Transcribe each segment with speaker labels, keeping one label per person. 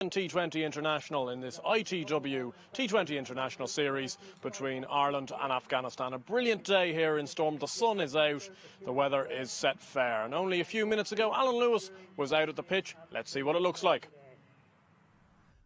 Speaker 1: T20 International in this ITW T20 International series between Ireland and Afghanistan. A brilliant day here in Stormont. The sun is out, the weather is set fair. And only a few minutes ago, Alan Lewis was out at the pitch. Let's see what it looks like.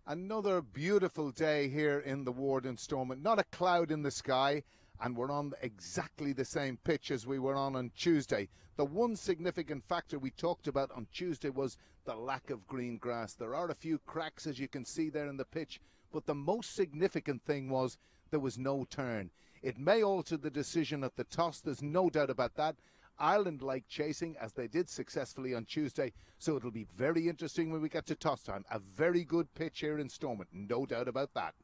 Speaker 2: Another beautiful day here in the ward in Stormont. Not a cloud in the sky, and we're on exactly the same pitch as we were on Tuesday. The one significant factor we talked about on Tuesday was the lack of green grass. There are a few cracks, as you can see there in the pitch, but the most significant thing was there was no turn. It may alter the decision at the toss, there's no doubt about that. Ireland like chasing, as they did successfully on Tuesday, so it'll be very interesting when we get to toss time. A very good pitch here in Stormont, no doubt about that.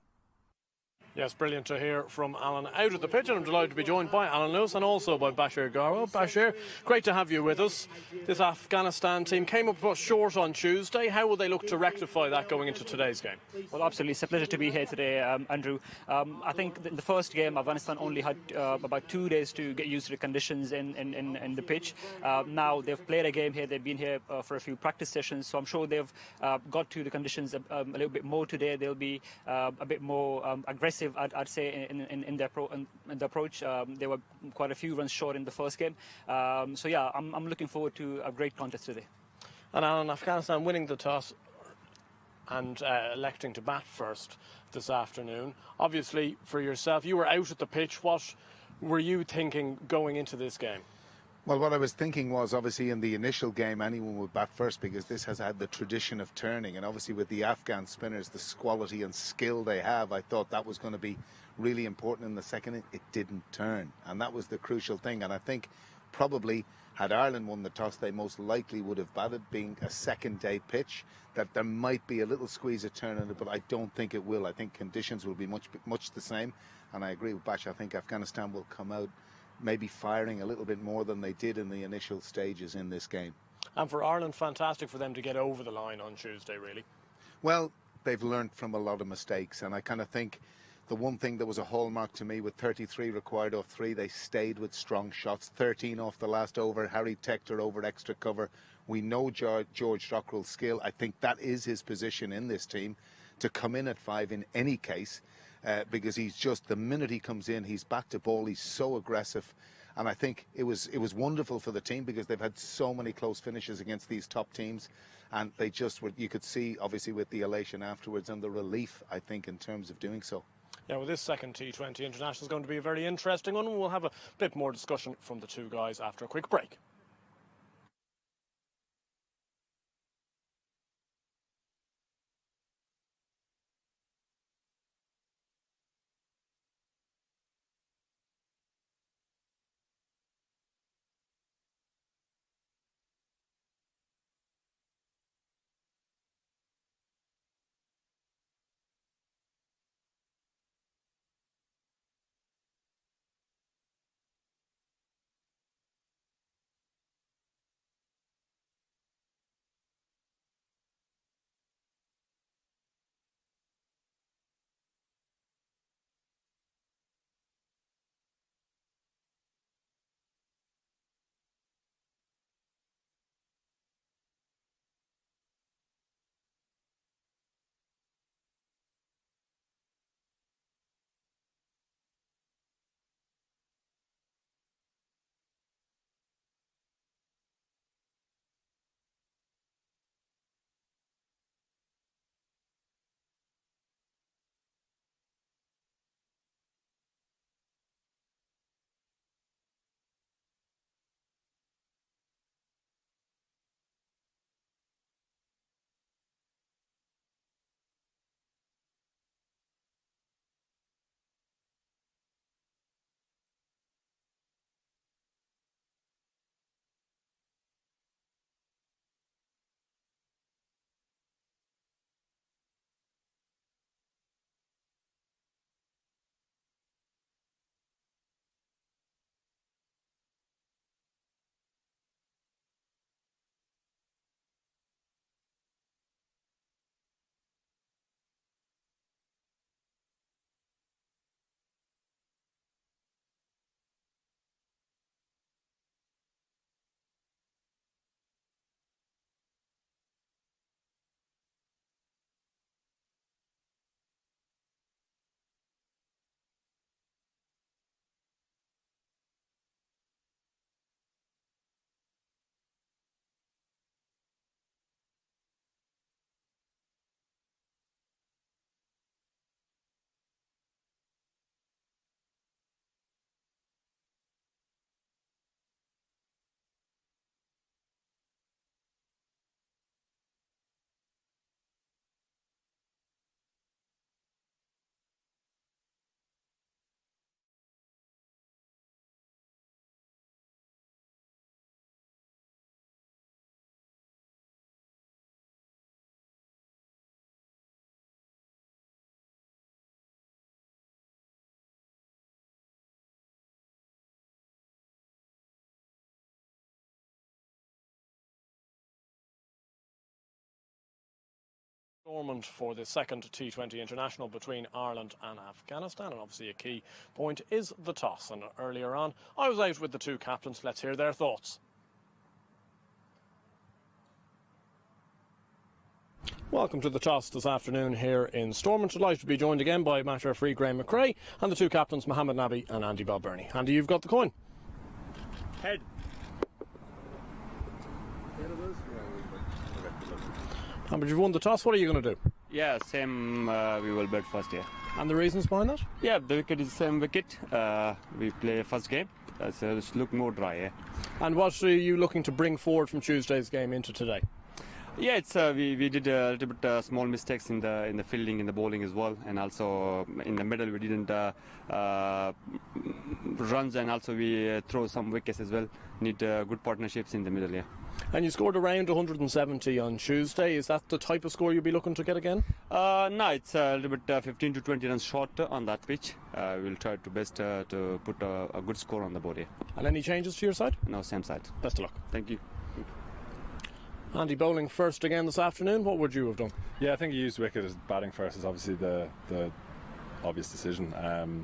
Speaker 1: Yes, brilliant to hear from Alan out of the pitch, and I'm delighted to be joined by Alan Lewis and also by Bashir Garwa. Bashir, great to have you with us. This Afghanistan team came up short on Tuesday. How will they look to rectify that going into today's game?
Speaker 3: Well, absolutely. It's a pleasure to be here today, Andrew. I think in the first game, Afghanistan only had about 2 days to get used to the conditions in the pitch. Now they've played a game here. They've been here for a few practice sessions, so I'm sure they've got to the conditions a little bit more today. They'll be a bit more aggressive, I'd say, in their approach. There were quite a few runs short in the first game. So yeah, I'm looking forward to a great contest today.
Speaker 1: And Alan, Afghanistan winning the toss and electing to bat first this afternoon. Obviously, for yourself, you were out at the pitch. What were you thinking going into this game?
Speaker 2: Well, what I was thinking was, obviously, in the initial game, anyone would bat first because this has had the tradition of turning. And obviously, with the Afghan spinners, the quality and skill they have, I thought that was going to be really important in the second. It didn't turn. And that was the crucial thing. And I think probably had Ireland won the toss, they most likely would have batted, being a second-day pitch, that there might be a little squeeze of turn in it, but I don't think it will. I think conditions will be much the same. And I agree with Bash. I think Afghanistan will come out maybe firing a little bit more than they did in the initial stages in this game.
Speaker 1: And for Ireland, fantastic for them to get over the line on Tuesday, really.
Speaker 2: Well, they've learned from a lot of mistakes, and I kind of think the one thing that was a hallmark to me, with 33 required off 3, they stayed with strong shots. 13 off the last over, Harry Tector over extra cover. We know George Dockrell's skill. I think that is his position in this team, to come in at 5 in any case. Because he's just, the minute he comes in, he's back to ball, he's so aggressive. And I think it was wonderful for the team because they've had so many close finishes against these top teams, and they just were, you could see obviously with the elation afterwards and the relief, I think, in terms of doing so.
Speaker 1: Yeah, well, this second T20 International is going to be a very interesting one. We'll have a bit more discussion from the two guys after a quick break. Stormont for the second T20 international between Ireland and Afghanistan, and obviously a key point is the toss. And earlier on I was out with the two captains. Let's hear their thoughts. Welcome to the toss this afternoon here in Stormont. Delighted to be joined again by match referee Graham McRae and the two captains Mohammed Nabi and Andy Balbirnie. Andy, you've got the coin.
Speaker 4: Head.
Speaker 1: But you've won the toss. What are you going to do?
Speaker 4: Yeah, same. We will bet first. Yeah.
Speaker 1: And the reasons behind that?
Speaker 4: Yeah, the wicket is same wicket. We play first game. So it's look more dry. Yeah.
Speaker 1: And what are you looking to bring forward from Tuesday's game into today?
Speaker 4: Yeah, it's we did a little bit small mistakes in the fielding, in the bowling as well, and also in the middle we didn't runs, and also we throw some wickets as well. Need good partnerships in the middle. Yeah.
Speaker 1: And you scored around 170 on Tuesday. Is that the type of score you'll be looking to get again?
Speaker 4: No, it's a little bit 15 to 20 runs short on that pitch. We'll try to best to put a good score on the board. Yeah.
Speaker 1: And any changes to your side?
Speaker 4: No, same side.
Speaker 1: Best of luck.
Speaker 4: Thank you.
Speaker 1: Andy, bowling first again this afternoon. What would you have done?
Speaker 5: Yeah, I think he used wicket as batting first is obviously the obvious decision.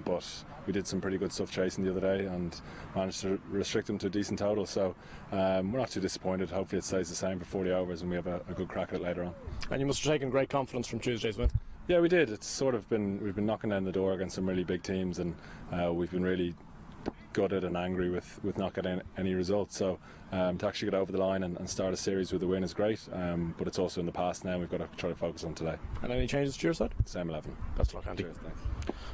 Speaker 5: But we did some pretty good stuff chasing the other day and managed to restrict him to a decent total. So we're not too disappointed. Hopefully it stays the same for 40 overs and we have a good crack at it later on.
Speaker 1: And you must have taken great confidence from Tuesday's win.
Speaker 5: Yeah, we did. It's sort of we've been knocking down the door against some really big teams, and we've been really gutted and angry with not getting any results. So to actually get over the line and start a series with a win is great, but it's also in the past now. We've got to try to focus on today.
Speaker 1: And any changes to your side?
Speaker 5: Same 11.
Speaker 1: Best of luck, Andy.
Speaker 5: Cheers, thanks.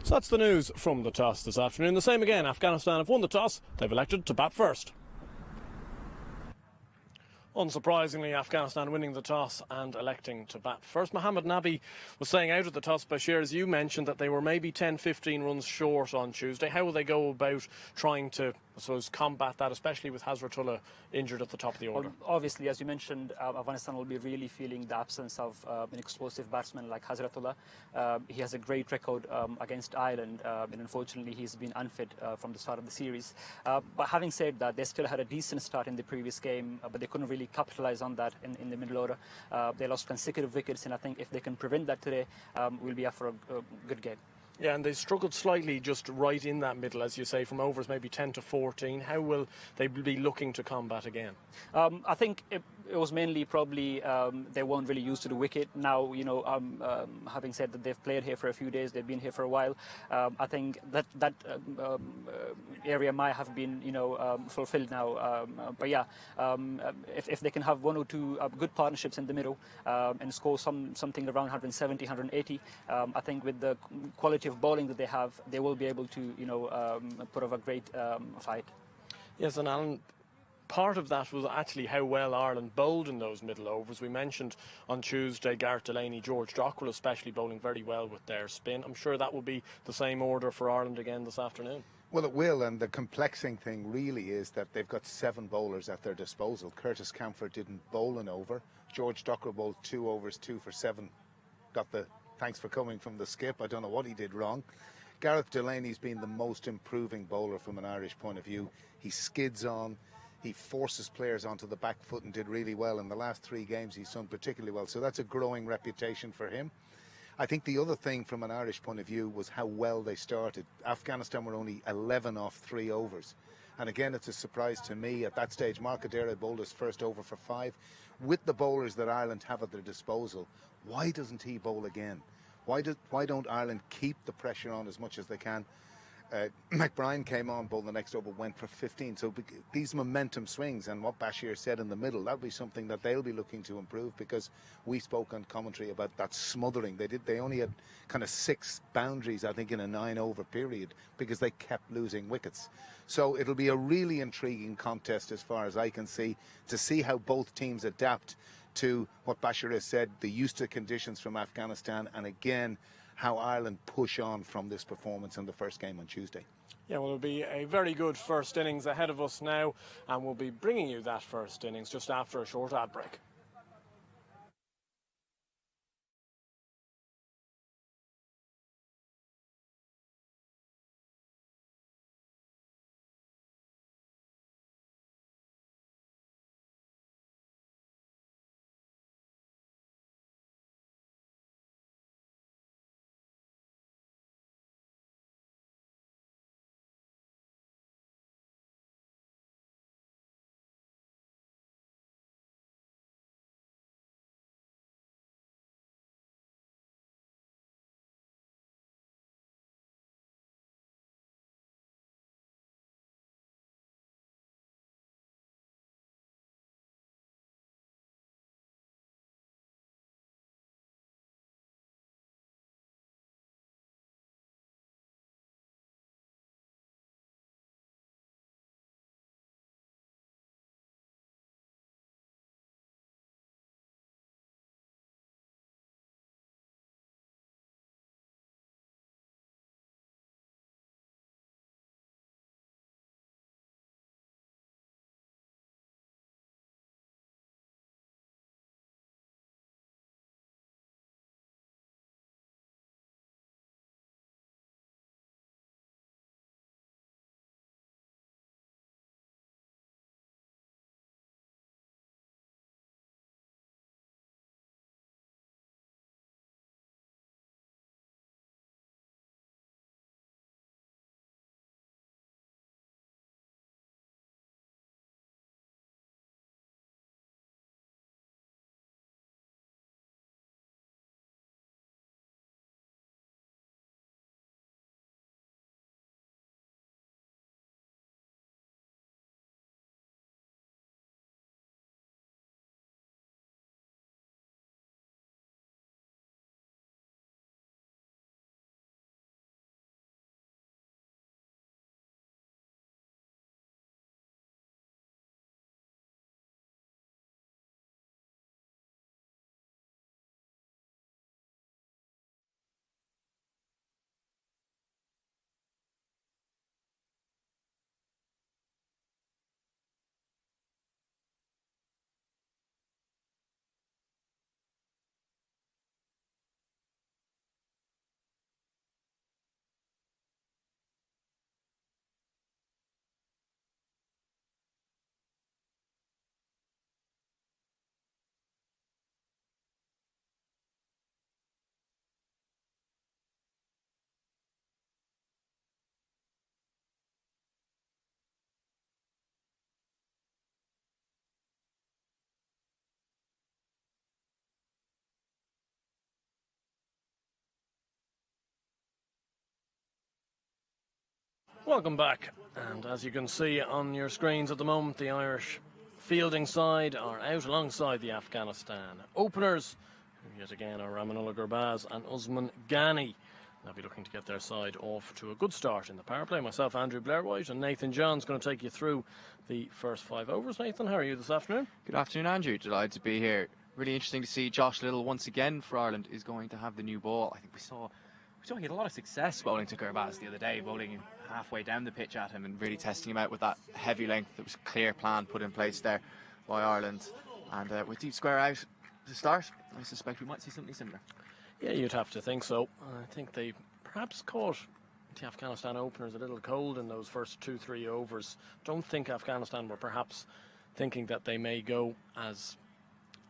Speaker 1: So that's the news from the toss this afternoon. The same again. Afghanistan have won the toss. They've elected to bat first. Unsurprisingly, Afghanistan winning the toss and electing to bat first. Mohammed Nabi was saying out at the toss, Bashir, as you mentioned, that they were maybe 10-15 runs short on Tuesday. How will they go about trying to, I suppose, combat that, especially with Hazratullah injured at the top of the order?
Speaker 3: Well, obviously, as you mentioned, Afghanistan will be really feeling the absence of an explosive batsman like Hazratullah. He has a great record against Ireland, and unfortunately he's been unfit from the start of the series. But having said that, they still had a decent start in the previous game, but they couldn't really capitalize on that in the middle order. They lost consecutive wickets, and I think if they can prevent that today, we'll be up for a good game.
Speaker 1: Yeah, and they struggled slightly just right in that middle, as you say, from overs maybe 10 to 14. How will they be looking to combat again?
Speaker 3: I think it was mainly probably they weren't really used to the wicket. Now, having said that they've played here for a few days, they've been here for a while, I think that area might have been, fulfilled now. But yeah, if they can have one or two good partnerships in the middle and score something around 170, 180, I think with the quality of bowling that they have, they will be able to, put up a great fight.
Speaker 1: Yes, and Alan, part of that was actually how well Ireland bowled in those middle overs. We mentioned on Tuesday Gareth Delaney, George Dockrell especially bowling very well with their spin. I'm sure that will be the same order for Ireland again this afternoon.
Speaker 2: Well, it will, and the complexing thing really is that they've got 7 bowlers at their disposal. Curtis Camphor didn't bowl an over. George Dockrell bowled 2 overs, 2 for 7. Got the thanks for coming from the skip. I don't know what he did wrong. Gareth Delaney's been the most improving bowler from an Irish point of view. He skids on. He forces players onto the back foot and did really well. In the last 3 games, he's done particularly well. So that's a growing reputation for him. I think the other thing from an Irish point of view was how well they started. Afghanistan were only 11 off 3 overs. And again, it's a surprise to me. At that stage, Markadera bowled his first over for 5. With the bowlers that Ireland have at their disposal, why doesn't he bowl again? Why don't Ireland keep the pressure on as much as they can? McBrien came on, bowled the next over, went for 15. So these momentum swings, and what Bashir said in the middle, that'll be something that they'll be looking to improve, because we spoke on commentary about that smothering. They only had kind of 6 boundaries, I think, in a 9-over period, because they kept losing wickets. So it'll be a really intriguing contest as far as I can see, to see how both teams adapt to what Bashir has said, the used to conditions from Afghanistan, and again, how Ireland push on from this performance in the first game on Tuesday.
Speaker 1: Yeah, well, it'll be a very good first innings ahead of us now, and we'll be bringing you that first innings just after a short ad break. Welcome back, and as you can see on your screens at the moment, the Irish fielding side are out alongside the Afghanistan openers, who yet again are Rahman and Usman Ghani. They'll be looking to get their side off to a good start in the power play. Myself, Andrew Blair-White, and Nathan John's going to take you through the first 5 overs. Nathan, how are you this afternoon?
Speaker 6: Good afternoon, Andrew. Delighted to be here. Really interesting to see Josh Little once again for Ireland is going to have the new ball. I think we saw he had a lot of success bowling to Gurbaz the other day, bowling halfway down the pitch at him and really testing him out with that heavy length. There was a clear plan put in place there by Ireland. And with deep square out to start, I suspect we might see something similar.
Speaker 1: Yeah, you'd have to think so. I think they perhaps caught the Afghanistan openers a little cold in those first 2-3 overs. Don't think Afghanistan were perhaps thinking that they may go as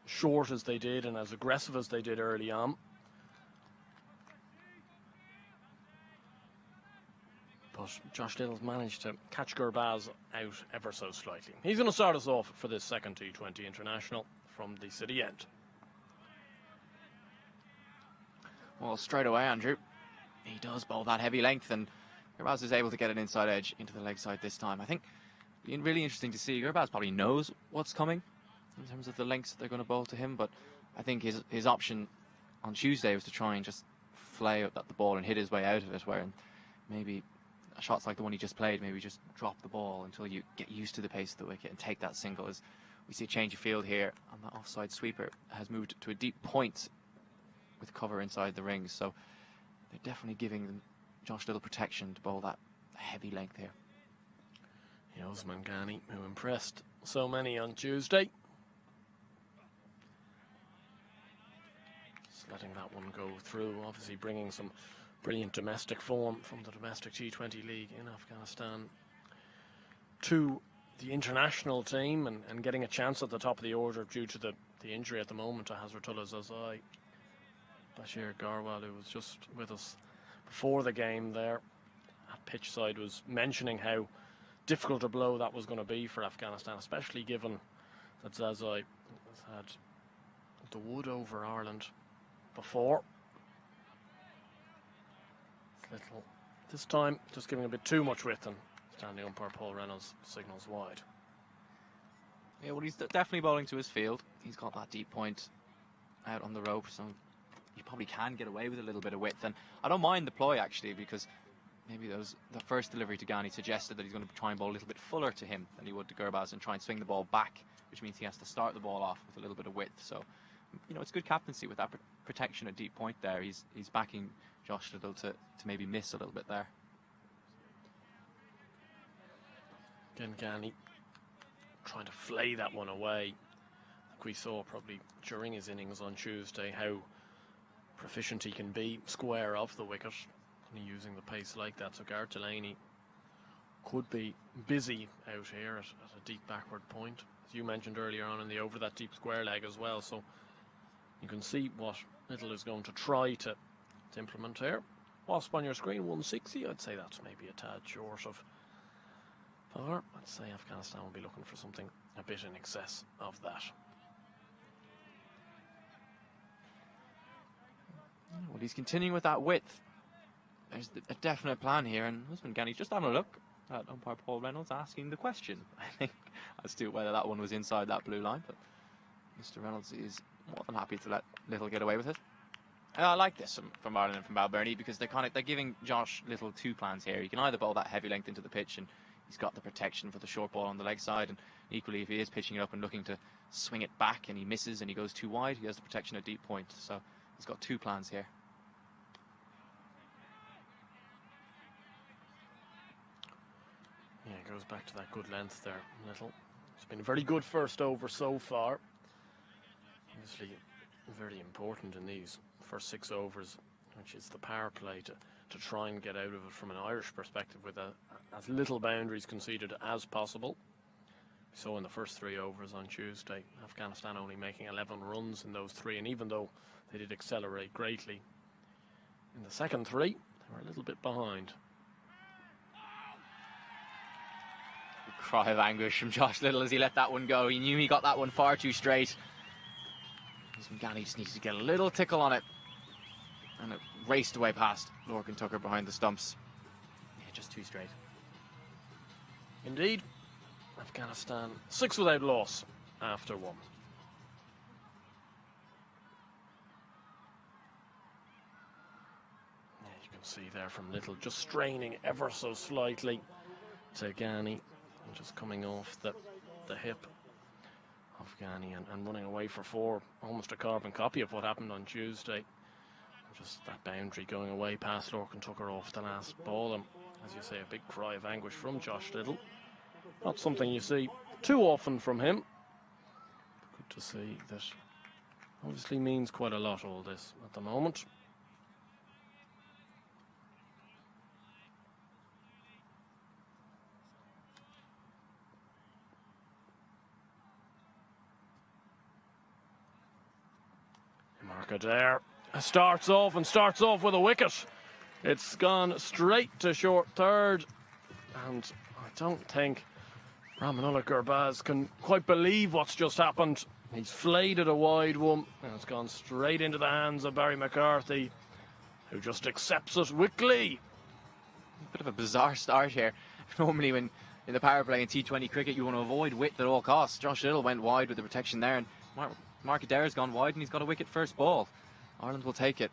Speaker 1: short as they did and as aggressive as they did early on. But Josh Little's managed to catch Gurbaz out ever so slightly. He's going to start us off for this second T20 international from the city end.
Speaker 6: Well, straight away, Andrew, he does bowl that heavy length, and Gurbaz is able to get an inside edge into the leg side this time. I think it's really interesting to see. Gurbaz probably knows what's coming in terms of the lengths that they're going to bowl to him, but I think his option on Tuesday was to try and just flay at the ball and hit his way out of it, where maybe shots like the one he just played, maybe just drop the ball until you get used to the pace of the wicket and take that single. As we see a change of field here, and the offside sweeper has moved to a deep point with cover inside the rings, so they're definitely giving them Josh Little protection to bowl that heavy length here.
Speaker 1: Yeah, Usman Ghani, who impressed so many on Tuesday. Just letting that one go through, obviously bringing some brilliant domestic form from the domestic T20 league in Afghanistan to the international team, and getting a chance at the top of the order due to the injury at the moment to Hazratullah Zazai. Bashir Garwal, who was just with us before the game there at pitch side, was mentioning how difficult a blow that was going to be for Afghanistan, especially given that Zazai has had the wood over Ireland before. Little this time just giving a bit too much width, and standing umpire Paul Reynolds signals wide.
Speaker 6: Yeah, well, he's definitely bowling to his field. He's got that deep point out on the rope, so you probably can get away with a little bit of width. And I don't mind the ploy, actually, because maybe the first delivery to Ghani suggested that he's going to try and bowl a little bit fuller to him than he would to Gurbaz and try and swing the ball back, which means he has to start the ball off with a little bit of width. So, it's good captaincy with that protection at deep point there. He's backing Josh Little to maybe miss a little bit there.
Speaker 1: Again, Ghani trying to flay that one away. Like we saw probably during his innings on Tuesday how proficient he can be square of the wicket, and using the pace like that. So Gareth Delaney could be busy out here at a deep backward point, as you mentioned earlier on in the over, that deep square leg as well. So you can see what Little is going to try to implement here. Wasp on your screen, 160. I'd say that's maybe a tad short of par. I'd say Afghanistan will be looking for something a bit in excess of that.
Speaker 6: Well, he's continuing with that width. There's a definite plan here, and Usman Ghani just having a look at umpire Paul Reynolds, asking the question, I think, as to whether that one was inside that blue line. But Mr. Reynolds is more than happy to let Little get away with it. I like this from Ireland and from Balbirnie, because they're giving Josh Little two plans here. He can either bowl that heavy length into the pitch, and he's got the protection for the short ball on the leg side, and equally if he is pitching it up and looking to swing it back and he misses and he goes too wide, he has the protection at deep point. So he's got two plans here.
Speaker 1: Yeah, it goes back to that good length there, Little. It's been a very good first over so far. Obviously very important in these first 6 overs, which is the power play, to try and get out of it from an Irish perspective with as little boundaries conceded as possible. We saw in the first 3 overs on Tuesday, Afghanistan only making 11 runs in those 3, and even though they did accelerate greatly in the second 3, they were a little bit behind.
Speaker 6: A cry of anguish from Josh Little as he let that one go. He knew he got that one far too straight. Usman Ghani just needs to get a little tickle on it, and it raced away past Lorcan Tucker behind the stumps. Yeah, just too straight.
Speaker 1: Indeed, Afghanistan 6 without loss after 1. Yeah, you can see there from Little just straining ever so slightly to Ghani, and just coming off the hip of Ghani and running away for 4, almost a carbon copy of what happened on Tuesday. Just that boundary going away past Lorcan Tucker off the last ball, and as you say, a big cry of anguish from Josh Little. Not something you see too often from him. Good to see that. Obviously means quite a lot, all this at the moment. Adair starts off with a wicket. It's gone straight to short third, and I don't think Rahman Gurbaz can quite believe what's just happened. He's flayed it a wide one, and it's gone straight into the hands of Barry McCarthy, who just accepts it weakly.
Speaker 6: A bit of a bizarre start here. Normally when in the power play in T20 cricket you want to avoid width at all costs. Josh Little went wide with the protection there, and Mark Adair's gone wide, and he's got a wicket first ball. Ireland will take it.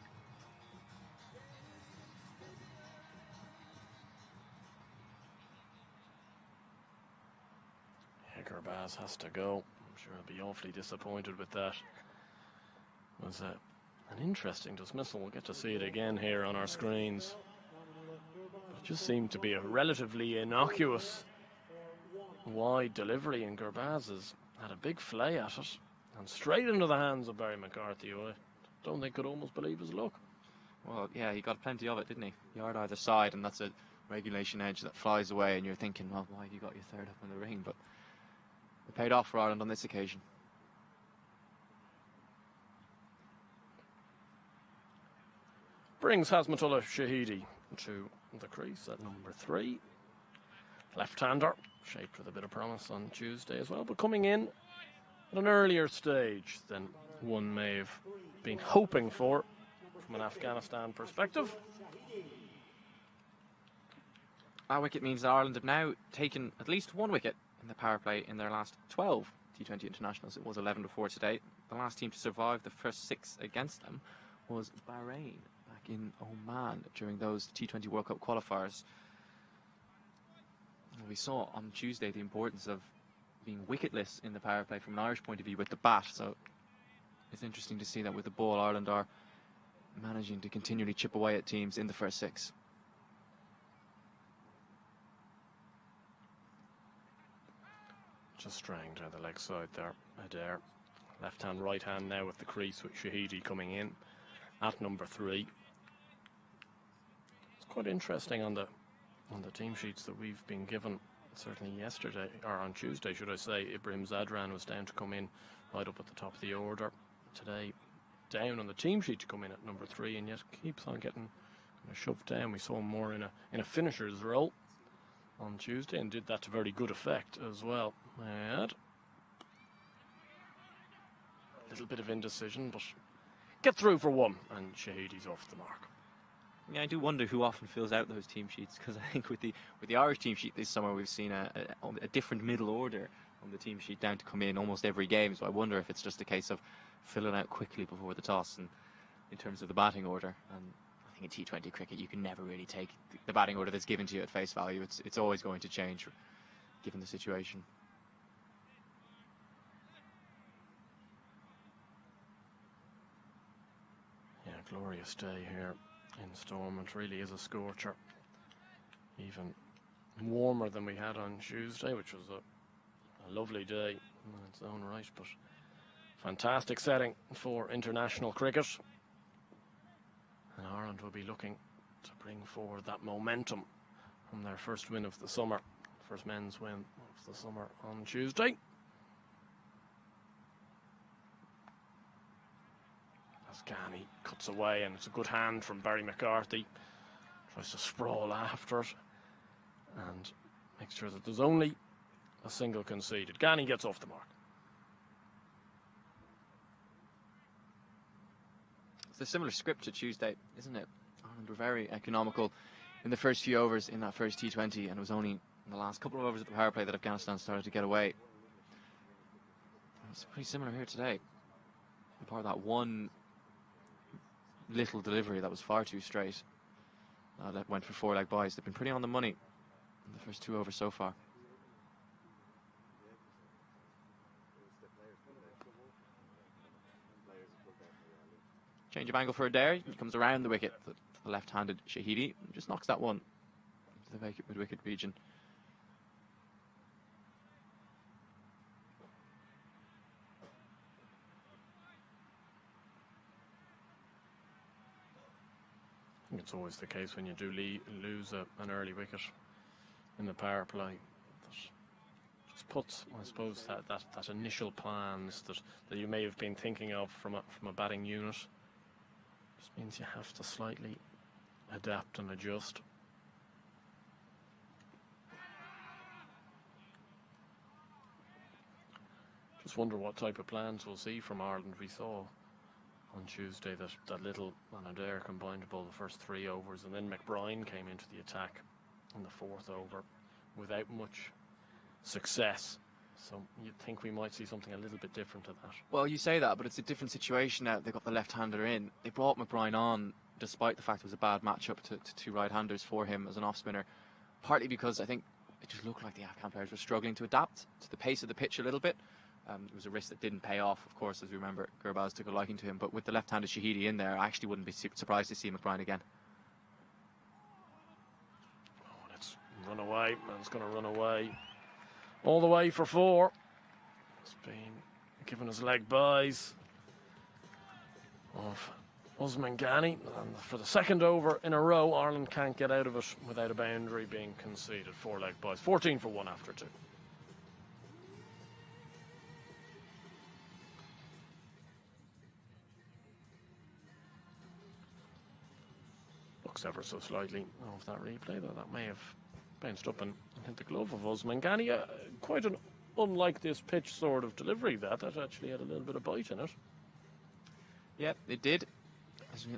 Speaker 1: Gurbaz has to go. I'm sure he'll be awfully disappointed with that. It was an interesting dismissal. We'll get to see it again here on our screens. But it just seemed to be a relatively innocuous wide delivery, and Gurbaz has had a big flay at it. And straight into the hands of Barry McCarthy, who I don't think could almost believe his luck.
Speaker 6: Well, yeah, he got plenty of it, didn't he? Yard either side, and that's a regulation edge that flies away, and you're thinking, well, why have you got your third up in the ring? But it paid off for Ireland on this occasion.
Speaker 1: Brings Hasmatullah Shahidi to the crease at number 3. Left-hander, shaped with a bit of promise on Tuesday as well, but coming in at an earlier stage than one may have been hoping for from an Afghanistan perspective.
Speaker 6: Our wicket means that Ireland have now taken at least 1 wicket in the power play in their last 12 T20 internationals. It was 11-4 today. The last team to survive the first 6 against them was Bahrain back in Oman during those T20 World Cup qualifiers. We saw on Tuesday the importance of being wicketless in the power play from an Irish point of view with the bat, so it's interesting to see that with the ball Ireland are managing to continually chip away at teams in the first 6.
Speaker 1: Just straying down the leg side there, Adair. Left hand, right hand now with the crease with Shahidi coming in at number 3. It's quite interesting on the team sheets that we've been given. Certainly yesterday, or on Tuesday, should I say, Ibrahim Zadran was down to come in right up at the top of the order. Today, down on the team sheet to come in at number 3, and yet keeps on getting shoved down. We saw him more in a finisher's role on Tuesday, and did that to very good effect as well. A little bit of indecision, but get through for 1, and Shahidi's off the mark.
Speaker 6: Yeah, I do wonder who often fills out those team sheets, because I think with the Irish team sheet this summer we've seen a different middle order on the team sheet down to come in almost every game. So I wonder if it's just a case of filling out quickly before the toss, and in terms of the batting order. And I think in T20 cricket you can never really take the batting order that's given to you at face value. It's always going to change given the situation.
Speaker 1: Yeah, glorious day here in Stormont. Really is a scorcher. Even warmer than we had on Tuesday, which was a lovely day in its own right, but fantastic setting for international cricket. And Ireland will be looking to bring forward that momentum from their first win of the summer, first men's win of the summer on Tuesday. Ghani cuts away, and it's a good hand from Barry McCarthy. Tries to sprawl after it and makes sure that there's only a single conceded. Ghani gets off the mark.
Speaker 6: It's a similar script to Tuesday, isn't it? Ireland were very economical in the first few overs in that first T20, and it was only in the last couple of overs of the power play that Afghanistan started to get away. It's pretty similar here today. Apart from that one little delivery that was far too straight. That went for 4-leg buys. They've been pretty on the money in the first 2 overs so far. Change of angle for a dare. He comes around the wicket. The left-handed Shahidi just knocks that one into the mid-wicket region.
Speaker 1: I think it's always the case when you do lose an early wicket in the power play. That just puts, I suppose, that initial plans that you may have been thinking of from a batting unit. Just means you have to slightly adapt and adjust. Just wonder what type of plans we'll see from Ireland. We saw on Tuesday that Little and Adair combined to bowl the first 3 overs, and then McBride came into the attack in the 4th over without much success. So you'd think we might see something a little bit different to that.
Speaker 6: Well, you say that, but it's a different situation now. They've got the left-hander in. They brought McBride on despite the fact it was a bad matchup to 2 right-handers for him as an off-spinner, partly because I think it just looked like the Afghan players were struggling to adapt to the pace of the pitch a little bit. It was a risk that didn't pay off, of course, as we remember. Gurbaz took a liking to him, but with the left-handed Shahidi in there, I actually wouldn't be surprised to see McBride again.
Speaker 1: Oh, let's run away. Man's going to run away. All the way for 4. It's been given us leg buys of Usman Ghani. And for the 2nd over in a row, Ireland can't get out of it without a boundary being conceded. 4 leg buys. 14 for 1 after 2. Ever so slightly off that replay, though that may have bounced up and hit the glove of Usman Ghani. Quite an unlike this pitch sort of delivery that actually had a little bit of bite in it.
Speaker 6: Yeah, it did.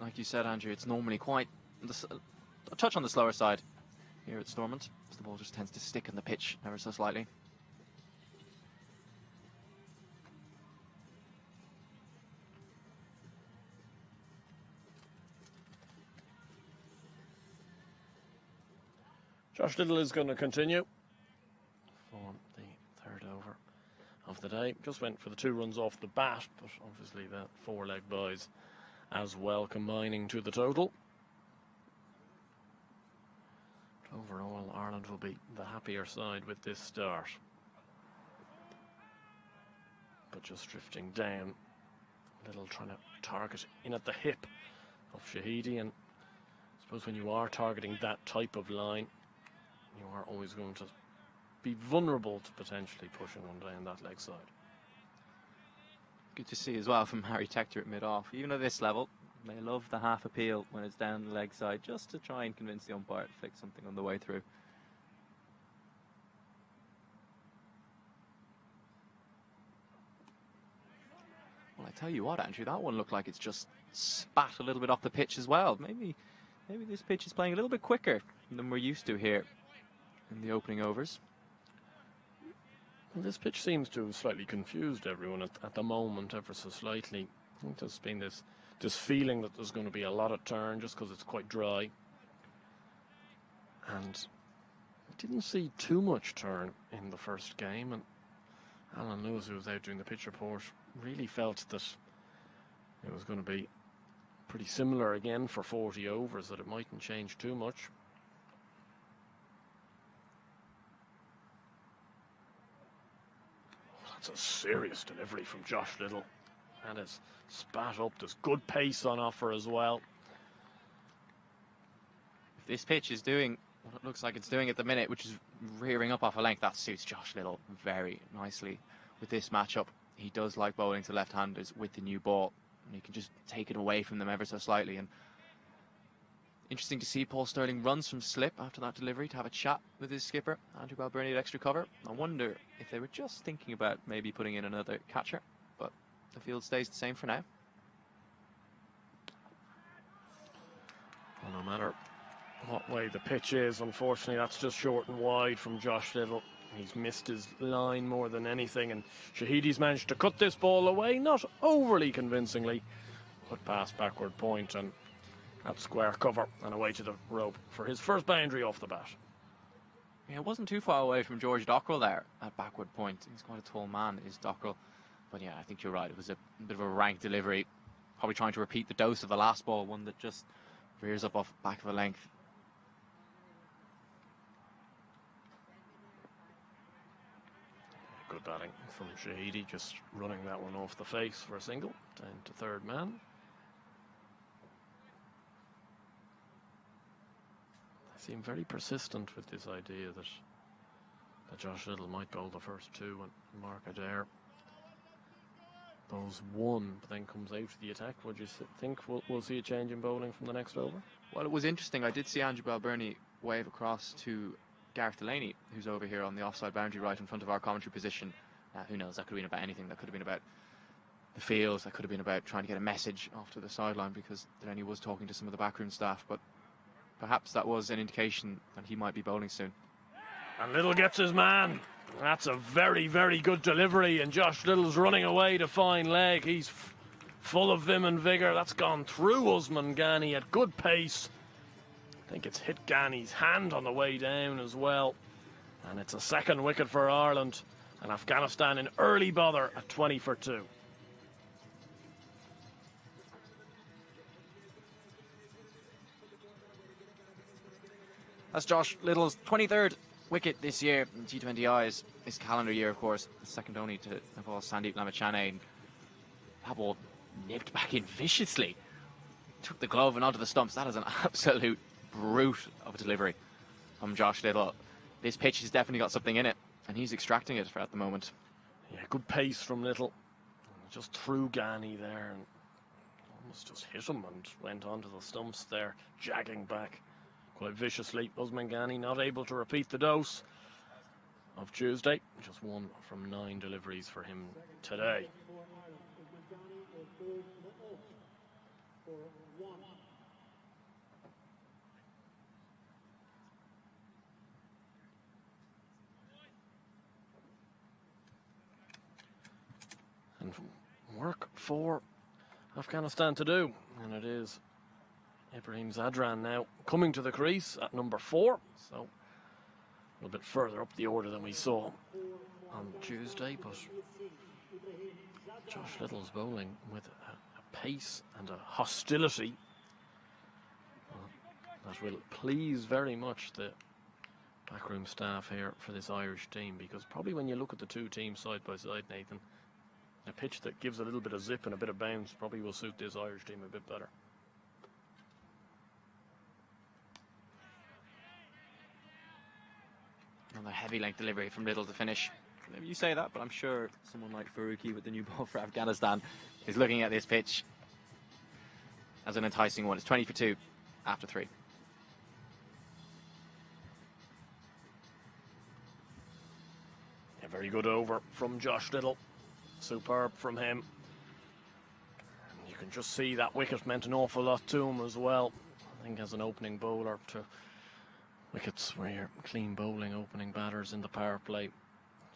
Speaker 6: Like you said, Andrew, it's normally quite a touch on the slower side here at Stormont. The ball just tends to stick in the pitch ever so slightly.
Speaker 1: Josh Little is going to continue for the 3rd over of the day. Just went for the 2 runs off the bat, but obviously the 4 leg buys as well combining to the total. But overall, Ireland will be the happier side with this start. But just drifting down, Little trying to target in at the hip of Shahidi, and I suppose when you are targeting that type of line, you are always going to be vulnerable to potentially pushing one down that leg side.
Speaker 6: Good to see as well from Harry Tector at mid-off. Even at this level, they love the half appeal when it's down the leg side, just to try and convince the umpire to fix something on the way through. Well, I tell you what, Andrew, that one looked like it's just spat a little bit off the pitch as well. Maybe this pitch is playing a little bit quicker than we're used to here in the opening overs.
Speaker 1: Well, this pitch seems to have slightly confused everyone at the moment, ever so slightly. I think there's been this feeling that there's going to be a lot of turn just because it's quite dry. And I didn't see too much turn in the first game, and Alan Lewis, who was out doing the pitch report, really felt that it was going to be pretty similar again for 40 overs, that it mightn't change too much. That's a serious delivery from Josh Little, and it's spat up. There's good pace on offer as well.
Speaker 6: If this pitch is doing what it looks like it's doing at the minute, which is rearing up off a length, that suits Josh Little very nicely with this matchup. He does like bowling to left-handers with the new ball, and he can just take it away from them ever so slightly. And interesting to see Paul Stirling runs from slip after that delivery to have a chat with his skipper, Andrew Balbirnie, at extra cover. I wonder if they were just thinking about maybe putting in another catcher, but the field stays the same for now.
Speaker 1: Well, no matter what way the pitch is. Unfortunately, that's just short and wide from Josh Little. He's missed his line more than anything, and Shahidi's managed to cut this ball away, not overly convincingly, but past backward point, and that's square cover and away to the rope for his first boundary off the bat.
Speaker 6: Yeah, it wasn't too far away from George Dockrell there at backward point. He's quite a tall man, is Dockrell. But yeah, I think you're right. It was a bit of a rank delivery. Probably trying to repeat the dose of the last ball, one that just rears up off back of a length.
Speaker 1: Good batting from Shahidi, just running that one off the face for a single, down to third man. They seem very persistent with this idea that Josh Little might bowl the first two and Mark Adair bowls one, but then comes out to the attack. Would you think we'll see a change in bowling from the next over?
Speaker 6: Well, it was interesting. I did see Andrew Balbirnie wave across to Gareth Delaney, who's over here on the offside boundary right in front of our commentary position. Who knows, that could have been about anything. That could have been about the fields, that could have been about trying to get a message off to the sideline, because Delaney was talking to some of the backroom staff, but perhaps that was an indication that he might be bowling soon.
Speaker 1: And Little gets his man. That's a very, very good delivery, and Josh Little's running away to fine leg. He's full of vim and vigour. That's gone through Usman Ghani at good pace. I think it's hit Ghani's hand on the way down as well. And it's a second wicket for Ireland, and Afghanistan in early bother at 20 for 2.
Speaker 6: That's Josh Little's 23rd wicket this year in T20I's this calendar year, of course, second only to involve Sandeep Lamachane. That ball nipped back in viciously. Took the glove and onto the stumps. That is an absolute brute of a delivery from Josh Little. This pitch has definitely got something in it, and he's extracting it at the moment.
Speaker 1: Yeah, good pace from Little. Just threw Ghani there and almost just hit him and went onto the stumps there, jagging back quite viciously. Usman Ghani not able to repeat the dose of Tuesday. Just 1 from 9 deliveries for him today. And work for Afghanistan to do, and it is Ibrahim Zadran now coming to the crease at number 4, so a little bit further up the order than we saw on Tuesday, but Josh Little's bowling with a pace and a hostility that will please very much the backroom staff here for this Irish team, because probably when you look at the two teams side by side, Nathan, a pitch that gives a little bit of zip and a bit of bounce probably will suit this Irish team a bit better.
Speaker 6: Another heavy length delivery from Little to finish. Maybe you say that, but I'm sure someone like Faruqi with the new ball for Afghanistan is looking at this pitch as an enticing one. It's 20 for 2 after 3.
Speaker 1: A very good over from Josh Little. Superb from him. And you can just see that wicket meant an awful lot to him as well. I think as an opening bowler, to wickets where you're clean bowling opening batters in the power play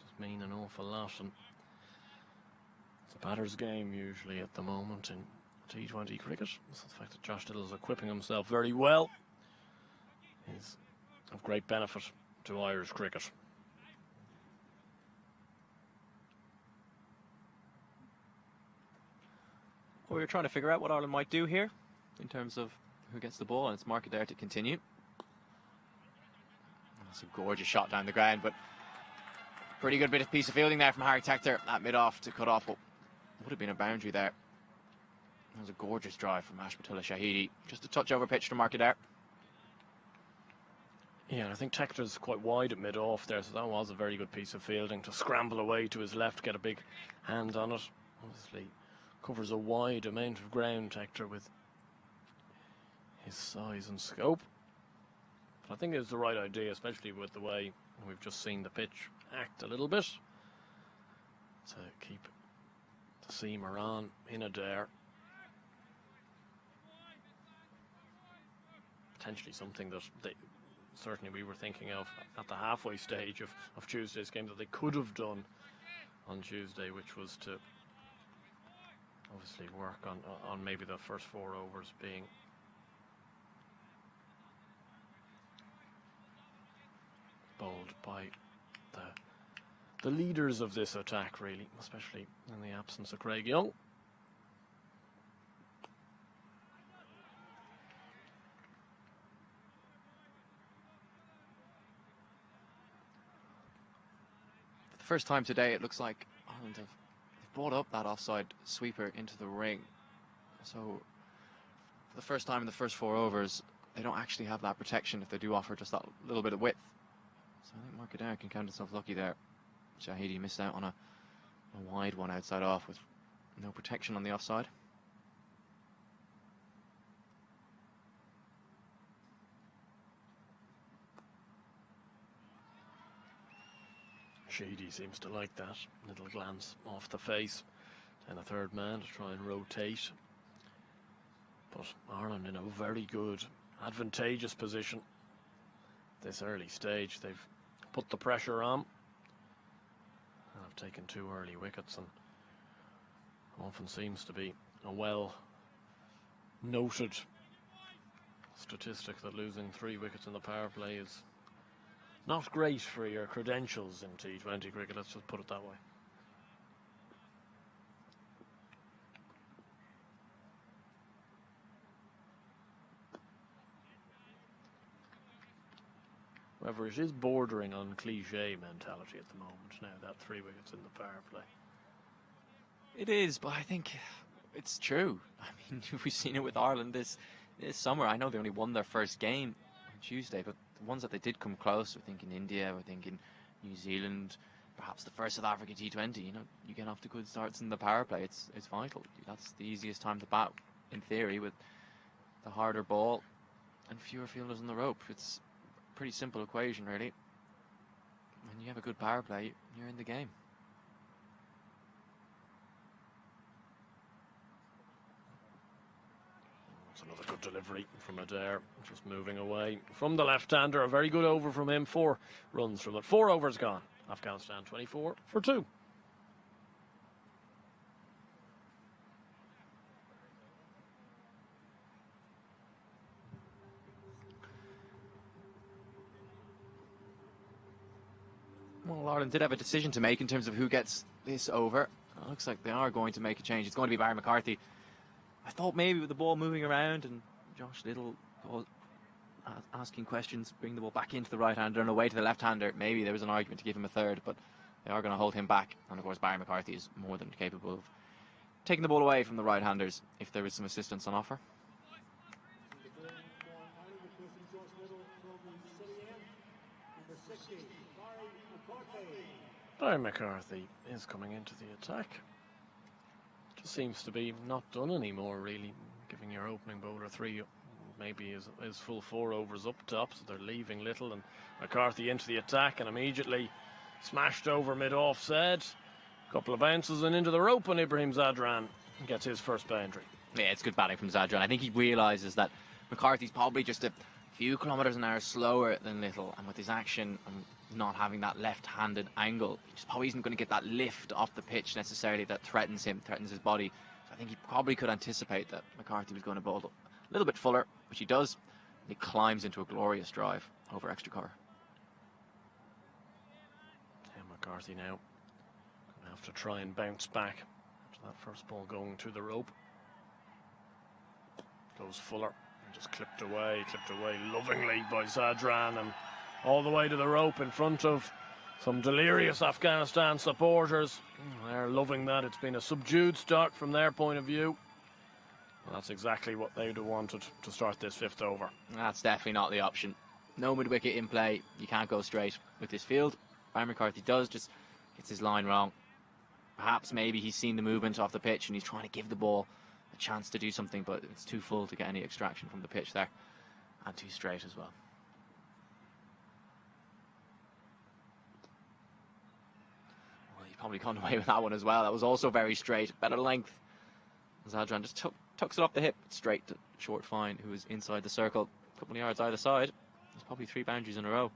Speaker 1: just mean an awful lot, and it's a batter's game usually at the moment in T20 cricket. So the fact that Josh Little is equipping himself very well is of great benefit to Irish cricket.
Speaker 6: Well, we're trying to figure out what Ireland might do here in terms of who gets the ball, and it's Mark Adair to continue. That's a gorgeous shot down the ground, but pretty good piece of fielding there from Harry Tector at mid-off to cut off what would have been a boundary there. That was a gorgeous drive from Ashmatullah Shahidi. Just a touch over pitch to Mark Adair.
Speaker 1: Yeah, I think Tector's quite wide at mid-off there, so that was a very good piece of fielding to scramble away to his left, get a big hand on it. Obviously covers a wide amount of ground, Tector, with his size and scope. But I think it's the right idea, especially with the way we've just seen the pitch act a little bit, to keep the seamer on in Adair. potentially something that certainly we were thinking of at the halfway stage of Tuesday's game that they could have done on Tuesday, which was to obviously work on maybe the first 4 overs being bowled by the leaders of this attack, really, especially in the absence of Craig Young.
Speaker 6: For the first time today, it looks like Ireland have brought up that offside sweeper into the ring. So for the first time in the first 4 overs, they don't actually have that protection if they do offer just that little bit of width. So I think Mark Adair can count himself lucky there. Shahidi missed out on a wide one outside off with no protection on the offside.
Speaker 1: Sheedy seems to like that little glance off the face. Then a third man to try and rotate. But Ireland in a very good, advantageous position. This early stage, they've put the pressure on. Have taken 2 early wickets, and often seems to be a well noted statistic that losing 3 wickets in the power play is not great for your credentials in T20 cricket, let's just put it that way. However, it is bordering on cliche mentality at the moment now, that 3 wickets in the power play.
Speaker 6: It is, but I think it's true. I mean, we've seen it with Ireland this summer. I know they only won their first game on Tuesday, but the ones that they did come close, we're thinking India, we're thinking New Zealand, perhaps the first South Africa T20. You know, you get off to good starts in the power play. It's vital. That's the easiest time to bat, in theory, with the harder ball and fewer fielders on the rope. It's pretty simple equation, really. When you have a good power play, you're in the game.
Speaker 1: It's another good delivery from Adair, just moving away from the left-hander. A very good over from him. 4 runs from it. 4 overs gone. Afghanistan 24 for 2.
Speaker 6: Well, Ireland did have a decision to make in terms of who gets this over. It looks like they are going to make a change. It's going to be Barry McCarthy. I thought maybe with the ball moving around and Josh Little asking questions, bring the ball back into the right-hander and away to the left-hander, maybe there was an argument to give him a third, but they are going to hold him back. And of course, Barry McCarthy is more than capable of taking the ball away from the right-handers if there is some assistance on offer.
Speaker 1: Barry McCarthy is coming into the attack. Just seems to be not done anymore, really, giving your opening bowler 3, maybe his full 4 overs up top, so they're leaving Little and McCarthy into the attack, and immediately smashed over mid-offside. Couple of bounces and into the rope, and Ibrahim Zadran gets his first boundary.
Speaker 6: Yeah, it's good batting from Zadran. I think he realises that McCarthy's probably just a few kilometres an hour slower than Little, and with his action and not having that left-handed angle, he just probably isn't going to get that lift off the pitch necessarily that threatens his body. So I think he probably could anticipate that McCarthy was going to bowl a little bit fuller, which he does. He climbs into a glorious drive over extra cover.
Speaker 1: And McCarthy now going to have to try and bounce back after that first ball going to the rope. Goes Fuller, and just clipped away lovingly by Zadran, and all the way to the rope in front of some delirious Afghanistan supporters. They're loving that. It's been a subdued start from their point of view. Well, that's exactly what they'd have wanted to start this 5th over.
Speaker 6: That's definitely not the option. No mid-wicket in play. You can't go straight with this field. Barry McCarthy just gets his line wrong. Perhaps maybe he's seen the movement off the pitch and he's trying to give the ball a chance to do something, but it's too full to get any extraction from the pitch there. And too straight as well. Probably gone away with that one as well. That was also very straight, better length. Zadran just tucks it off the hip straight to Short Fine, who is inside the circle. a couple of yards either side. There's probably 3 boundaries in a row.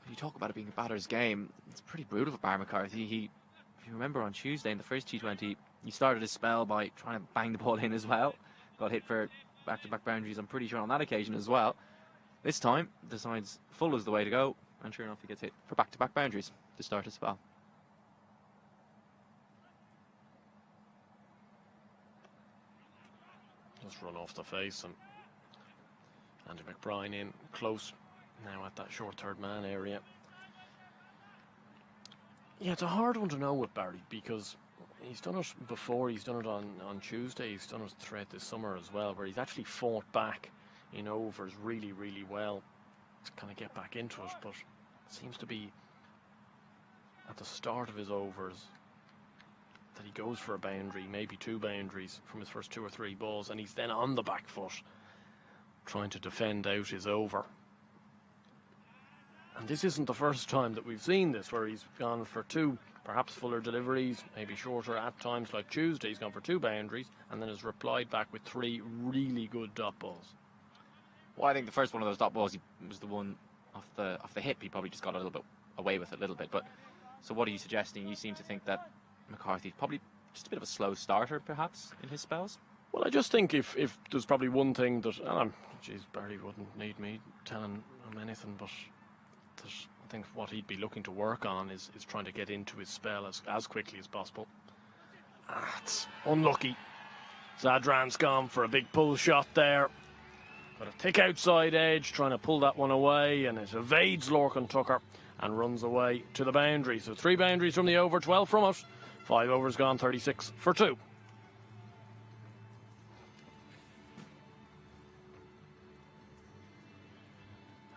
Speaker 6: When you talk about it being a batter's game, it's pretty brutal for Barry McCarthy. If you remember on Tuesday in the first T20, he started his spell by trying to bang the ball in as well. Got hit for back-to-back boundaries, I'm pretty sure, on that occasion as well. This time, decides full is the way to go, and sure enough, he gets hit for back-to-back boundaries to start his spell.
Speaker 1: Just run off the face, and Andy McBride in close now at that short third man area. Yeah, it's a hard one to know with Barry, because he's done it before. He's done it on Tuesday. He's done it throughout this summer as well, where he's actually fought back in overs really, really well to kind of get back into it. But it seems to be at the start of his overs that he goes for a boundary, maybe 2 boundaries from his first 2 or 3 balls, and he's then on the back foot trying to defend out his over. And this isn't the first time that we've seen this, where he's gone for 2 perhaps fuller deliveries, maybe shorter at times, like Tuesday. He's gone for 2 boundaries and then has replied back with 3 really good dot balls.
Speaker 6: Well, I think the first one of those dot balls was the one off the hip. He probably just got a little bit away with it a little bit. But so what are you suggesting? You seem to think that McCarthy's probably just a bit of a slow starter, perhaps, in his spells?
Speaker 1: Well, I just think if there's probably one thing that, geez, Barry wouldn't need me telling him anything, but I think what he'd be looking to work on is trying to get into his spell as quickly as possible. It's unlucky. Zadran's gone for a big pull shot there. Got a thick outside edge, trying to pull that one away, and it evades Lorcan Tucker and runs away to the boundary. So 3 boundaries from the over, 12 from it. 5 overs gone, 36 for 2.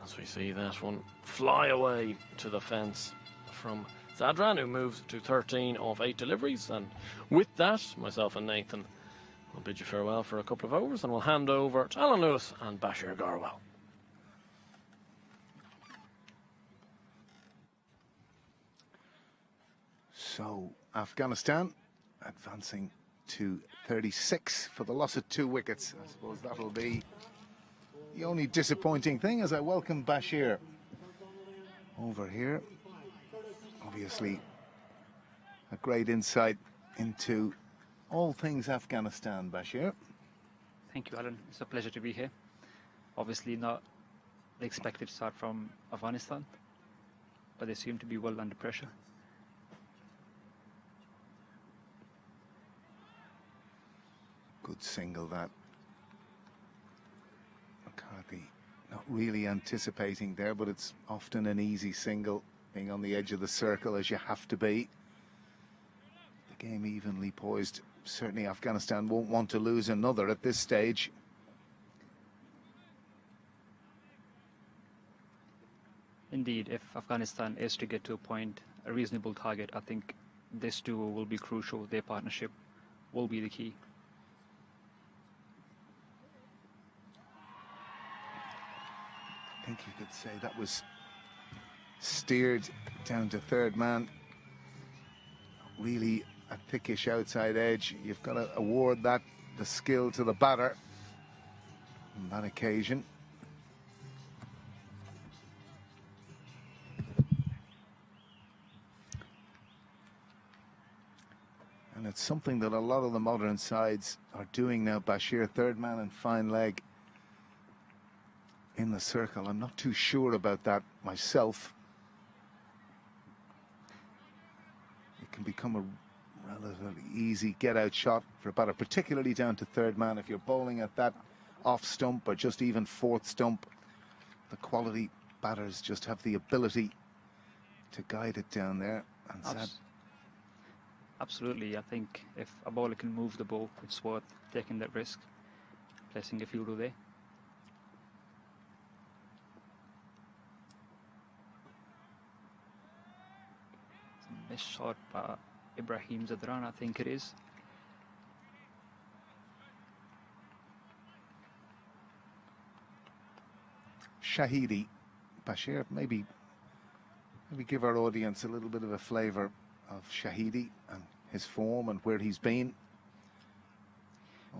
Speaker 1: As we see that one fly away to the fence from Zadran, who moves to 13 off 8 deliveries. And with that, myself and Nathan will bid you farewell for a couple of overs, and we'll hand over to Alan Lewis and Bashir Garwell.
Speaker 2: So, Afghanistan advancing to 36 for the loss of 2 wickets. I suppose that'll be the only disappointing thing, as I welcome Bashir over here. Obviously, a great insight into all things Afghanistan, Bashir.
Speaker 3: Thank you, Alan. It's a pleasure to be here. Obviously not the expected start from Afghanistan, but they seem to be well under pressure.
Speaker 2: Good single, that. McCarthy not really anticipating there, but it's often an easy single, being on the edge of the circle as you have to be. The game evenly poised. Certainly Afghanistan won't want to lose another at this stage.
Speaker 3: Indeed, if Afghanistan is to get to a point, a reasonable target, I think this duo will be crucial. Their partnership will be the key.
Speaker 2: I think you could say that was steered down to third man. Really a thickish outside edge. You've got to award the skill to the batter on that occasion. And it's something that a lot of the modern sides are doing now. Bashir, third man and fine leg in the circle. I'm not too sure about that myself. It can become a relatively easy get-out shot for a batter, particularly down to third man. If you're bowling at that off stump or just even fourth stump, the quality batters just have the ability to guide it down there. And
Speaker 3: Absolutely. I think if a bowler can move the ball, it's worth taking that risk, placing a fielder there. Missed shot by Ibrahim Zadran, I think it is.
Speaker 2: Shahidi, Bashir, maybe give our audience a little bit of a flavour of Shahidi and his form and where he's been.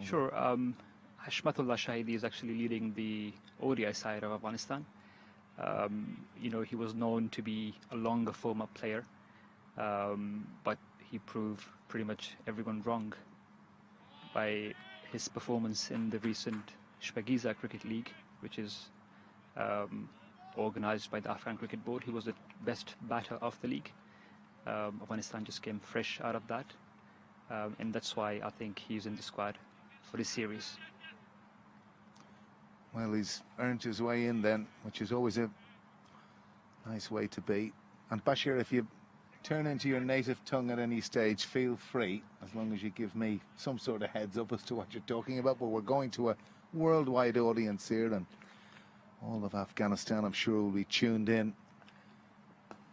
Speaker 3: Sure. Hashmatullah Shahidi is actually leading the ODI side of Afghanistan. He was known to be a longer format player, but he proved pretty much everyone wrong by his performance in the recent Shpagiza Cricket League, which is organized by the Afghan Cricket Board. He was the best batter of the league. Afghanistan just came fresh out of that, and that's why I think he's in the squad for this series.
Speaker 2: Well, he's earned his way in then, which is always a nice way to be. And Bashir, if you turn into your native tongue at any stage, feel free, as long as you give me some sort of heads up as to what you're talking about. But we're going to a worldwide audience here, and all of Afghanistan, I'm sure, will be tuned in.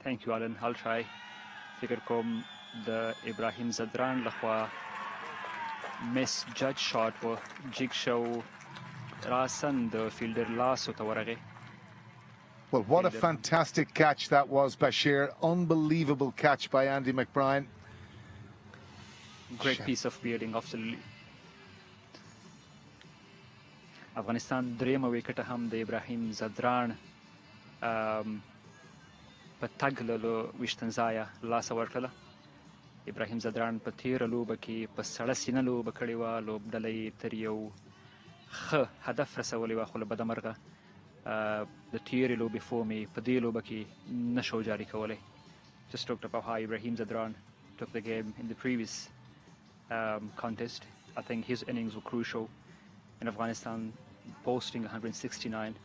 Speaker 3: Thank you, Alan. I'll try. Figure kom the Ibrahim Zadran lahwa misjudged shot for jig show Rasan the fielder last utawarage.
Speaker 2: Well, what a fantastic catch that was, Bashir. Unbelievable catch by Andy McBride.
Speaker 3: Great piece of fielding, absolutely. Afghanistan drema wicket ham the Ibrahim Zadran pataglo wishtanzaya lasa warkala. Ibrahim Zadran patira lubaki pasalasina lubakaliwa lob dalai tariyo هدف رسولي واخو لبدا مرغه the theory low before me padilo baki nasho jari kawale. Just talked about how Ibrahim Zadran took the game in the previous contest. I think his innings were crucial in Afghanistan, posting 169.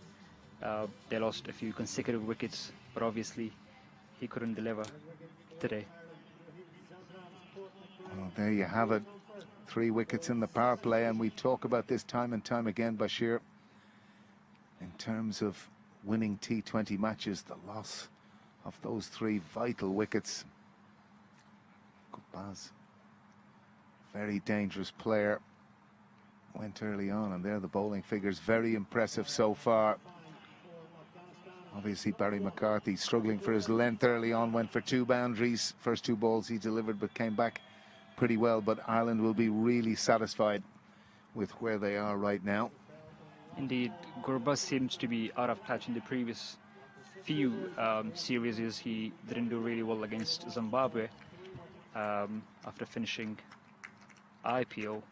Speaker 3: They lost a few consecutive wickets, but obviously he couldn't deliver today.
Speaker 2: Well, there you have it. 3 wickets in the power play, and we talk about this time and time again, Bashir. In terms of winning T20 matches, the loss of those 3 vital wickets. Gulbaz, very dangerous player, went early on, and there the bowling figures very impressive so far. Obviously Barry McCarthy struggling for his length early on, went for 2 boundaries. First 2 balls he delivered, but came back pretty well. But Ireland will be really satisfied with where they are right now.
Speaker 3: Indeed, Gurbaz seems to be out of touch in the previous few series. He didn't do really well against Zimbabwe after finishing IPL.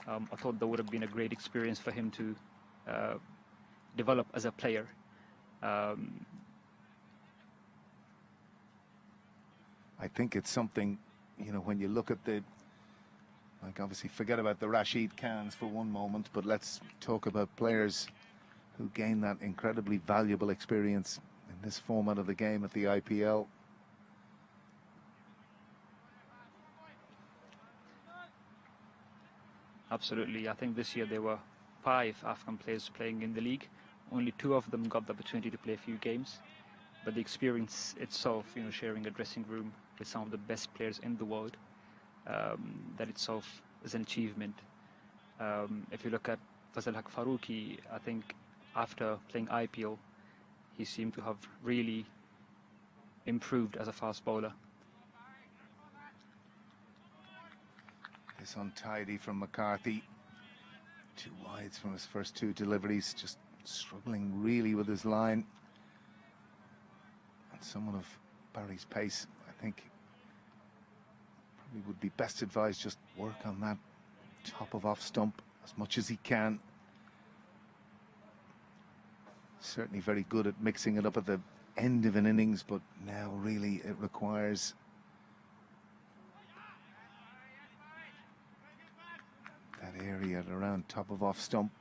Speaker 3: I thought that would have been a great experience for him to develop as a player.
Speaker 2: I think it's something, when you look at obviously forget about the Rashid Khans for one moment, but let's talk about players who gain that incredibly valuable experience in this format of the game at the IPL.
Speaker 3: Absolutely. I think this year there were 5 Afghan players playing in the league. Only 2 of them got the opportunity to play a few games. But the experience itself, sharing a dressing room with some of the best players in the world, that itself is an achievement. If you look at Fazal Haq Farooqi, I think after playing IPL, he seemed to have really improved as a fast bowler.
Speaker 2: This untidy from McCarthy. 2 wides from his first 2 deliveries, just struggling really with his line. And someone of Barry's pace, I think, probably would be best advised just work on that top of off stump as much as he can. Certainly very good at mixing it up at the end of an innings, but now really it requires that area around top of off stump.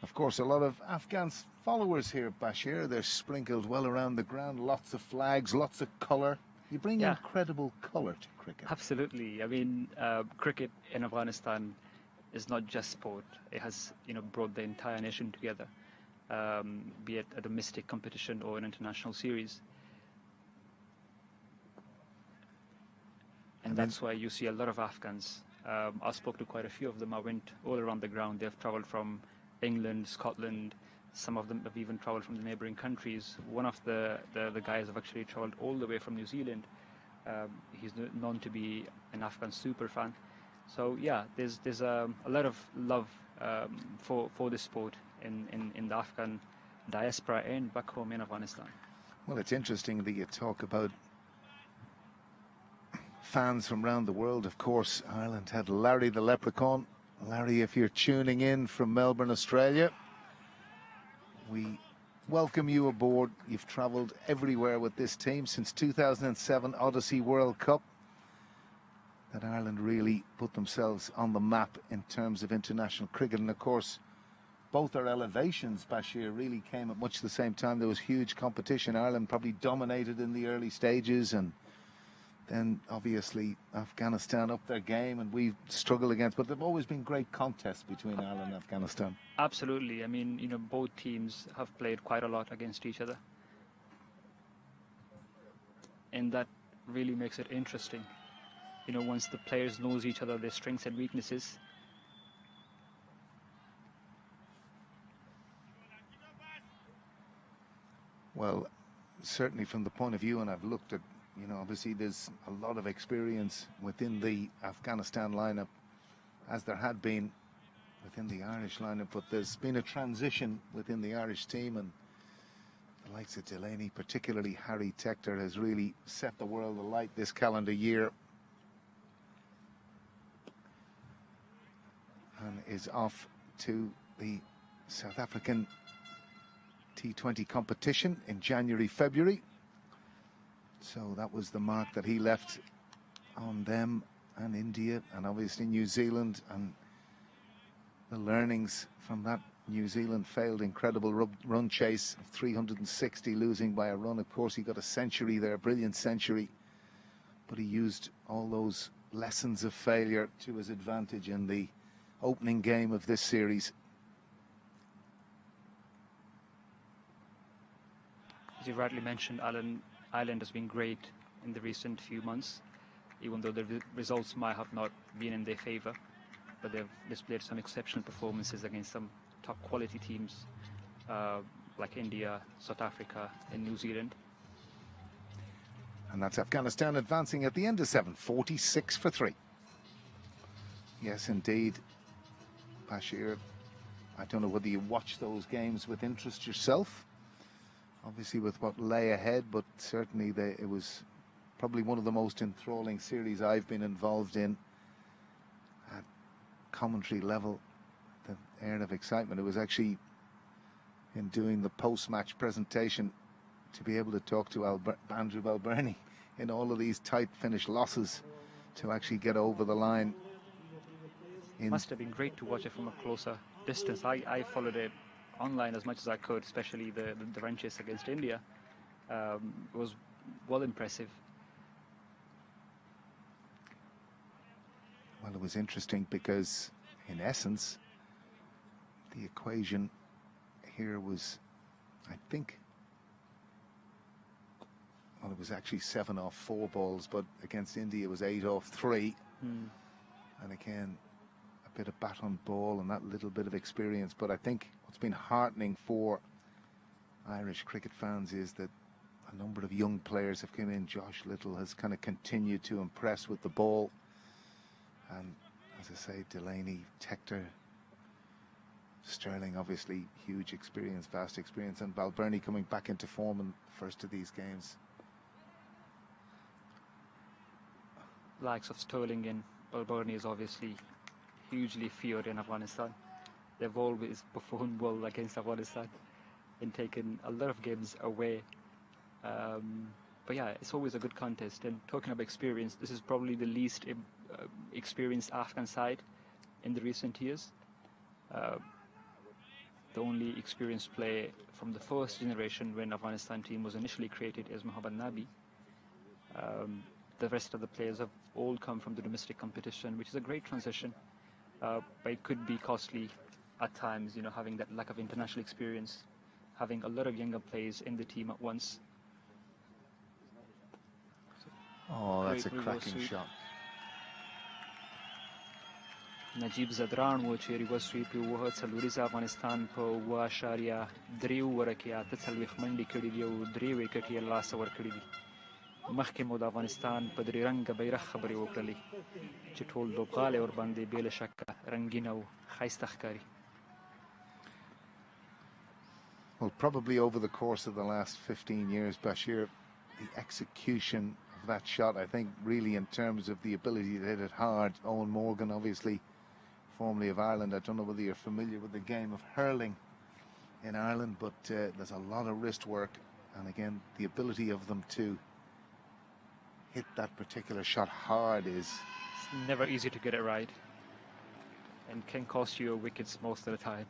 Speaker 2: Of course, a lot of Afghan followers here, Bashir. They're sprinkled well around the ground, lots of flags, lots of colour. You bring incredible colour to cricket.
Speaker 3: Absolutely. I mean, cricket in Afghanistan is not just sport. It has, brought the entire nation together, be it a domestic competition or an international series. And that's why you see a lot of Afghans. I spoke to quite a few of them. I went all around the ground. They've traveled from England, Scotland. Some of them have even traveled from the neighboring countries. One of the guys have actually traveled all the way from New Zealand. He's known to be an Afghan super fan. So yeah, there's a lot of love for this sport in the Afghan diaspora and back home in Afghanistan.
Speaker 2: Well, it's interesting that you talk about fans from around the world. Of course, Ireland had Larry the Leprechaun. Larry, if you're tuning in from Melbourne, Australia, we welcome you aboard. You've travelled everywhere with this team since 2007 Odyssey World Cup. That Ireland really put themselves on the map in terms of international cricket. And of course, both our elevations, Bashir, really came at much the same time. There was huge competition. Ireland probably dominated in the early stages, and then obviously Afghanistan upped their game, and we struggled against. But there have always been great contests between Ireland and Afghanistan.
Speaker 3: Absolutely. I mean, you know, both teams have played quite a lot against each other, and that really makes it interesting. You know, once the players knows each other, their strengths and weaknesses.
Speaker 2: Well, certainly from the point of view, and I've looked at, you know, obviously there's a lot of experience within the Afghanistan lineup, as there had been within the Irish lineup, but there's been a transition within the Irish team, and the likes of Delaney, particularly Harry Tector, has really set the world alight this calendar year, and is off to the South African T20 competition in January, February. So that was the mark that he left on them and India and obviously New Zealand, and the learnings from that New Zealand failed incredible run chase of 360, losing by a run. Of course, he got a century there, brilliant century, but he used all those lessons of failure to his advantage in the opening game of this series.
Speaker 3: As you rightly mentioned, Ireland has been great in the recent few months, even though the results might have not been in their favour, but they've displayed some exceptional performances against some top quality teams like India, South Africa and New Zealand.
Speaker 2: And that's Afghanistan advancing at the end of 7, 46 for 3. Yes, indeed, Bashir, I don't know whether you watch those games with interest yourself, obviously with what lay ahead, but certainly it was probably one of the most enthralling series I've been involved in at commentary level. The air of excitement, it was actually in doing the post-match presentation to be able to talk to Andrew Balbirnie in all of these tight finish losses to actually get over the line.
Speaker 3: It must have been great to watch it from a closer distance. I followed it online as much as I could, especially the run chase against India. It was well impressive.
Speaker 2: Well, it was interesting because in essence the equation here was, I think, well, it was actually 7 off 4 balls, but against India it was 8 off 3. And again, a bit of bat on ball and that little bit of experience. But I think what's been heartening for Irish cricket fans is that a number of young players have come in. Josh Little has kind of continued to impress with the ball, and as I say, Delaney, Tector, Sterling, obviously huge experience, vast experience, and Balbirnie coming back into form in the first of these games.
Speaker 3: Likes of Sterling and Balbirnie is obviously hugely feared in Afghanistan. They've always performed well against Afghanistan and taken a lot of games away. But yeah, it's always a good contest. And talking about experience, this is probably the least experienced Afghan side in the recent years. The only experienced player from the first generation when Afghanistan team was initially created is Muhammad Nabi. The rest of the players have all come from the domestic competition, which is a great transition, but it could be costly at times, you know, having that lack of international experience, having a lot of younger players in the team at once.
Speaker 2: Oh, that's a cracking shot.
Speaker 3: Mujeeb Zadran wo چې ریورس سویپ وه څلوریزه افغانستان په 7.3 اووره کې 48 منډې کړې دي او 3 وکټ یې لاسه ورکړي دي. مخکې مو د افغانستان په درې رنګه بیرغ خبرې وکړلې چې ټول لوبغالی ورباندې بې له شکه رنګین او ښایسته ښکاري.
Speaker 2: Well, probably over the course of the last 15 years, Bashir, the execution of that shot, I think, really in terms of the ability to hit it hard. Owen Morgan, obviously, formerly of Ireland. I don't know whether you're familiar with the game of hurling in Ireland, but there's a lot of wrist work. And again, the ability of them to hit that particular shot hard is...
Speaker 3: It's never easy to get it right and can cost you wickets most of the time.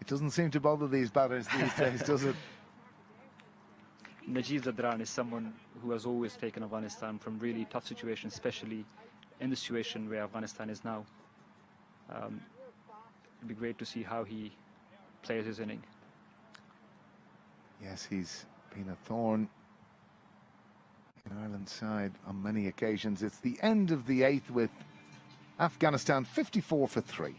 Speaker 2: It doesn't seem to bother these batters these days, does it?
Speaker 3: Mujeeb Zadran is someone who has always taken Afghanistan from really tough situations, especially in the situation where Afghanistan is now. It'd be great to see how he plays his inning.
Speaker 2: Yes, he's been a thorn in Ireland's side on many occasions. It's the end of the 8th with Afghanistan 54 for 3.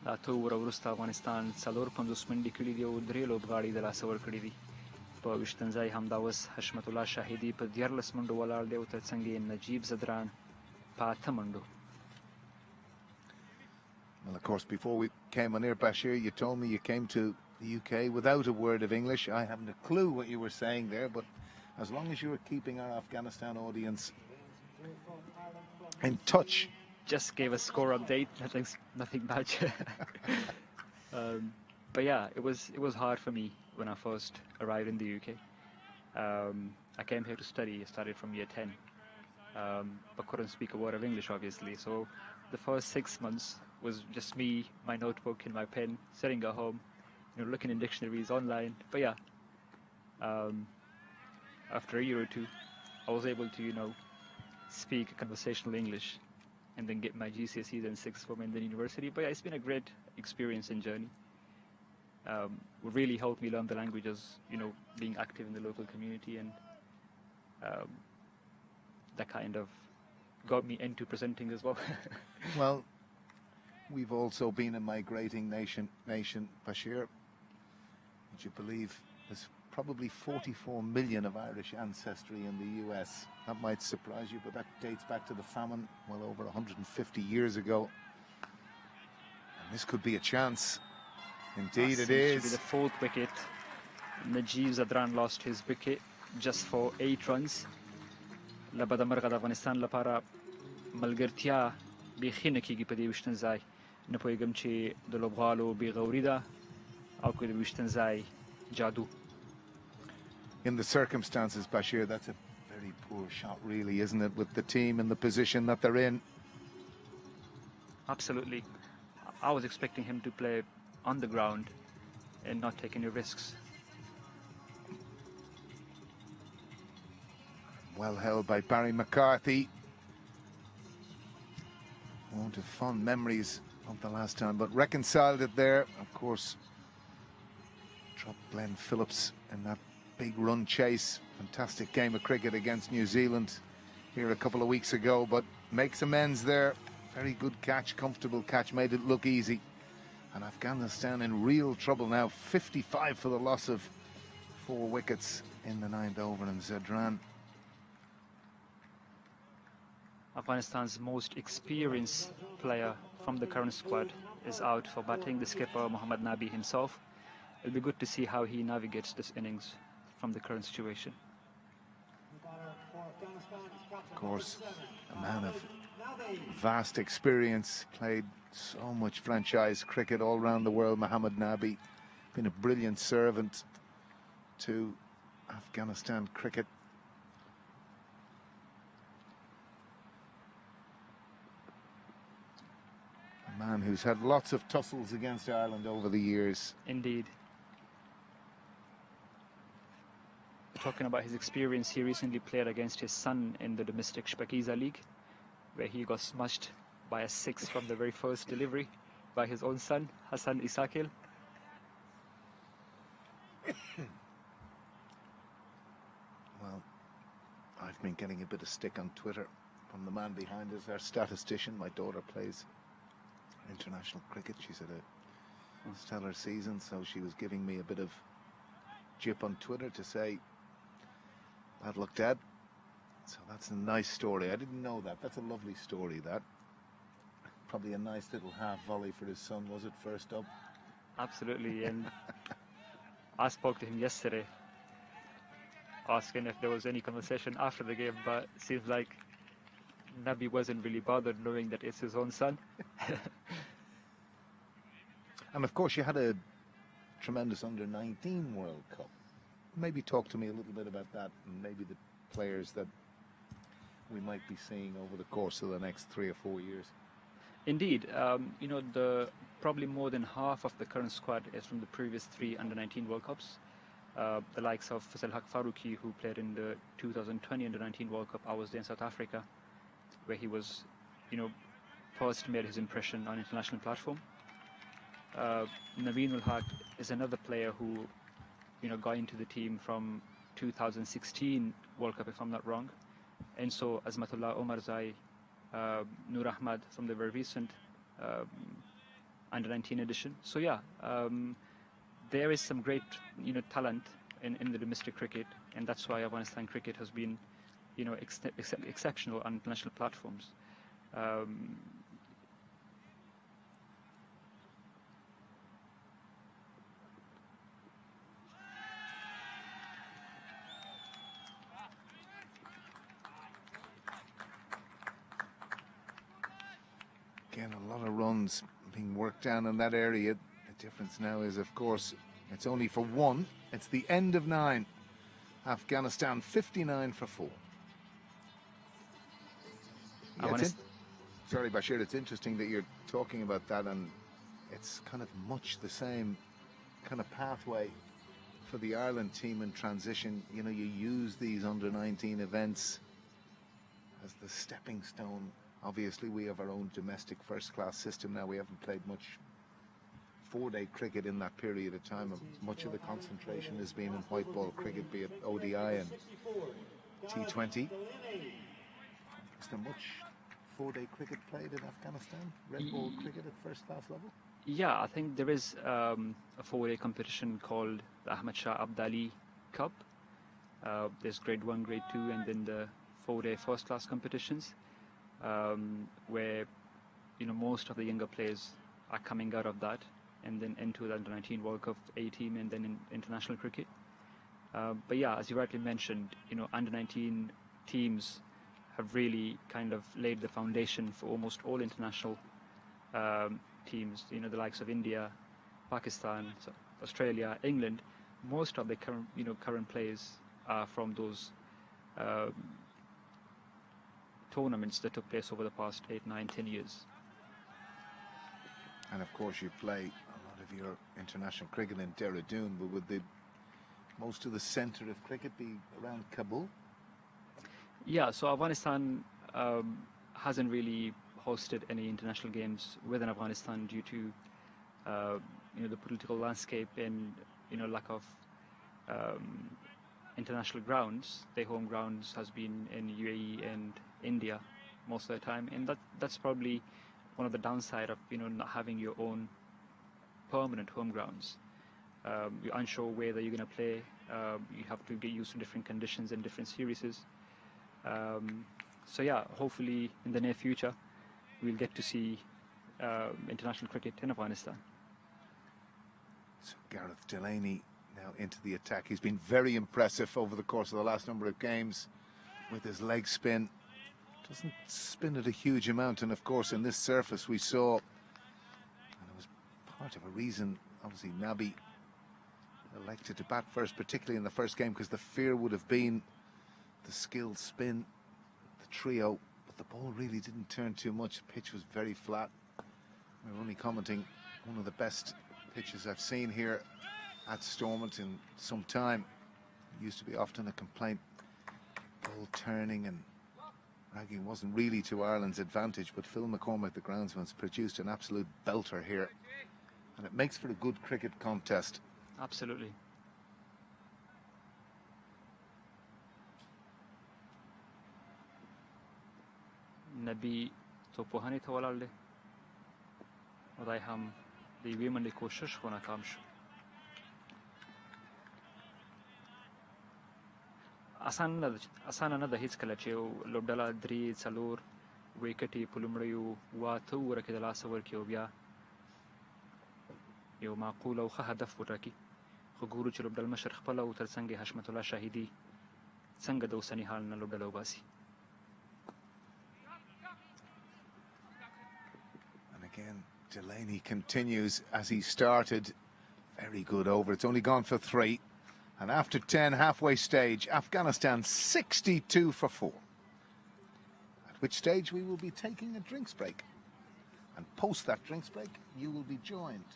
Speaker 3: دا ته اووره وروسته افغانستان 450 منډې کړي دي او 3 لوبغاړي د لاسه ورکړي دي. په ویشتم ځای همدا اوس حشمت الله شاهدي په 14 منډو ولاړ دی او ترڅنګ یې نجیب زدران په 8 منډو.
Speaker 2: Well, of course, before we came on air, Bashir, you told me you came to the UK without a word of English. I haven't a clue what you were saying there, but as long as you were keeping our Afghanistan audience in touch.
Speaker 3: Just gave a score update, nothing much. But yeah, it was hard for me when I first arrived in the UK. I came here to study. I started from year 10, but couldn't speak a word of English, obviously. So the first 6 months was just me, my notebook and my pen, sitting at home, looking in dictionaries online. But yeah, after a year or two, I was able to, speak conversational English and then get my GCSEs and sixth form in the university. But yeah, it's been a great experience and journey. It really helped me learn the languages, being active in the local community, and that kind of got me into presenting as well.
Speaker 2: Well, we've also been a migrating nation, Bashir. Would you believe there's probably 44 million of Irish ancestry in the US. That might surprise you, but that dates back to the famine well over 150 years ago. And this could be a chance. Indeed it is.
Speaker 3: Be the 4th wicket. Mujeeb Zadran lost his wicket just for 8 runs. لبدا مرغه د افغانستان لپاره ملګرتیا بیخي نه کیږي په دې وشتن ځای. نه پوهیږم چې د لوبغالو بې غوري ده او که د وشتن ځای جادو.
Speaker 2: In the circumstances, Bashir, that's a very poor shot, really, isn't it, with the team in the position that they're in?
Speaker 3: Absolutely. I was expecting him to play on the ground and not take any risks.
Speaker 2: Well held by Barry McCarthy. Won't have fond memories of the last time, but reconciled it there. Of course, dropped Glenn Phillips in that big run chase. Fantastic game of cricket against New Zealand here a couple of weeks ago, but makes amends there. Very good catch, comfortable catch, made it look easy. And Afghanistan in real trouble now. 55 for the loss of 4 wickets in the 9th over, and Zadran.
Speaker 3: Afghanistan's most experienced player from the current squad is out for batting, the skipper Mohammad Nabi himself. It'll be good to see how he navigates this innings from the current situation.
Speaker 2: Of course, a man of vast experience, played so much franchise cricket all around the world. Mohammad Nabi, been a brilliant servant to Afghanistan cricket. A man who's had lots of tussles against Ireland over the years.
Speaker 3: Indeed. Talking about his experience, he recently played against his son in the domestic Shpakiza League, where he got smashed by a 6 from the very first delivery by his own son, Hassan Isakil.
Speaker 2: Well, I've been getting a bit of stick on Twitter from the man behind us, our statistician. My daughter plays international cricket. She's had a stellar season, so she was giving me a bit of Jip on Twitter to say, bad luck, Dad. So that's a nice story. I didn't know that. That's a lovely story, that. Probably a nice little half volley for his son, was it, first up?
Speaker 3: Absolutely, and I spoke to him yesterday, asking if there was any conversation after the game, but it seems like Nabi wasn't really bothered knowing that it's his own son.
Speaker 2: And of course, you had a tremendous under-19 World Cup. Maybe talk to me a little bit about that, and maybe the players that we might be seeing over the course of the next 3 or 4 years.
Speaker 3: Indeed, you know, probably more than half of the current squad is from the previous 3 under-19 World Cups. The likes of Faisal Haq Faruqi, who played in the 2020 under-19 World Cup. I was there in South Africa, where he was, you know, first made his impression on international platform. Naveen ul Haq is another player who, you know, got into the team from 2016 World Cup, if I'm not wrong. And so Azmatullah Omarzai, Nur Ahmad from the very recent under-19 edition. So yeah, there is some great, you know, talent in the domestic cricket, and that's why Afghanistan cricket has been, you know, exceptional on international platforms.
Speaker 2: Again, a lot of runs being worked down in that area. The difference now is, of course, it's only for 1. It's the end of 9. Afghanistan 59 for 4. Sorry, Bashir, it's interesting that you're talking about that, and it's kind of much the same kind of pathway for the Ireland team in transition. You know, you use these under-19 events as the stepping stone. Obviously, we have our own domestic first-class system now. We haven't played much 4-day cricket in that period of time. Much of the concentration has been in white ball cricket, be it ODI and T20. Is there much 4-day cricket played in Afghanistan? Red ball cricket at first-class level?
Speaker 3: Yeah, I think there is a 4-day competition called the Ahmad Shah Abdali Cup. There's grade 1, grade 2, and then the 4-day first-class competitions. Where, you know, most of the younger players are coming out of that and then into the under-19 World Cup A team and then in international cricket. But yeah, as you rightly mentioned, you know, under-19 teams have really kind of laid the foundation for almost all international teams. You know, the likes of India, Pakistan, Australia, England. Most of the current players are from those tournaments that took place over the past 8, 9, 10 years.
Speaker 2: And of course you play a lot of your international cricket in Dehradun, but would most of the centre of cricket be around Kabul? Yeah,
Speaker 3: so Afghanistan hasn't really hosted any international games within Afghanistan due to you know, the political landscape and, you know, lack of international grounds. Their home grounds has been in UAE and India most of the time, and that's probably one of the downside of, you know, not having your own permanent home grounds. You're unsure whether you're going to play. You have to get used to different conditions and different series. So yeah, hopefully in the near future we'll get to see international cricket in Afghanistan.
Speaker 2: So Gareth Delaney now into the attack. He's been very impressive over the course of the last number of games with his leg spin. Doesn't spin it a huge amount, and of course in this surface we saw, and it was part of a reason, obviously Nabi elected to bat first, particularly in the first game, because the fear would have been the skilled spin, the trio, but the ball really didn't turn too much. The pitch was very flat. We're only commenting one of the best pitches I've seen here at Stormont in some time. It used to be often a complaint, ball turning and ragging wasn't really to Ireland's advantage, but Phil McCormack, the groundsman's, produced an absolute belter here, and it makes for a good cricket contest.
Speaker 3: Absolutely. Nabi توپوهانی ته ولاړ دی او دای هم د یوې منډې کوشش خو ناکام شو. اسانه نه ده هیڅ کله چې یو لوبډله 3-4 ویکټ یې په لومړیو 8 اووره کې د لاسه ورکړي او بیا یو معقول او ښه هدف وټاکي. خو ګورو چې لوبډل مشر خپله او تر څنګ یې حشمت الله شاهدي څنګه د اوسني حال نه لوبډله وباسي.
Speaker 2: And again, Delaney continues as he started. Very good over. It's only gone for 3. And after 10, halfway stage, Afghanistan 62 for 4. At which stage we will be taking a drinks break. And post that drinks break, you will be joined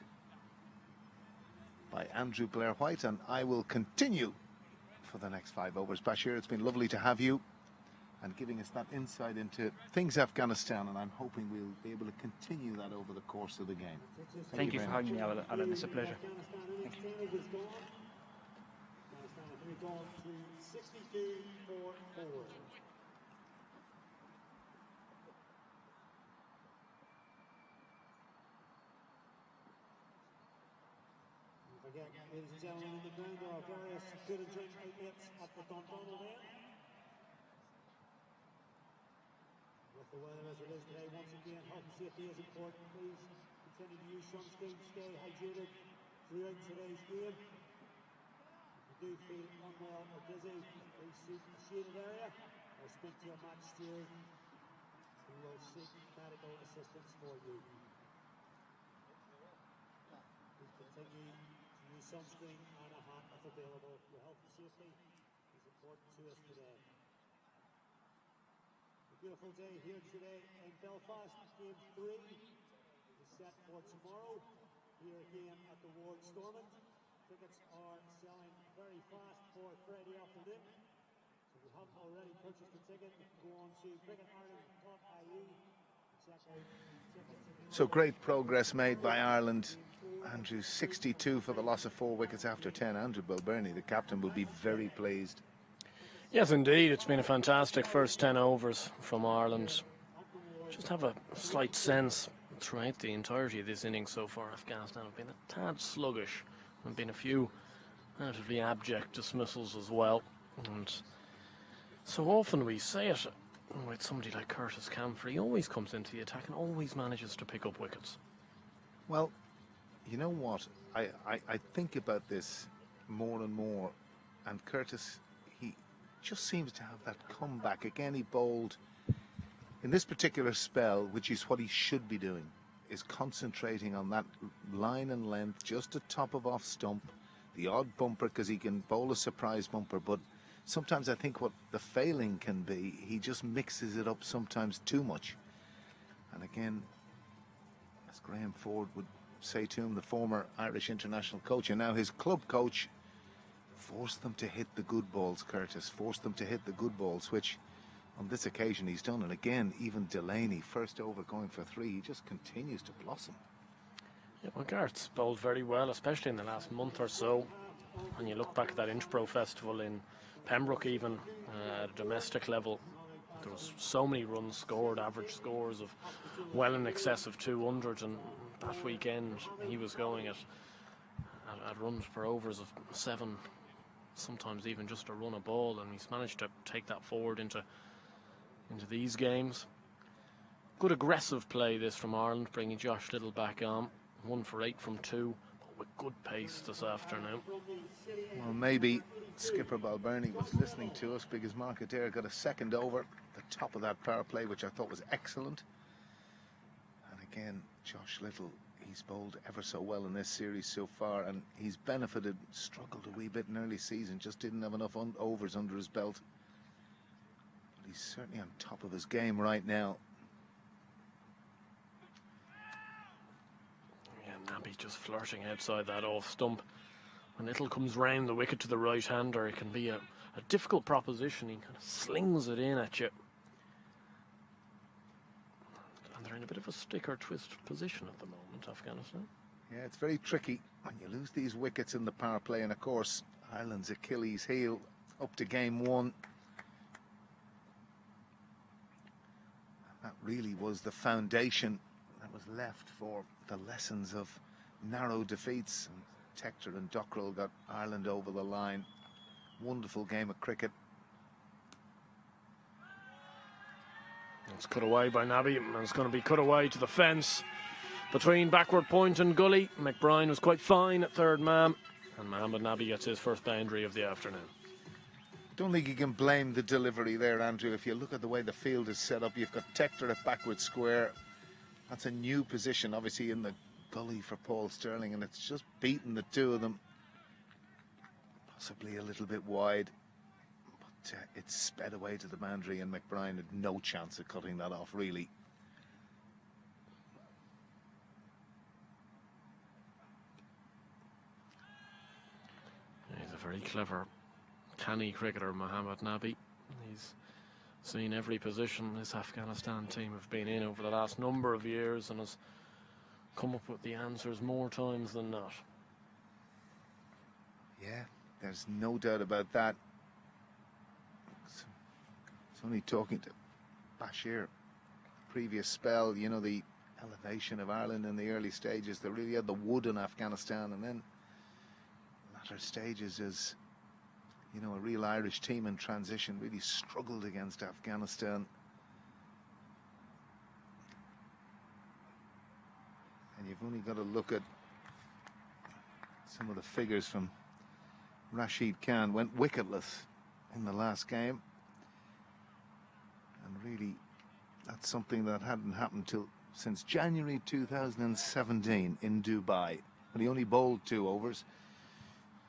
Speaker 2: by Andrew Blair-White, and I will continue for the next 5 overs. Bashir, it's been lovely to have you and giving us that insight into things Afghanistan, and I'm hoping we'll be able to continue that over the course of the game.
Speaker 3: Thank you for having me, Alan. It's a pleasure. Thank you.
Speaker 7: Again, ladies and gentlemen, in the ground there are various food and drink outlets at the Dundonald end. With the weather as it is today, once again, health and safety is important. Please continue to use sunscreen, stay hydrated throughout today's game. If you do feel unwell or dizzy, please seek a shaded area or speak to a match steward who will seek medical assistance for you. Please continue use sunscreen and a hat if available. Your health and safety is important to us today. A beautiful day here today in Belfast. Game 3 is set for tomorrow here again at the Ward Stormont. Tickets are selling very fast for Friday afternoon. So if you haven't already purchased a ticket, go on to cricketireland.ie.
Speaker 2: So great progress made by Ireland. Andrew, 62 for the loss of 4 wickets after 10. Andrew Balbirnie, the captain, will be very pleased.
Speaker 1: Yes, indeed. It's been a fantastic first 10 overs from Ireland. Just have a slight sense throughout the entirety of this innings so far, Afghanistan have been a tad sluggish. There have been a few relatively abject dismissals as well. And so often we say it with somebody like Curtis Camphor. He always comes into the attack and always manages to pick up wickets.
Speaker 2: Well, you know what? I think about this more and more, and Curtis, he just seems to have that comeback. Again, he bowled in this particular spell, which is what he should be doing, is concentrating on that line and length, just a top of off stump, the odd bumper, because he can bowl a surprise bumper, but sometimes I think what the failing can be, he just mixes it up sometimes too much. And again, as Graham Ford would say to him, the former Irish international coach and now his club coach, force them to hit the good balls, Curtis. Force them to hit the good balls, which on this occasion he's done. And again, even Delaney, first over going for 3, he just continues to blossom.
Speaker 1: Yeah, well, Gareth's bowled very well, especially in the last month or so. When you look back at that Inchbro Festival in Pembroke, even at a domestic level, there was so many runs scored, average scores of well in excess of 200, and that weekend he was going at runs per overs of 7, sometimes even just a run a ball, and he's managed to take that forward into these games. Good aggressive play this from Ireland, bringing Josh Little back on. 1 for 8 from 2, but with good pace this afternoon.
Speaker 2: Well, maybe skipper Balbirnie was listening to us, because Mark Adair got a second over, the top of that power play, which I thought was excellent. And again, Josh Little, he's bowled ever so well in this series so far, and he's benefited, struggled a wee bit in early season, just didn't have enough overs under his belt. But he's certainly on top of his game right now.
Speaker 1: Yeah, Nabby just flirting outside that off stump. When Little comes round the wicket to the right-hander, it can be a difficult proposition. He kind of slings it in at you. And they're in a bit of a stick or twist position at the moment, Afghanistan.
Speaker 2: Yeah, it's very tricky when you lose these wickets in the power play. And of course, Ireland's Achilles heel up to game 1. And that really was the foundation that was left for the lessons of narrow defeats. And Tector and Dockrell got Ireland over the line. Wonderful game of cricket.
Speaker 1: It's cut away by Nabi, and it's going to be cut away to the fence between backward point and gully. McBride was quite fine at third man, and Mohamed Nabi gets his first boundary of the afternoon.
Speaker 2: Don't think you can blame the delivery there, Andrew. If you look at the way the field is set up, you've got Tector at backward square. That's a new position, obviously, in the gully for Paul Sterling, and it's just beaten the two of them. Possibly a little bit wide, but it's sped away to the boundary, and McBride had no chance of cutting that off, really.
Speaker 1: He's a very clever, canny cricketer, Mohamed Nabi. He's seen every position this Afghanistan team have been in over the last number of years and has come up with the answers more times than not.
Speaker 2: Yeah, there's no doubt about that. It's only talking to Bashir, previous spell, you know, the elevation of Ireland in the early stages. They really had the wood in Afghanistan, and then latter stages as, you know, a real Irish team in transition really struggled against Afghanistan. And you've only got to look at some of the figures from Rashid Khan. Went wicketless in the last game, and really that's something that hadn't happened since January 2017 in Dubai, when he only bowled 2 overs,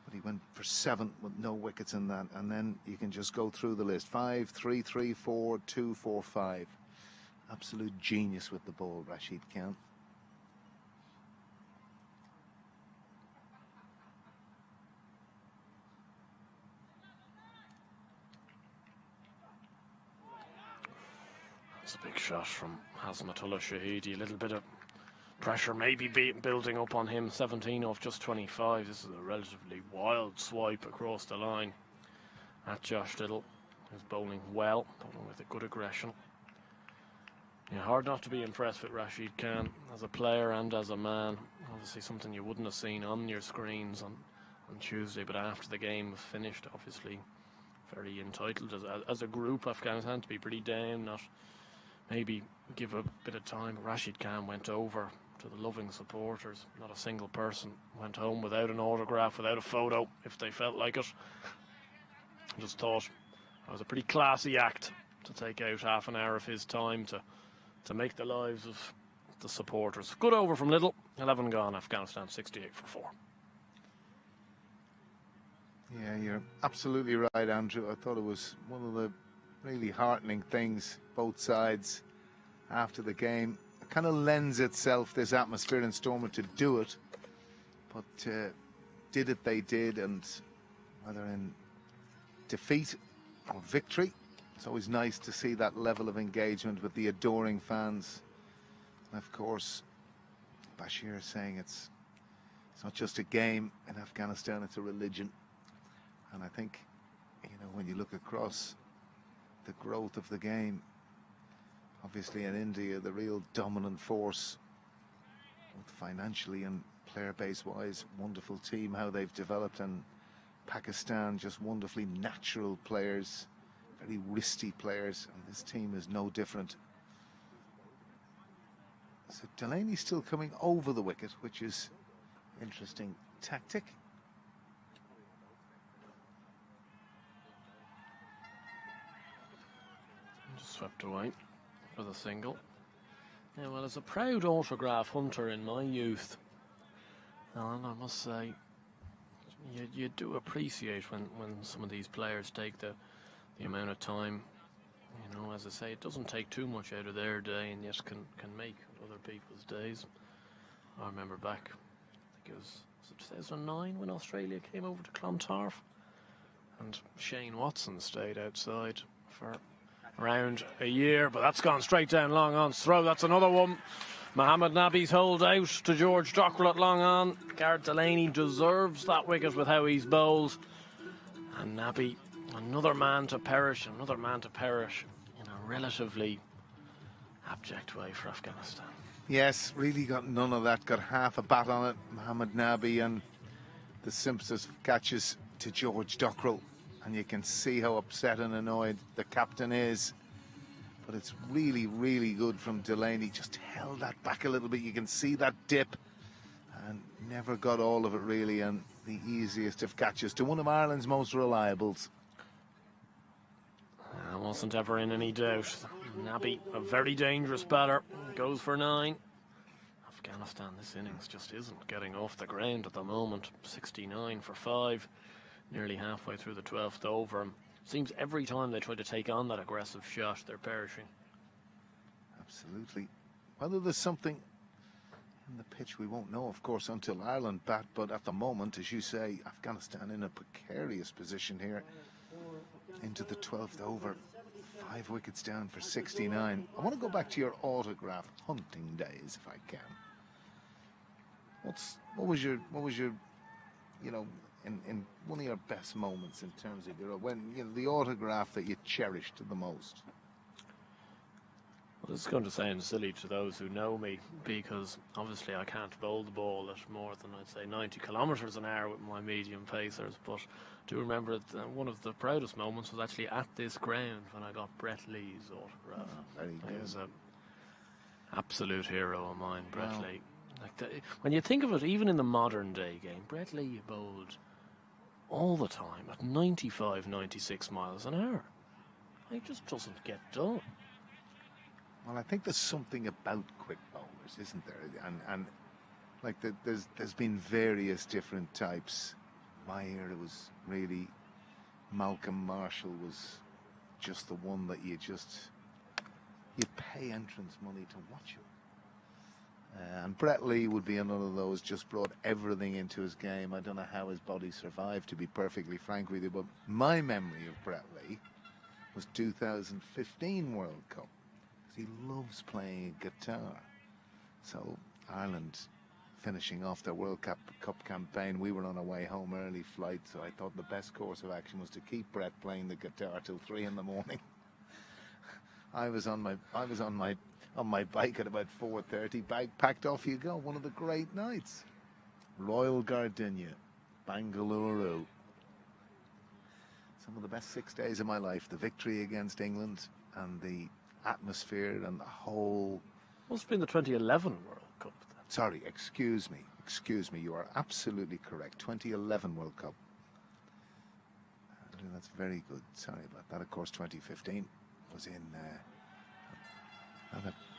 Speaker 2: but he went for 7 with no wickets in that. And then you can just go through the list: 5, 3, 3, 4, 2, 4, 5. Absolute genius with the ball, Rashid Khan.
Speaker 1: It's a big shot from Hazmatullah Shahidi. A little bit of pressure maybe building up on him. 17 off just 25. This is a relatively wild swipe across the line at Josh Little, who's bowling well, bowling with a good aggression. Yeah, hard not to be impressed with Rashid Khan as a player and as a man. Obviously something you wouldn't have seen on your screens on Tuesday, but after the game was finished, obviously very entitled as a group, Afghanistan, to be pretty down, not maybe give a bit of time. Rashid Khan went over to the loving supporters. Not a single person went home without an autograph, without a photo, if they felt like it. I just thought it was a pretty classy act to take out half an hour of his time to make the lives of the supporters. Good over from Little. 11 gone. Afghanistan 68 for 4.
Speaker 2: Yeah, you're absolutely right, Andrew. I thought it was one of the really heartening things, both sides, after the game. It kind of lends itself, this atmosphere in Stormont, to do it. But did it, they did. And whether in defeat or victory, it's always nice to see that level of engagement with the adoring fans. And of course, Bashir saying it's not just a game in Afghanistan, it's a religion. And I think, you know, when you look across the growth of the game, obviously in India, the real dominant force, both financially and player base wise, wonderful team, how they've developed, and Pakistan, just wonderfully natural players, very wristy players, and this team is no different. So Delaney still coming over the wicket, which is interesting tactic.
Speaker 1: Just swept away for the single. Yeah, well, as a proud autograph hunter in my youth, and I must say, you do appreciate when some of these players take the amount of time. You know, as I say, it doesn't take too much out of their day, and yet can make other people's days. I remember back, I think it was 2009 when Australia came over to Clontarf, and Shane Watson stayed outside for around a year, but that's gone straight down long on's throw. That's another one. Mohamed Nabi's hold out to George Dockrell at long on. Gareth Delaney deserves that wicket with how he's bowled. And Nabi, another man to perish in a relatively abject way for Afghanistan.
Speaker 2: Yes, really got none of that. Got half a bat on it, Mohamed Nabi, and the simplest catches to George Dockrell. And you can see how upset and annoyed the captain is but it's really, really good from Delaney. Just held that back a little bit. You can see that dip, and never got all of it really, and the easiest of catches to one of Ireland's most reliables.
Speaker 1: I wasn't ever in any doubt. Naby, a very dangerous batter, goes for 9. Afghanistan, this innings just isn't getting off the ground at the moment. 69 for 5, nearly halfway through the 12th over. Seems every time they try to take on that aggressive shot, they're perishing.
Speaker 2: Absolutely. Whether there's something in the pitch, we won't know, of course, until Ireland bat. But at the moment, as you say, Afghanistan in a precarious position here into the 12th over. 5 wickets down for 69. I want to go back to your autograph hunting days, if I can. What was your you know, in one of your best moments in terms of the autograph that you cherished the most?
Speaker 1: Well, this is going to sound silly to those who know me, because obviously I can't bowl the ball at more than, I'd say, 90 kilometres an hour with my medium pacers, but I do remember that one of the proudest moments was actually at this ground when I got Brett Lee's autograph.
Speaker 2: Very good.
Speaker 1: He was an absolute hero of mine, Brett Lee. When you think of it, even in the modern day game, Brett Lee bowled all the time at 95, 96 miles an hour. He just doesn't get done.
Speaker 2: Well, I think there's something about quick bowlers, isn't there? And like there's been various different types. My era was really Malcolm Marshall was just the one that you'd pay entrance money to watch him. And Brett Lee would be another of those, just brought everything into his game. I don't know how his body survived, to be perfectly frank with you, but my memory of Brett Lee was 2015 World Cup. He loves playing guitar. So Ireland finishing off their World Cup campaign, we were on a way home early flight, so I thought the best course of action was to keep Brett playing the guitar till 3 in the morning. I was on my bike at about 4:30. Bag packed, off you go. One of the great nights. Royal Gardenia, Bangalore. Some of the best 6 days of my life. The victory against England and the atmosphere and the whole...
Speaker 1: Must have been the 2011 World Cup. Then.
Speaker 2: Sorry, excuse me. You are absolutely correct. 2011 World Cup. That's very good. Sorry about that. Of course, 2015 was in...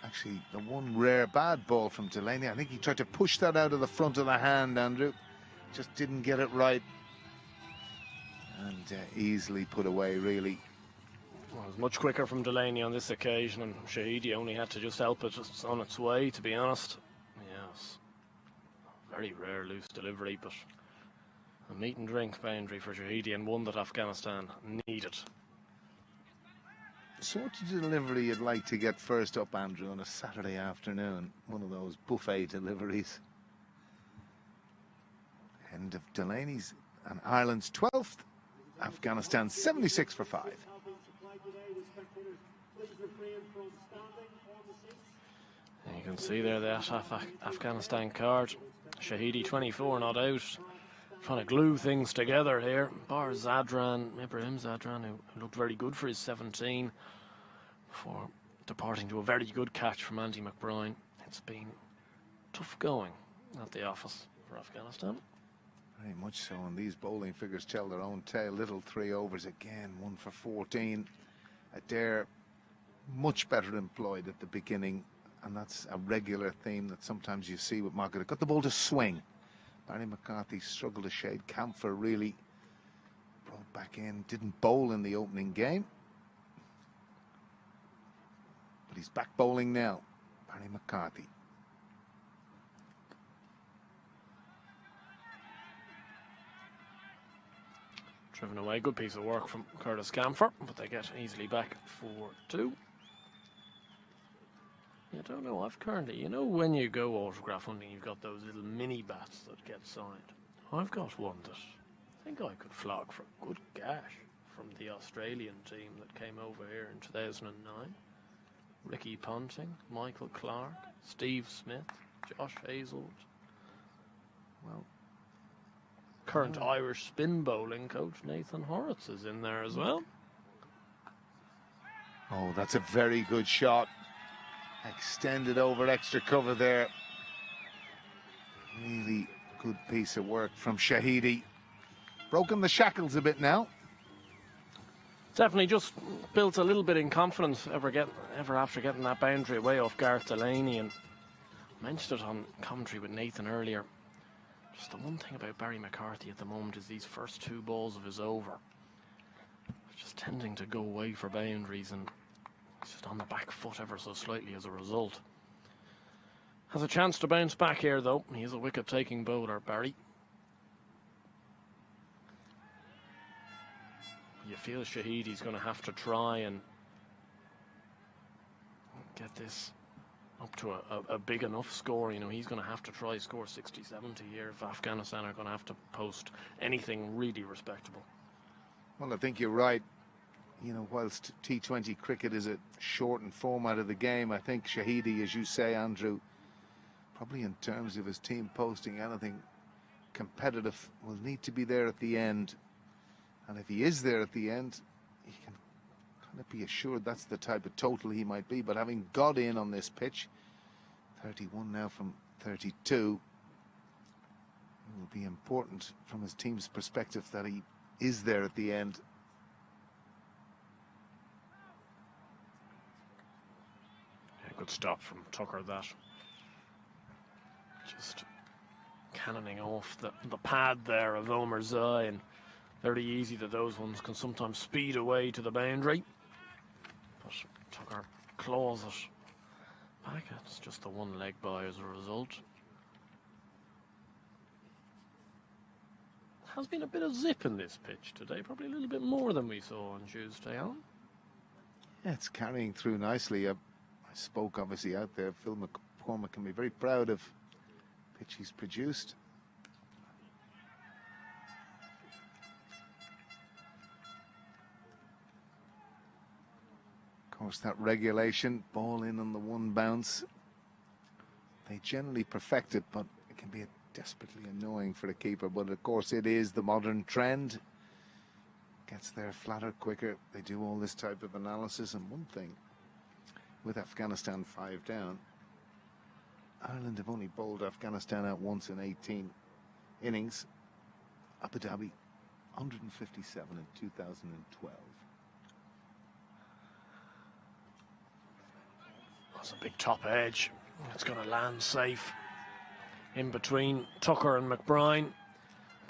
Speaker 2: actually, the one rare bad ball from Delaney. I think he tried to push that out of the front of the hand, Andrew. Just didn't get it right. And easily put away, really.
Speaker 1: Well, it was much quicker from Delaney on this occasion, and Shahidi only had to just help it just on its way, to be honest. Yes. Very rare loose delivery, but a meat and drink boundary for Shahidi, and one that Afghanistan needed.
Speaker 2: Sort of delivery you'd like to get first up, Andrew, on a Saturday afternoon. One of those buffet deliveries. End of Delaney's and Ireland's 12th. Afghanistan 76 for 5.
Speaker 1: And you can see there that Afghanistan card. Shahidi 24 not out. Trying to glue things together here. Bar Zadran, Ibrahim Zadran, who looked very good for his 17 before departing to a very good catch from Andy McBride. It's been tough going at the office for Afghanistan.
Speaker 2: Very much so, and these bowling figures tell their own tale. Little 3 overs again, 1 for 14. Adair much better employed at the beginning, and that's a regular theme that sometimes you see with Margaret. Got the ball to swing. Barry McCarthy struggled to shade. Camphor really brought back in. Didn't bowl in the opening game, but he's back bowling now. Barry McCarthy.
Speaker 1: Driven away, good piece of work from Curtis Camphor, but they get easily back 4-2. I don't know, I've currently, you know, when you go autograph hunting, you've got those little mini bats that get signed. I've got one that I think I could flog for a good gash from the Australian team that came over here in 2009. Ricky Ponting, Michael Clark, Steve Smith, Josh Hazelwood. Well, current Irish spin bowling coach Nathan Horitz is in there as well.
Speaker 2: Oh, that's a very good shot. Extended over extra cover there. Really good piece of work from Shahidi. Broken the shackles a bit now.
Speaker 1: Definitely just built a little bit in confidence ever after getting that boundary away off Gareth Delaney. And I mentioned it on commentary with Nathan earlier. Just the one thing about Barry McCarthy at the moment is these first 2 balls of his over. Just tending to go away for boundaries, and he's just on the back foot ever so slightly as a result. Has a chance to bounce back here though. He is a wicket-taking bowler, Barry. You feel Shahidi's going to have to try and get this up to a big enough score. You know, he's going to have to try score 60, 70 here if Afghanistan are going to have to post anything really respectable.
Speaker 2: Well, I think you're right. You know, whilst T20 cricket is a shortened format of the game, I think Shahidi, as you say, Andrew, probably in terms of his team posting anything competitive, will need to be there at the end. And if he is there at the end, he can kind of be assured that's the type of total he might be. But having got in on this pitch, 31 now from 32, it will be important from his team's perspective that he is there at the end.
Speaker 1: Yeah, good stop from Tucker, that. Just cannoning off the pad there of Omar's eye, and very easy that those ones can sometimes speed away to the boundary. But Tucker claws it back. It's just the one leg by as a result. Has been a bit of zip in this pitch today, probably a little bit more than we saw on Tuesday, Alan.
Speaker 2: Yeah, it's carrying through nicely. I spoke obviously out there. Phil McCormick can be very proud of the pitch he's produced. Of course, that regulation, ball in on the one bounce, they generally perfect it, but it can be desperately annoying for the keeper. But of course, it is the modern trend. Gets there flatter, quicker. They do all this type of analysis. And one thing, with Afghanistan 5 down, Ireland have only bowled Afghanistan out once in 18 innings. Abu Dhabi, 157 in 2012.
Speaker 1: That's a big top edge. It's going to land safe in between Tucker and McBride.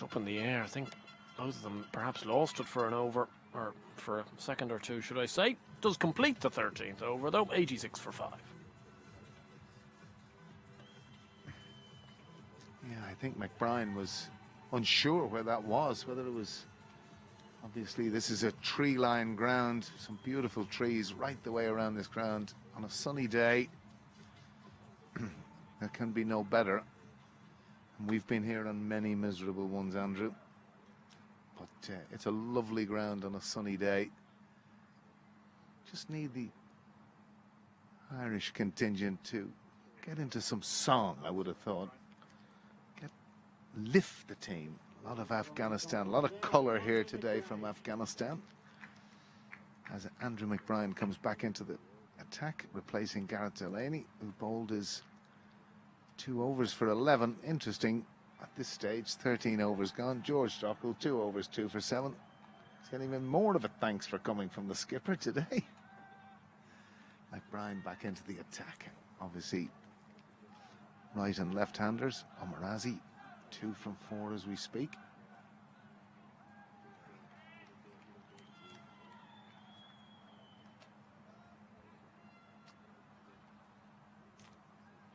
Speaker 1: Up in the air. I think both of them perhaps lost it for an over, or for a second or two, should I say. Does complete the 13th over, though. 86 for 5.
Speaker 2: Yeah, I think McBride was unsure where that was, whether it was... Obviously, this is a tree-lined ground, some beautiful trees right the way around this ground. On a sunny day, there can be no better. And we've been here on many miserable ones, Andrew. But it's a lovely ground on a sunny day. Just need the Irish contingent to get into some song, I would have thought. Lift the team. A lot of Afghanistan, a lot of colour here today from Afghanistan. As Andrew McBride comes back into the attack, replacing Gareth Delaney, who bowled his 2 overs for 11. Interesting, at this stage, 13 overs gone. George Dockrell, 2 overs, 2 for 7. He's getting even more of a thanks for coming from the skipper today. McBride back into the attack. Obviously, right and left-handers. Omarazi, 2 from 4 as we speak.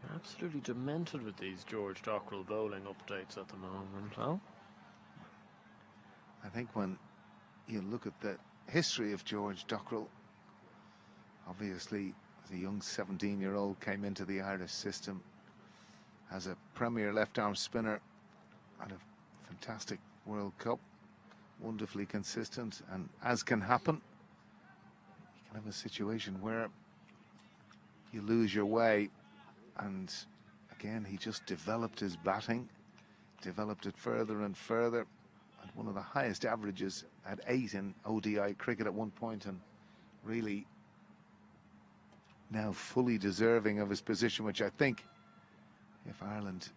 Speaker 1: You're absolutely demented with these George Dockrell bowling updates at the moment, Al.
Speaker 2: I think when you look at the history of George Dockrell, obviously as a young 17-year-old came into the Irish system as a premier left-arm spinner at a fantastic World Cup, wonderfully consistent, and as can happen, you can have a situation where you lose your way. And again, he just developed his batting, developed it further and further, at one of the highest averages at 8 in ODI cricket at one point, and really now fully deserving of his position, which I think, if Ireland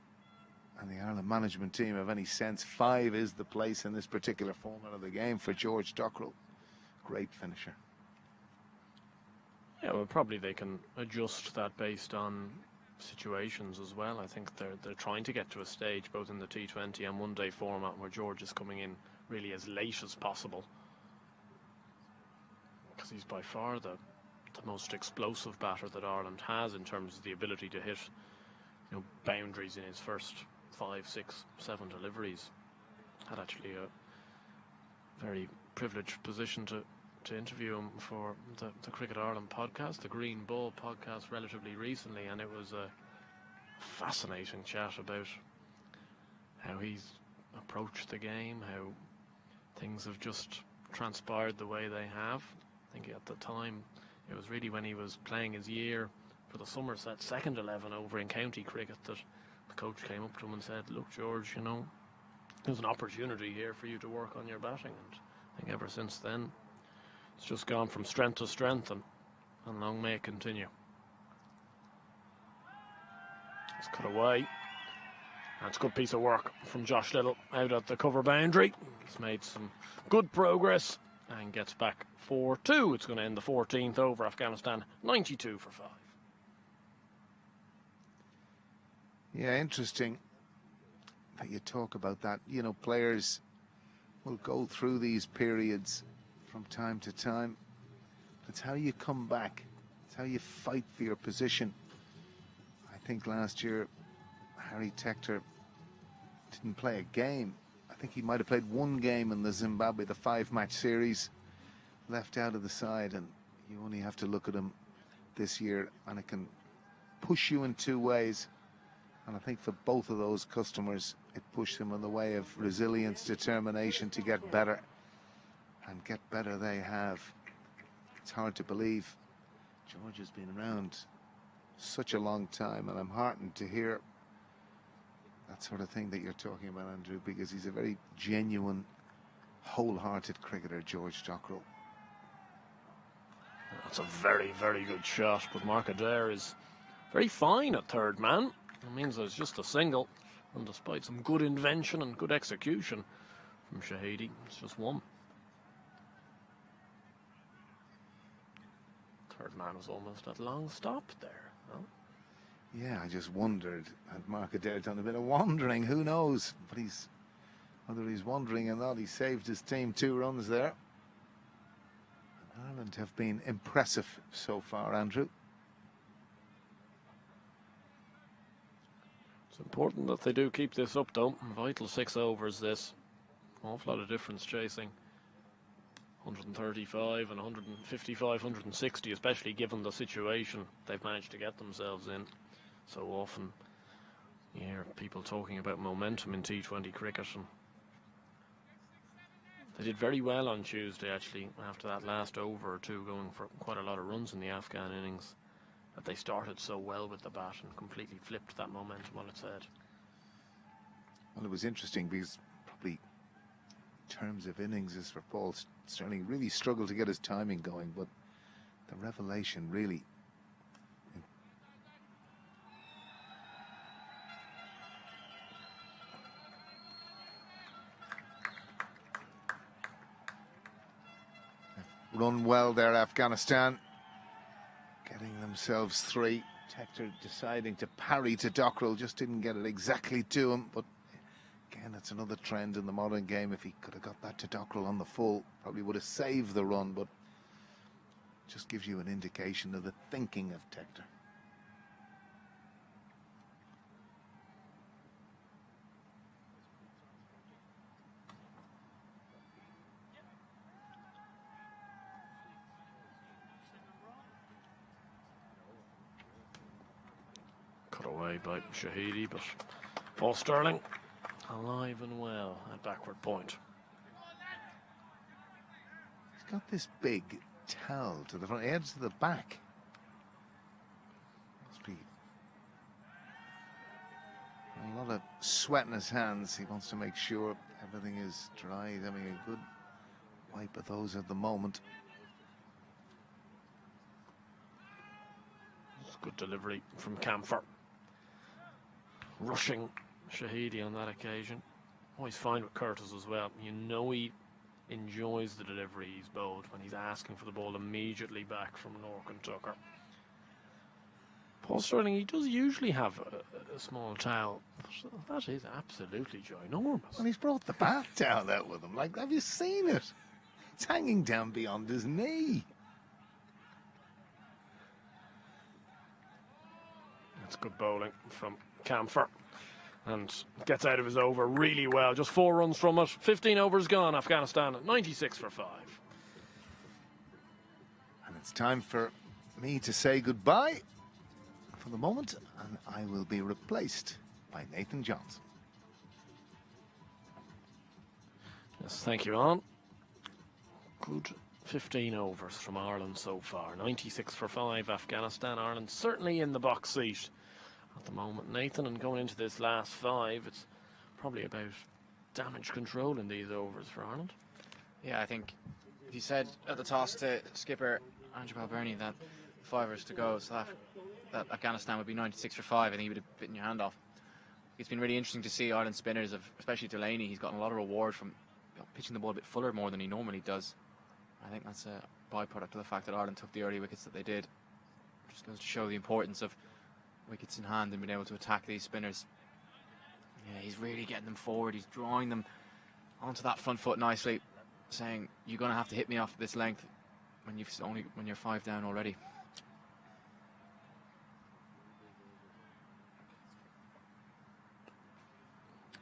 Speaker 2: and the Ireland management team have any sense, 5 is the place in this particular format of the game for George Dockrell. Great finisher.
Speaker 1: Yeah, well, probably they can adjust that based on situations as well. I think they're trying to get to a stage, both in the T20 and one-day format, where George is coming in really as late as possible, because he's by far the most explosive batter that Ireland has in terms of the ability to hit, you know, boundaries in his first 5, 6, 7 deliveries. Had actually a very privileged position to interview him for the Cricket Ireland podcast, the Green Ball podcast, relatively recently, and it was a fascinating chat about how he's approached the game, how things have just transpired the way they have. I think at the time it was really when he was playing his year for the Somerset second 11 over in county cricket that the coach came up to him and said, look, George, you know, there's an opportunity here for you to work on your batting. And I think ever since then it's just gone from strength to strength, and long may it continue. It's cut away. That's a good piece of work from Josh Little out at the cover boundary. He's made some good progress and gets back 4-2. It's going to end the 14th over. Afghanistan 92 for 5.
Speaker 2: Yeah, interesting that you talk about that. You know, players will go through these periods from time to time. It's how you come back. It's how you fight for your position. I think last year Harry Tector didn't play a game. I think he might have played one game in the Zimbabwe, the 5-match series, left out of the side, and you only have to look at him this year and it can push you in 2 ways. And I think for both of those customers, it pushed them in the way of resilience, determination to get better. And get better they have. It's hard to believe George has been around such a long time, and I'm heartened to hear that sort of thing that you're talking about, Andrew, because he's a very genuine, wholehearted cricketer, George Dockrell.
Speaker 1: That's a very, very good shot, but Mark Adair is very fine at third man. It means that it's just a single, and despite some good invention and good execution from Shahidi, it's just one. Third man was almost at long stop there. No?
Speaker 2: Yeah, I just wondered, had Mark Adair done a bit of wandering? Who knows? But whether he's wandering or not, he saved his team 2 runs there. And Ireland have been impressive so far, Andrew.
Speaker 1: It's important that they do keep this up, though. Vital 6 overs this. Awful lot of difference chasing 135 and 155, 160, especially given the situation they've managed to get themselves in. So often you hear people talking about momentum in T20 cricket, and they did very well on Tuesday, actually, after that last over or two, going for quite a lot of runs in the Afghan innings, that they started so well with the bat and completely flipped that momentum on its head.
Speaker 2: Well, it was interesting because probably in terms of innings is for Paul Stirling, really struggled to get his timing going, but the revelation really run well there, Afghanistan, getting themselves 3. Tector deciding to parry to Dockrell, just didn't get it exactly to him, but again, it's another trend in the modern game. If he could have got that to Dockrell on the full, probably would have saved the run, but just gives you an indication of the thinking of Tector.
Speaker 1: Cut away by Shahidi, but Paul Stirling alive and well at backward point.
Speaker 2: He's got this big towel to the front, edge to the back. Must be a lot of sweat in his hands. He wants to make sure everything is dry. He's having a good wipe of those at the moment.
Speaker 1: Good delivery from Camphor. Rushing Shahidi on that occasion. Always fine with Curtis as well. You know he enjoys the delivery he's bowled when he's asking for the ball immediately back from Nork and Tucker. Paul Sterling, he does usually have a small towel, but that is absolutely ginormous.
Speaker 2: And he's brought the bath towel out with him. Like, have you seen it? It's hanging down beyond his knee.
Speaker 1: That's good bowling from Camphor. And gets out of his over really well. Just 4 runs from it. 15 overs gone. Afghanistan 96 for 5.
Speaker 2: And it's time for me to say goodbye for the moment, and I will be replaced by Nathan Johnson.
Speaker 1: Yes, thank you, Alan. Good 15 overs from Ireland so far. 96 for 5. Afghanistan. Ireland certainly in the box seat at the moment, Nathan, and going into this last 5, it's probably about damage control in these overs for Ireland.
Speaker 6: Yeah, I think if you said at the toss to skipper Andrew Balbirnie that 5 overs to go, so that Afghanistan would be 96 for 5, I think he would have bitten your hand off. It's been really interesting to see Ireland spinners, especially Delaney. He's gotten a lot of reward from pitching the ball a bit fuller more than he normally does. I think that's a byproduct of the fact that Ireland took the early wickets that they did. Just goes to show the importance of wickets in hand and being able to attack these spinners. Yeah, he's really getting them forward. He's drawing them onto that front foot nicely, saying, "You're going to have to hit me off this length when you're 5 down already."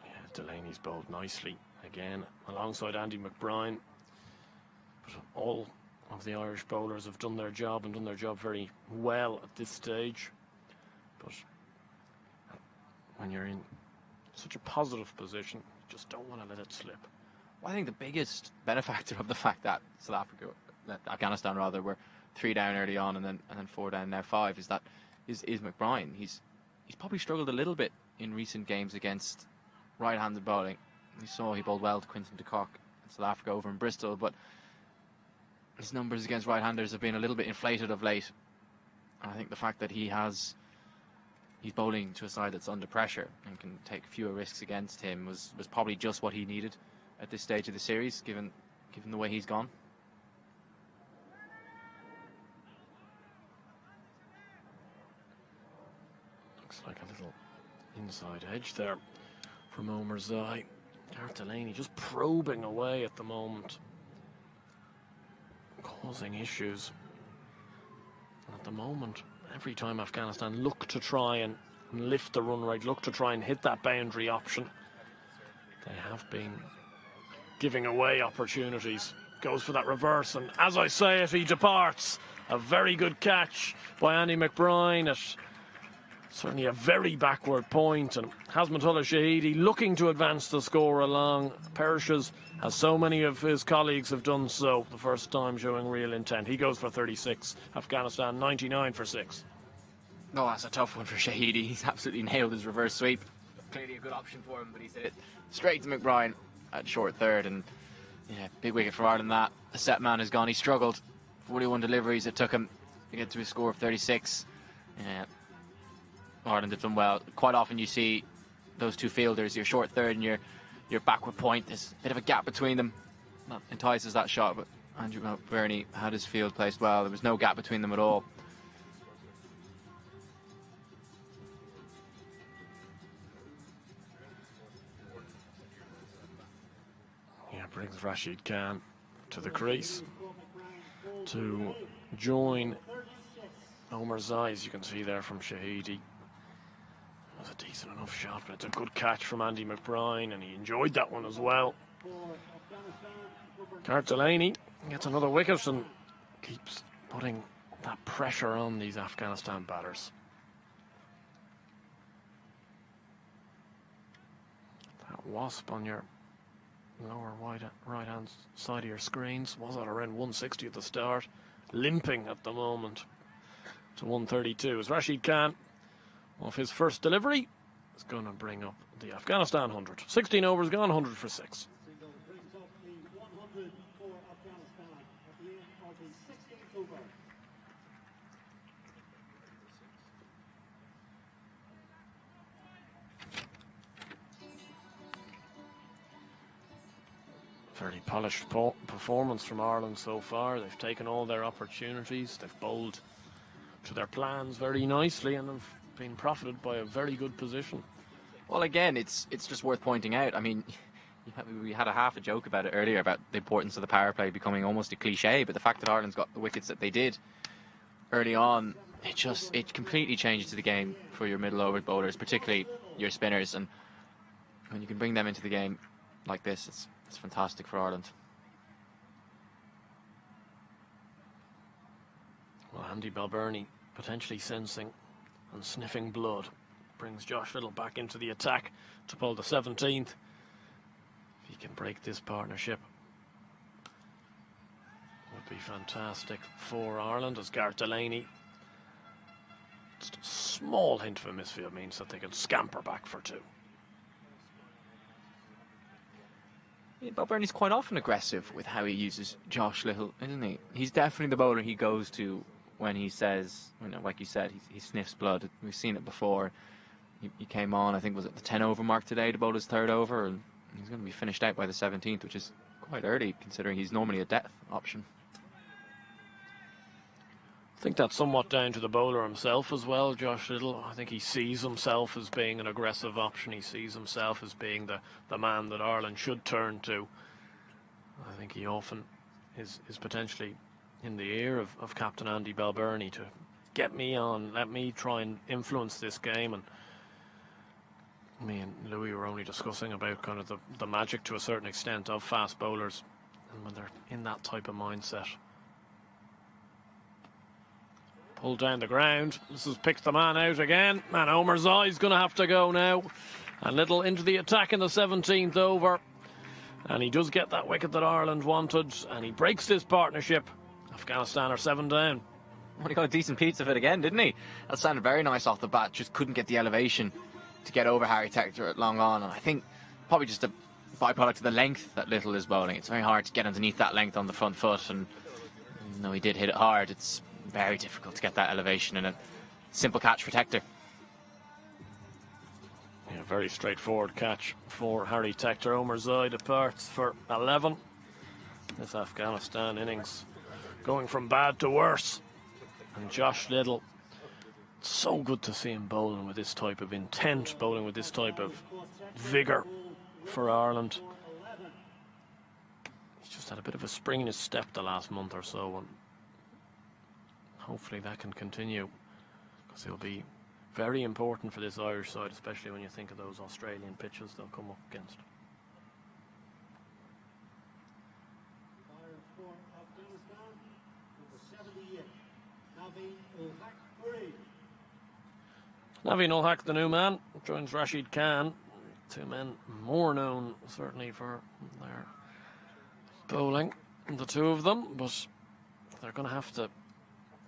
Speaker 1: Yeah, Delaney's bowled nicely again alongside Andy McBride. But all of the Irish bowlers have done their job and done their job very well at this stage. But when you're in such a positive position, you just don't want to let it slip.
Speaker 6: Well, I think the biggest benefactor of the fact that Afghanistan were 3 down early on and then 4 down, now 5, is McBride. He's probably struggled a little bit in recent games against right-handed bowling. We saw he bowled well to Quinton de Kock in South Africa over in Bristol, but his numbers against right-handers have been a little bit inflated of late. And I think the fact that he's bowling to a side that's under pressure and can take fewer risks against him was probably just what he needed at this stage of the series, given the way he's gone.
Speaker 1: Looks like a little inside edge there from Omarzai. Gareth Delaney just probing away at the moment, causing issues. And at the moment, every time Afghanistan look to try and lift the run rate, look to try and hit that boundary option, they have been giving away opportunities. Goes for that reverse, and as I say it, he departs. A very good catch by Andy McBride at certainly a very backward point, and Hasmatullah Shahidi looking to advance the score along. Perishes, as so many of his colleagues have done so, the first time showing real intent. He goes for 36. Afghanistan 99 for 6.
Speaker 6: No, that's a tough one for Shahidi. He's absolutely nailed his reverse sweep. Clearly a good option for him, but he's hit it straight to McBride at short third, and yeah, big wicket for Ireland that. The set man has gone. He struggled. 41 deliveries it took him to get to his score of 36. Yeah. Ireland have done well. Quite often you see those two fielders, your short third and your backward point, there's a bit of a gap between them. That entices that shot, but Andrew Balbirnie had his field placed well. There was no gap between them at all.
Speaker 1: Yeah, brings Rashid Khan to the crease to join Omarzai, as you can see there from Shahidi. It was a decent enough shot, but it's a good catch from Andy McBride, and he enjoyed that one as well. Gareth Delaney gets another wicket and keeps putting that pressure on these Afghanistan batters. That wasp on your lower right hand side of your screens was at around 160 at the start, limping at the moment to 132 as Rashid Khan, off his first delivery, is going to bring up the Afghanistan 100. 16 overs gone, 100 for 6. Fairly polished performance from Ireland so far. They've taken all their opportunities. They've bowled to their plans very nicely and have been profited by a very good position.
Speaker 6: Well, again, it's just worth pointing out. I mean, we had a half a joke about it earlier about the importance of the power play becoming almost a cliche, but the fact that Ireland's got the wickets that they did early on, it completely changes the game for your middle over bowlers, particularly your spinners, and when you can bring them into the game like this, it's fantastic for Ireland.
Speaker 1: Well, Andy Balbirnie potentially sensing and sniffing blood brings Josh Little back into the attack to pull the 17th. If he can break this partnership, would be fantastic for Ireland, as Gareth Delaney, just a small hint of a misfield means that they can scamper back for 2.
Speaker 6: Yeah, Balbirnie's quite often aggressive with how he uses Josh Little, isn't he? He's definitely the bowler he goes to when he says, like you said, he sniffs blood. We've seen it before. He came on, I think, was at the 10 over mark today to bowl his 3rd over, and he's going to be finished out by the 17th, which is quite early considering he's normally a death option.
Speaker 1: I think that's somewhat down to the bowler himself as well, Josh Little. I think he sees himself as being an aggressive option. He sees himself as being the man that Ireland should turn to. I think he often is potentially in the ear of Captain Andy Balbirnie to get me on, let me try and influence this game. And me and Louis were only discussing about kind of the magic to a certain extent of fast bowlers, and when they're in that type of mindset. Pulled down the ground. This has picked the man out again. And Omar's Eye's going to have to go now. And Little into the attack in the 17th over. And he does get that wicket that Ireland wanted. And he breaks this partnership. Afghanistan are 7 down.
Speaker 6: Well, he got a decent piece of it again, didn't he? That sounded very nice off the bat. Just couldn't get the elevation to get over Harry Tector at long on. And I think probably just a byproduct of the length that Little is bowling. It's very hard to get underneath that length on the front foot. And even though he did hit it hard, it's very difficult to get that elevation in a simple catch for Tector.
Speaker 1: Yeah, very straightforward catch for Harry Tector. Omar's Eye departs for 11. This Afghanistan innings going from bad to worse. And Josh Little, it's so good to see him bowling with this type of intent, bowling with this type of vigour for Ireland. He's just had a bit of a spring in his step the last month or so, and hopefully that can continue, because he'll be very important for this Irish side, especially when you think of those Australian pitches they'll come up against. Naveen ul Haq, the new man, joins Rashid Khan. 2 men more known certainly for their bowling, the 2 of them, but they're going to have to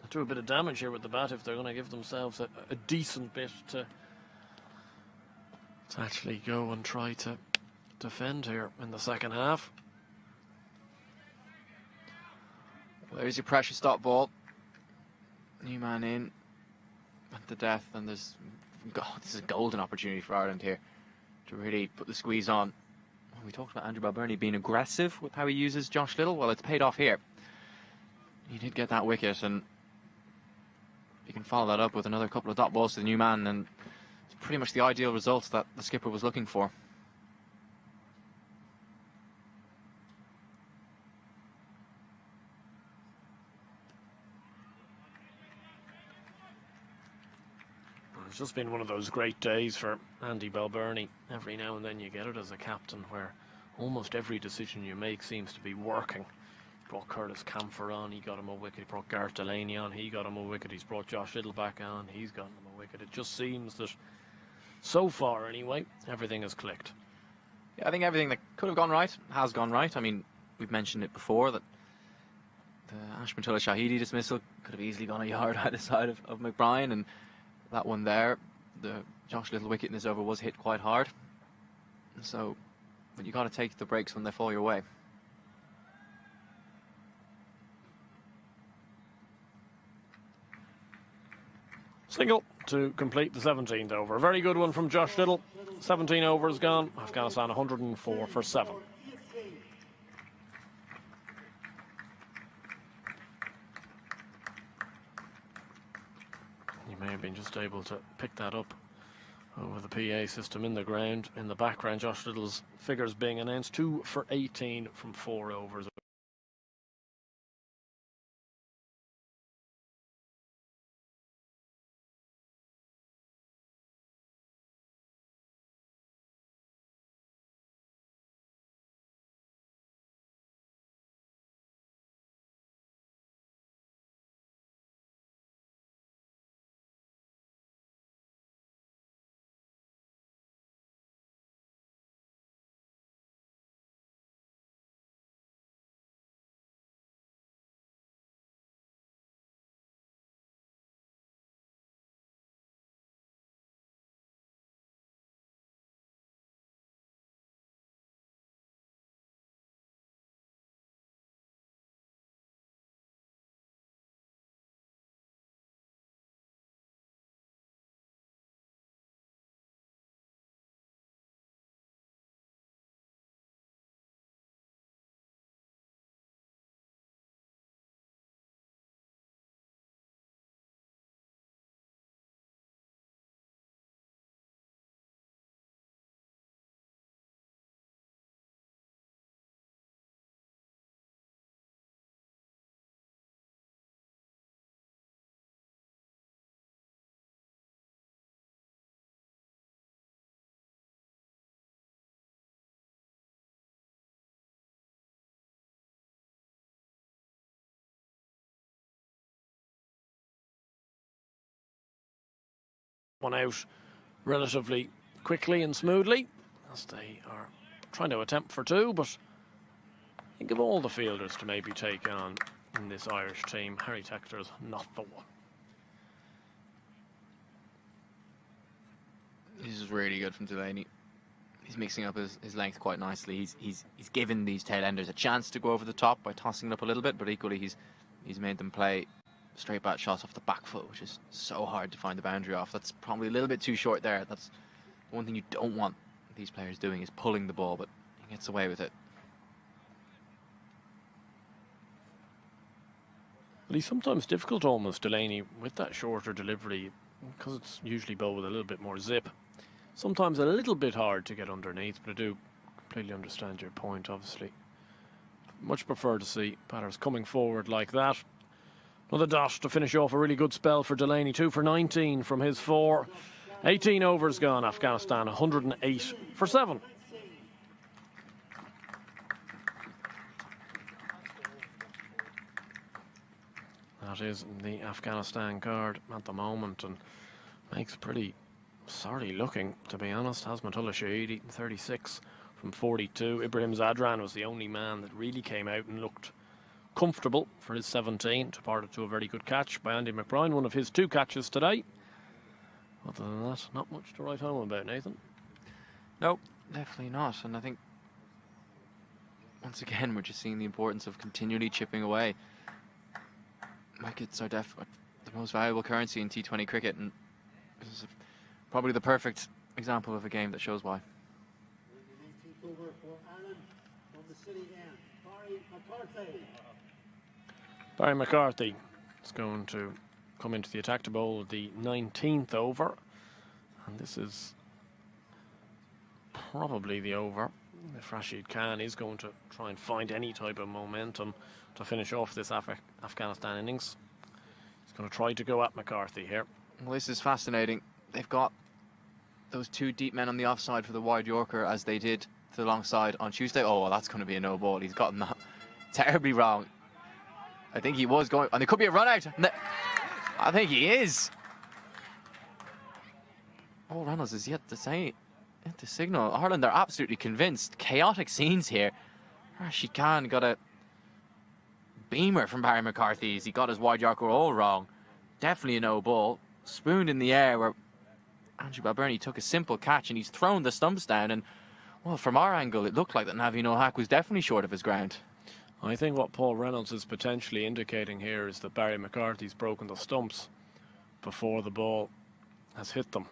Speaker 1: do a bit of damage here with the bat if they're going to give themselves a decent bit to actually go and try to defend here in the second half.
Speaker 6: There's your pressure stop ball. New man in at the death, and this is a golden opportunity for Ireland here to really put the squeeze on. We talked about Andrew Balbirnie being aggressive with how he uses Josh Little. Well, it's paid off here. He did get that wicket, and you can follow that up with another couple of dot balls to the new man, and it's pretty much the ideal results that the skipper was looking for.
Speaker 1: It's just been one of those great days for Andy Balbirnie. Every now and then you get it as a captain where almost every decision you make seems to be working. He brought Curtis Camphor on, he got him a wicket. He brought Gareth Delaney on, he got him a wicket. He's brought Josh Little back on, he's gotten him a wicket. It just seems that, so far anyway, everything has clicked.
Speaker 6: Yeah, I think everything that could have gone right has gone right. I mean, we've mentioned it before that the Ashmatullah Shahidi dismissal could have easily gone a yard either side of McBrien, and that one there, the Josh Little wicket in this over was hit quite hard. So, but you got to take the breaks when they fall your way.
Speaker 1: Single to complete the 17th over. A very good one from Josh Little. 17 overs gone. Afghanistan 104 for 7. may have been just able to pick that up over the PA system in the ground. In the background, Josh Little's figures being announced: 2 for 18 from 4 overs. One out relatively quickly and smoothly as they are trying to attempt for 2, but think of all the fielders to maybe take on in this Irish team, Harry Tector's not the one.
Speaker 6: This is really good from Delaney. He's mixing up his length quite nicely. He's given these tail enders a chance to go over the top by tossing it up a little bit, but equally he's made them play straight bat shots off the back foot, which is so hard to find the boundary off. That's probably a little bit too short there. That's the one thing you don't want these players doing, is pulling the ball, but he gets away with it.
Speaker 1: Well, he's sometimes difficult almost, Delaney, with that shorter delivery, because it's usually bowled with a little bit more zip. Sometimes a little bit hard to get underneath, but I do completely understand your point, obviously. Much prefer to see batters coming forward like that. Another dot to finish off a really good spell for Delaney. 2 for 19 from his 4. 18 overs gone, Afghanistan 108 for 7. That is the Afghanistan card at the moment, and makes pretty sorry looking, to be honest. Hasmatullah Shahidi, 36 from 42. Ibrahim Zadran was the only man that really came out and looked comfortable for his 17, to a very good catch by Andy McBride, one of his 2 catches today. Other than that, not much to write home about, Nathan.
Speaker 6: No, definitely not. And I think once again we're just seeing the importance of continually chipping away. Wickets are the most valuable currency in T20 cricket, and this is probably the perfect example of a game that shows why.
Speaker 1: Barry McCarthy is going to come into the attack to bowl the 19th over, and this is probably the over if Rashid Khan is going to try and find any type of momentum to finish off this Afghanistan innings. He's going to try to go at McCarthy here.
Speaker 6: Well, this is fascinating. They've got those 2 deep men on the offside for the wide Yorker, as they did to the long side on Tuesday. Oh, well, that's going to be a no ball. He's gotten that terribly wrong. I think he was going, and there could be a run out. I think he is. Paul Reynolds is yet to say, yet to signal. Ireland are absolutely convinced. Chaotic scenes here. Rashid Khan got a beamer from Barry McCarthy as he got his wide Yorker all wrong. Definitely a no ball. Spooned in the air where Andrew Balbirnie took a simple catch, and he's thrown the stumps down. And well, from our angle, it looked like that Naveen Ul-Haq was definitely short of his ground.
Speaker 1: I think what Paul Reynolds is potentially indicating here is that Barry McCarthy's broken the stumps before the ball has hit them.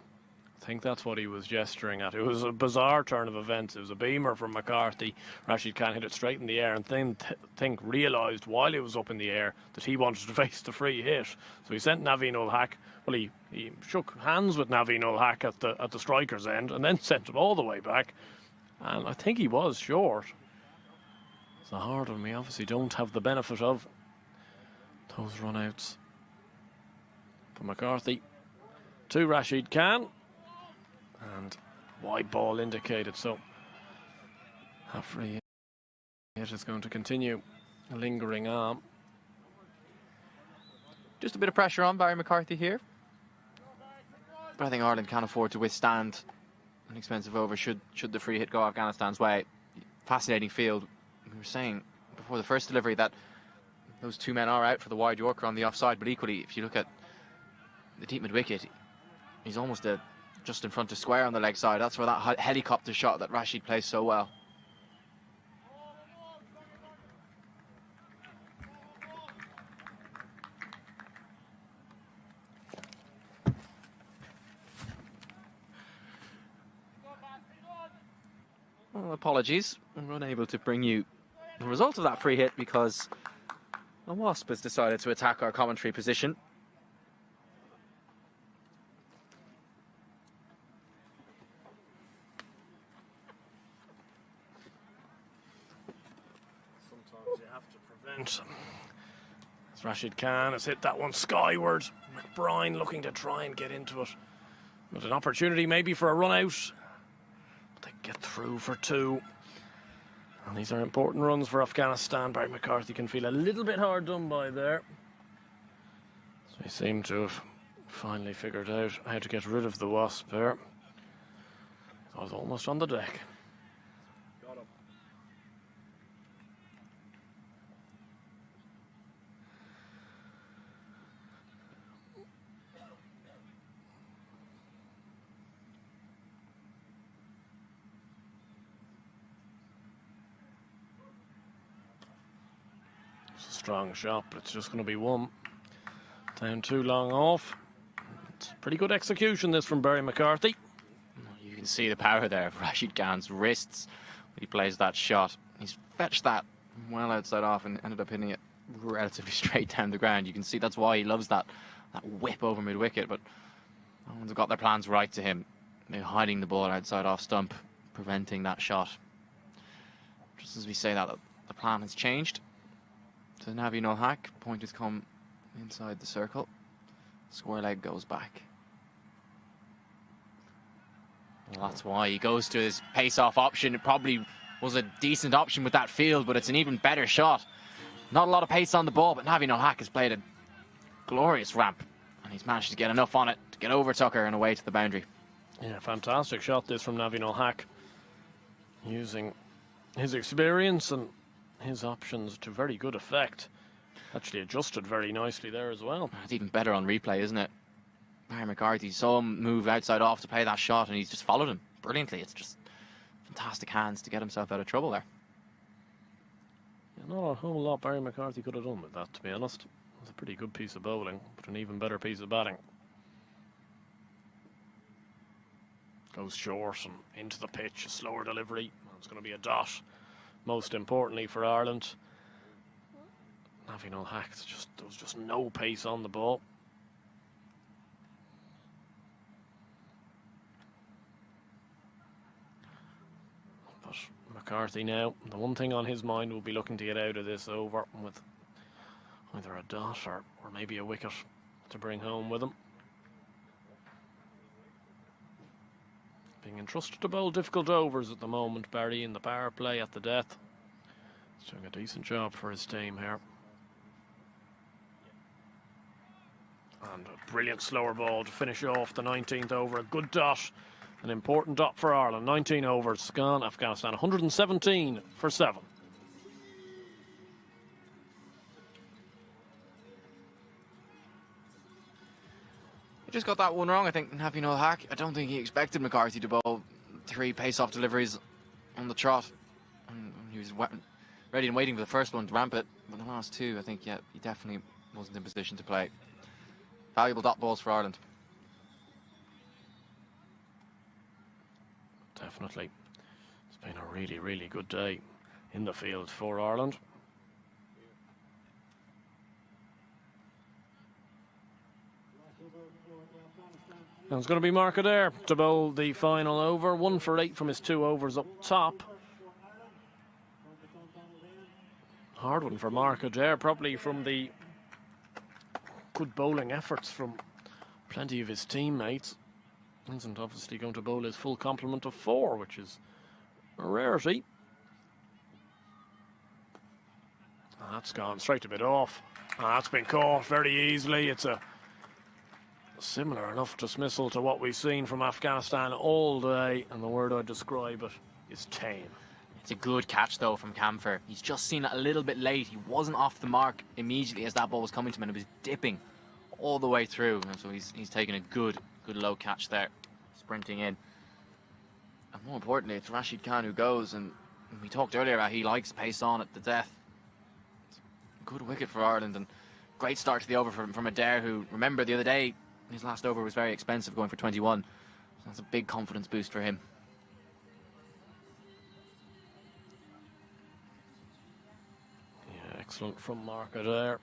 Speaker 1: I think that's what he was gesturing at. It was a bizarre turn of events. It was a beamer from McCarthy. Rashid Khan hit it straight in the air and then realised while it was up in the air that he wanted to face the free hit. So he sent Naveen ul Haq. Well, he shook hands with Naveen ul Haq at the striker's end and then sent him all the way back. And I think he was short. It's a hard one. We obviously don't have the benefit of those run-outs. For McCarthy to Rashid Khan. And wide ball indicated, so that free hit is going to continue lingering on.
Speaker 6: Just a bit of pressure on Barry McCarthy here. But I think Ireland can afford to withstand an expensive over should the free hit go Afghanistan's way. Fascinating field. We were saying before the first delivery that those two men are out for the wide Yorker on the offside, but equally, if you look at the deep mid wicket, he's almost just in front of square on the leg side. That's where that helicopter shot that Rashid plays so well. Well, apologies, we're unable to bring you the result of that free hit because a wasp has decided to attack our commentary position.
Speaker 1: Sometimes you have to prevent. As Rashid Khan has hit that one skyward. McBride looking to try and get into it. With an opportunity maybe for a run out. But they get through for two. And these are important runs for Afghanistan. Barry McCarthy can feel a little bit hard done by there. So he seemed to have finally figured out how to get rid of the wasp there. I was almost on the deck. Got him. Strong shot, but it's just going to be one. Down too long off. It's pretty good execution this from Barry McCarthy.
Speaker 6: You can see the power there of Rashid Khan's wrists when he plays that shot. He's fetched that well outside off and ended up hitting it relatively straight down the ground. You can see that's why he loves that whip over mid-wicket, but no one's got their plans right to him. They're hiding the ball outside off stump, preventing that shot. Just as we say that, the plan has changed. To Naveen ul Haq, point has come inside the circle. Square leg goes back. Well, that's why he goes to his pace-off option. It probably was a decent option with that field, but it's an even better shot. Not a lot of pace on the ball, but Naveen ul Haq has played a glorious ramp, and he's managed to get enough on it to get over Tucker and away to the boundary.
Speaker 1: Yeah, fantastic shot this from Naveen ul Haq, using his experience and his options to very good effect. Actually adjusted very nicely there as well.
Speaker 6: It's even better on replay, isn't it? Barry McCarthy saw him move outside off to play that shot and he's just followed him brilliantly. It's just fantastic hands to get himself out of trouble there.
Speaker 1: Yeah, not a whole lot Barry McCarthy could have done with that, to be honest. It was a pretty good piece of bowling, but an even better piece of batting. Goes short and into the pitch, a slower delivery. It's going to be a dot. Most importantly for Ireland, Naveen ul Haq, there was just no pace on the ball. But McCarthy now, the one thing on his mind will be looking to get out of this over with either a dot or maybe a wicket to bring home with him. Being entrusted to bowl difficult overs at the moment, Barry, in the power play at the death. He's doing a decent job for his team here. And a brilliant slower ball to finish off the 19th over. A good dot, an important dot for Ireland. 19 overs gone. Afghanistan 117 for 7.
Speaker 6: He just got that one wrong, I think, Naveen ul Haq. I don't think he expected McCarthy to bowl 3 pace-off deliveries on the trot. And he was ready and waiting for the first one to ramp it. But the last 2, I think, yeah, he definitely wasn't in position to play. Valuable dot balls for Ireland.
Speaker 1: Definitely. It's been a really, really good day in the field for Ireland. And it's going to be Mark Adair to bowl the final over. 1 for 8 from his 2 overs up top. Hard one for Mark Adair, probably from the good bowling efforts from plenty of his teammates. Isn't obviously going to bowl his full complement of 4, which is a rarity. That's gone straight a bit off. That's been caught very easily. It's a similar enough dismissal to what we've seen from Afghanistan all day, and the word I'd describe it is tame.
Speaker 6: It's a good catch though from Camphor. He's just seen it a little bit late. He wasn't off the mark immediately as that ball was coming to him, and it was dipping all the way through. And so he's taken a good low catch there, sprinting in. And more importantly, it's Rashid Khan who goes, and we talked earlier about he likes pace on at the death. Good wicket for Ireland, and great start to the over from Adair, who, remember the other day, his last over was very expensive, going for 21. So that's a big confidence boost for him.
Speaker 1: Yeah, excellent from Mark Adair.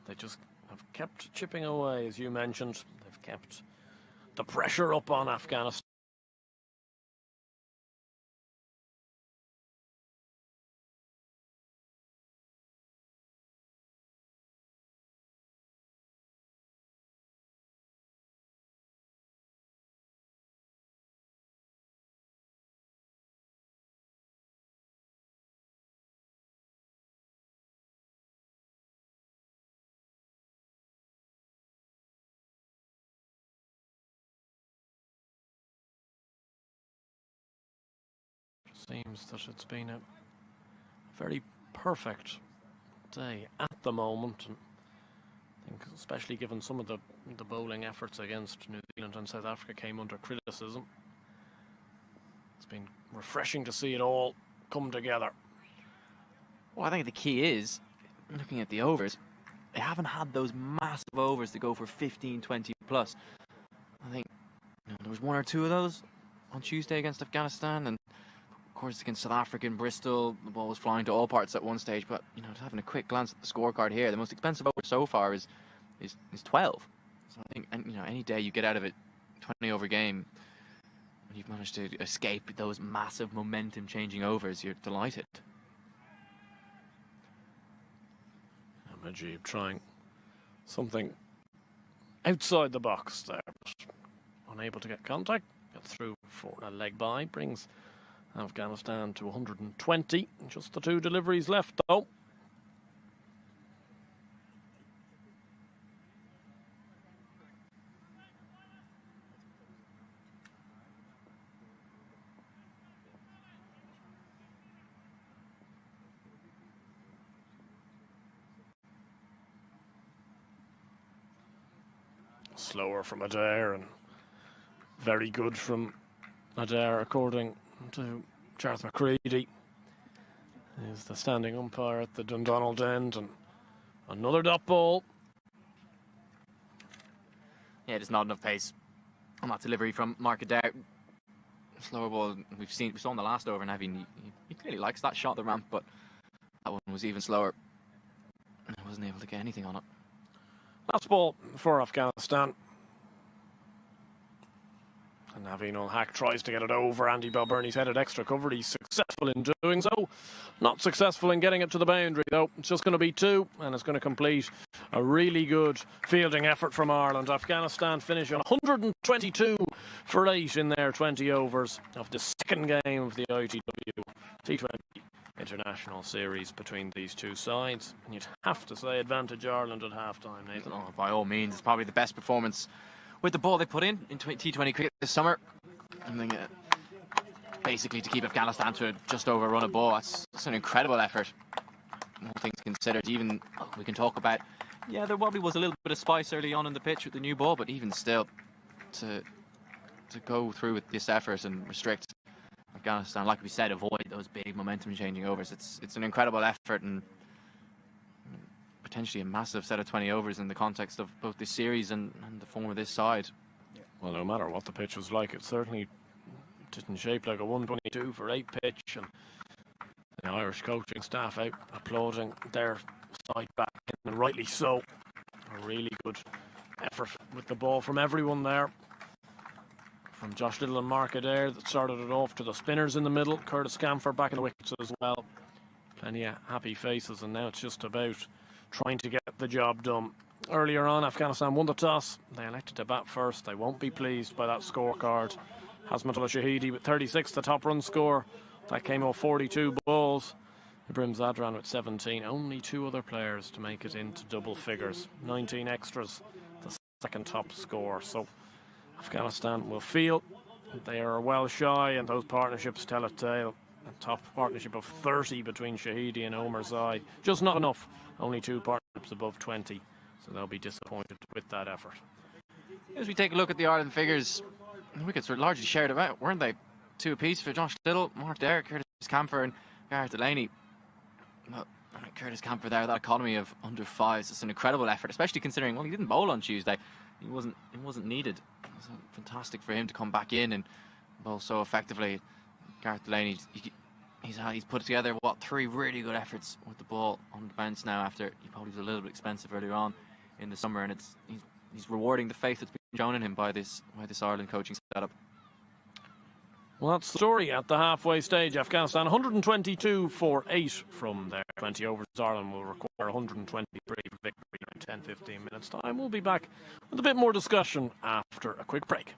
Speaker 1: They just have kept chipping away, as you mentioned. They've kept the pressure up on Afghanistan. Seems that it's been a very perfect day at the moment, and I think especially given some of the bowling efforts against New Zealand and South Africa came under criticism. It's been refreshing to see it all come together.
Speaker 6: Well, I think the key is, looking at the overs, they haven't had those massive overs to go for 15, 20 plus. I think there was 1 or 2 of those on Tuesday against Afghanistan, and of course against South Africa in Bristol, the ball was flying to all parts at one stage. But just having a quick glance at the scorecard here, the most expensive over so far is 12. So I think, any day you get out of it, 20 over game, and you've managed to escape those massive momentum changing overs, you're delighted.
Speaker 1: Mujeeb trying something outside the box there, but unable to get contact. Get through for a leg by, brings Afghanistan to 120. Just the 2 deliveries left though. Slower from Adair and very good from Adair, according to Gareth McCready. He's the standing umpire at the Dundonald end, and another dot ball.
Speaker 6: Yeah, there's not enough pace on that delivery from Mark Adair. Slower ball we saw in the last over, and he clearly likes that shot at the ramp, but that one was even slower. I wasn't able to get anything on it.
Speaker 1: Last ball for Afghanistan. And Naveen Ul-Haq tries to get it over. Andy Balbirnie's headed extra cover. He's successful in doing so. Not successful in getting it to the boundary, though. It's just going to be 2, and it's going to complete a really good fielding effort from Ireland. Afghanistan finish on 122 for 8 in their 20 overs of the second game of the ITW T20 International Series between these two sides. And you'd have to say advantage Ireland at half-time, Nathan.
Speaker 6: Oh, by all means, it's probably the best performance with the ball they put in T20 cricket this summer. I think basically to keep Afghanistan to just over a run of ball, that's an incredible effort. All things considered, even we can talk about, there probably was a little bit of spice early on in the pitch with the new ball, but even still, to go through with this effort and restrict Afghanistan, like we said, avoid those big momentum changing overs. It's an incredible effort, and potentially a massive set of 20 overs in the context of both this series and the form of this side.
Speaker 1: Well, no matter what the pitch was like, it certainly didn't shape like a 122 for 8 pitch, and the Irish coaching staff out applauding their side back, and rightly so. A really good effort with the ball from everyone there. From Josh Little and Mark Adair that started it off, to the spinners in the middle. Curtis Camphor back in the wickets as well. Plenty of happy faces, and now it's just about trying to get the job done. Earlier on, Afghanistan won the toss. They elected to bat first. They won't be pleased by that scorecard. Hazmatullah Shahidi with 36, the top run score. That came off 42 balls. Ibrahim Zadran with 17. Only 2 other players to make it into double figures. 19 extras, the second top score. So Afghanistan will feel they are well shy, and those partnerships tell a tale. A top partnership of 30 between Shahidi and Omar Zai. Just not enough. Only 2 partnerships above 20. So they'll be disappointed with that effort.
Speaker 6: As we take a look at the Ireland figures, the wickets were largely shared about, weren't they? 2 apiece for Josh Little, Mark Adair, Curtis Camphor and Gareth Delaney. Well, Curtis Camphor there, that economy of under 5s. It's an incredible effort, especially considering, well, he didn't bowl on Tuesday. He wasn't needed. It was fantastic for him to come back in and bowl so effectively. Gareth Delaney, he's put together, 3 really good efforts with the ball on the bounce now, after he probably was a little bit expensive earlier on in the summer, and he's rewarding the faith that's been shown in him by this Ireland coaching setup.
Speaker 1: Well, that's the story at the halfway stage. Afghanistan 122 for 8 from their 20 overs. Ireland will require 123 for victory in 10-15 minutes time. We'll be back with a bit more discussion after a quick break.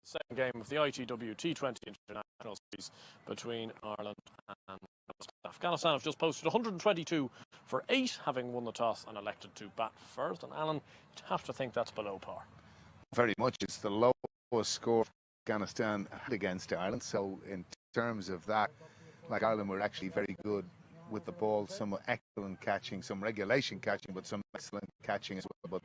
Speaker 1: Second game of the ITW T20 International Series between Ireland and Afghanistan have just posted 122 for 8, having won the toss and elected to bat first. And Alan, you'd have to think that's below par.
Speaker 2: Very much. It's the lowest score Afghanistan had against Ireland. So in terms of that, like, Ireland were actually very good with the ball, some excellent catching, some regulation catching, but some excellent catching as well. But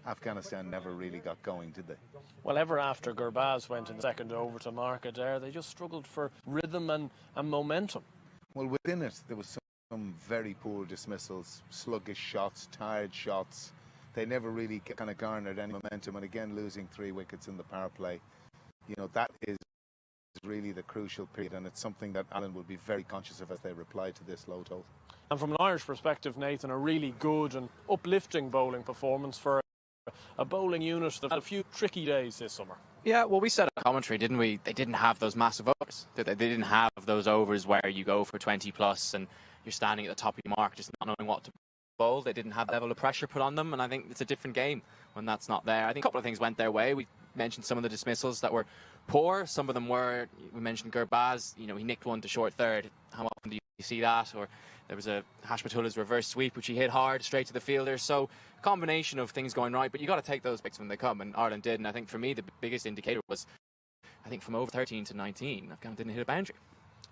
Speaker 2: Afghanistan never really got going, did they?
Speaker 1: Well, ever after Gurbaz went in second over to mark Adair, they just struggled for rhythm and momentum.
Speaker 2: Well, within it, there was some very poor dismissals, sluggish shots, tired shots. They never really kind of garnered any momentum. And again, losing 3 wickets in the power play, you know, that is really the crucial period. And it's something that Ireland will be very conscious of as they reply to this low total.
Speaker 1: And from an Irish perspective, Nathan, a really good and uplifting bowling performance for a bowling unit that had a few tricky days this summer.
Speaker 6: Yeah, well, we said on commentary, didn't we? They didn't have those massive overs. They didn't have those overs where you go for 20 plus and you're standing at the top of your mark just not knowing what to bowl. They didn't have that level of pressure put on them, and I think it's a different game when that's not there. I think a couple of things went their way. We mentioned some of the dismissals that were poor. Some of them were, we mentioned Gurbaz, you know, he nicked one to short third. How often do you see that? Or there was a Hashmatullah's reverse sweep, which he hit hard straight to the fielder. So a combination of things going right, but you got to take those picks when they come, and Ireland did. And I think for me, the biggest indicator was, I think from over 13 to 19, Afghanistan didn't hit a boundary.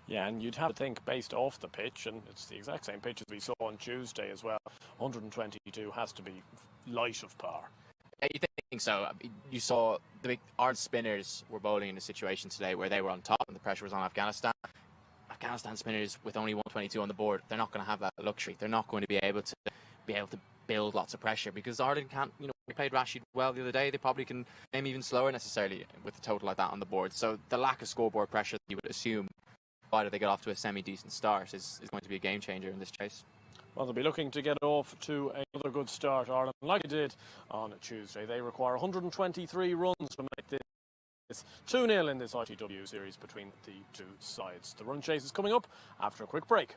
Speaker 1: Yeah, and you'd have to think based off the pitch, and it's the exact same pitch as we saw on Tuesday as well, 122 has to be light of par.
Speaker 6: Yeah, you think so. You saw the big Ireland spinners were bowling in a situation today where they were on top and the pressure was on Afghanistan. Afghanistan spinners with only 122 on the board, they're not going to have that luxury. They're not going to be able to build lots of pressure because Ireland can't. You know, we played Rashid well the other day. They probably can aim even slower necessarily with a total like that on the board. So the lack of scoreboard pressure that you would assume, why do they get off to a semi-decent start, is going to be a game changer in this chase.
Speaker 1: Well, they'll be looking to get off to another good start, Ireland, like they did on Tuesday. They require 123 runs to make this 2-0 in this ITW series between the two sides. The run chase is coming up after a quick break.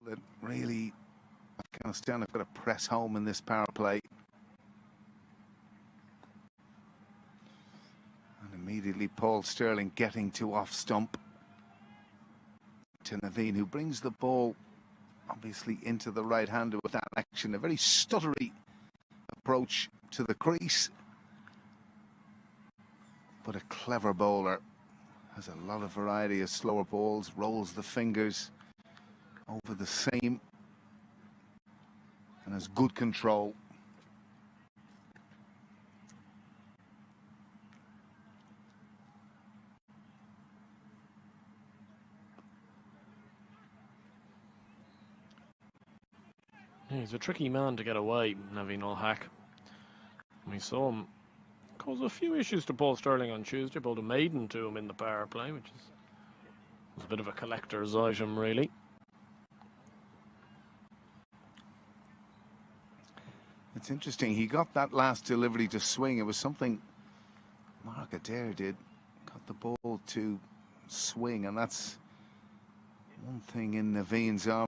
Speaker 2: that really Afghanistan have got to press home in this power play. And immediately Paul Sterling getting to off stump to Naveen, who brings the ball obviously into the right-hander with that action. A very stuttery approach to the crease, but a clever bowler. Has a lot of variety of slower balls, rolls the fingers over the seam, and has good control.
Speaker 1: He's a tricky man to get away, Naveen Ul-Haq. We saw him cause a few issues to Paul Sterling on Tuesday, bowled a maiden to him in the power play, which was a bit of a collector's item, really.
Speaker 2: It's interesting, he got that last delivery to swing. It was something Mark Adair did, got the ball to swing, and that's one thing in Naveen's arm.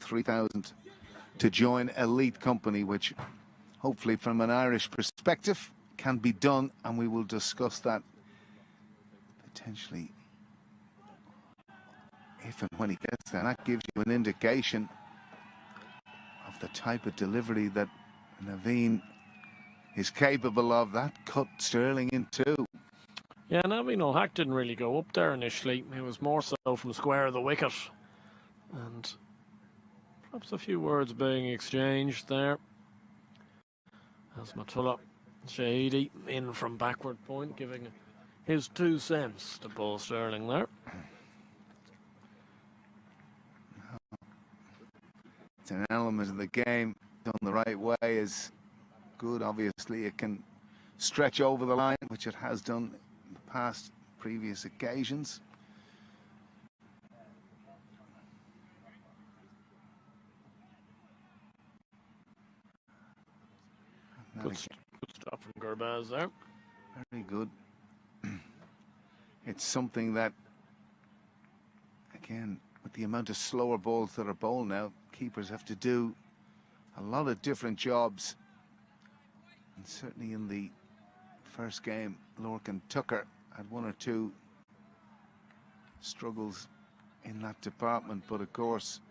Speaker 2: $3,000 to join elite company, which hopefully from an Irish perspective can be done, and we will discuss that potentially if and when he gets there. That gives you an indication of the type of delivery that Naveen is capable of. That cut Sterling in two.
Speaker 1: Yeah, Naveen Ul-Haq didn't really go up there initially. He was more so from square of the wicket, and perhaps a few words being exchanged there as Matullah Shahidi in from backward point, giving his 2 cents to Paul Sterling there.
Speaker 2: It's an element of the game done the right way is good. Obviously it can stretch over the line, which it has done in the past previous occasions.
Speaker 1: Good stuff from Gurbaz there.
Speaker 2: Very good. It's something that, again, with the amount of slower balls that are bowled now, keepers have to do a lot of different jobs. And certainly in the first game, Lorcan Tucker had 1 or 2 struggles in that department, but of course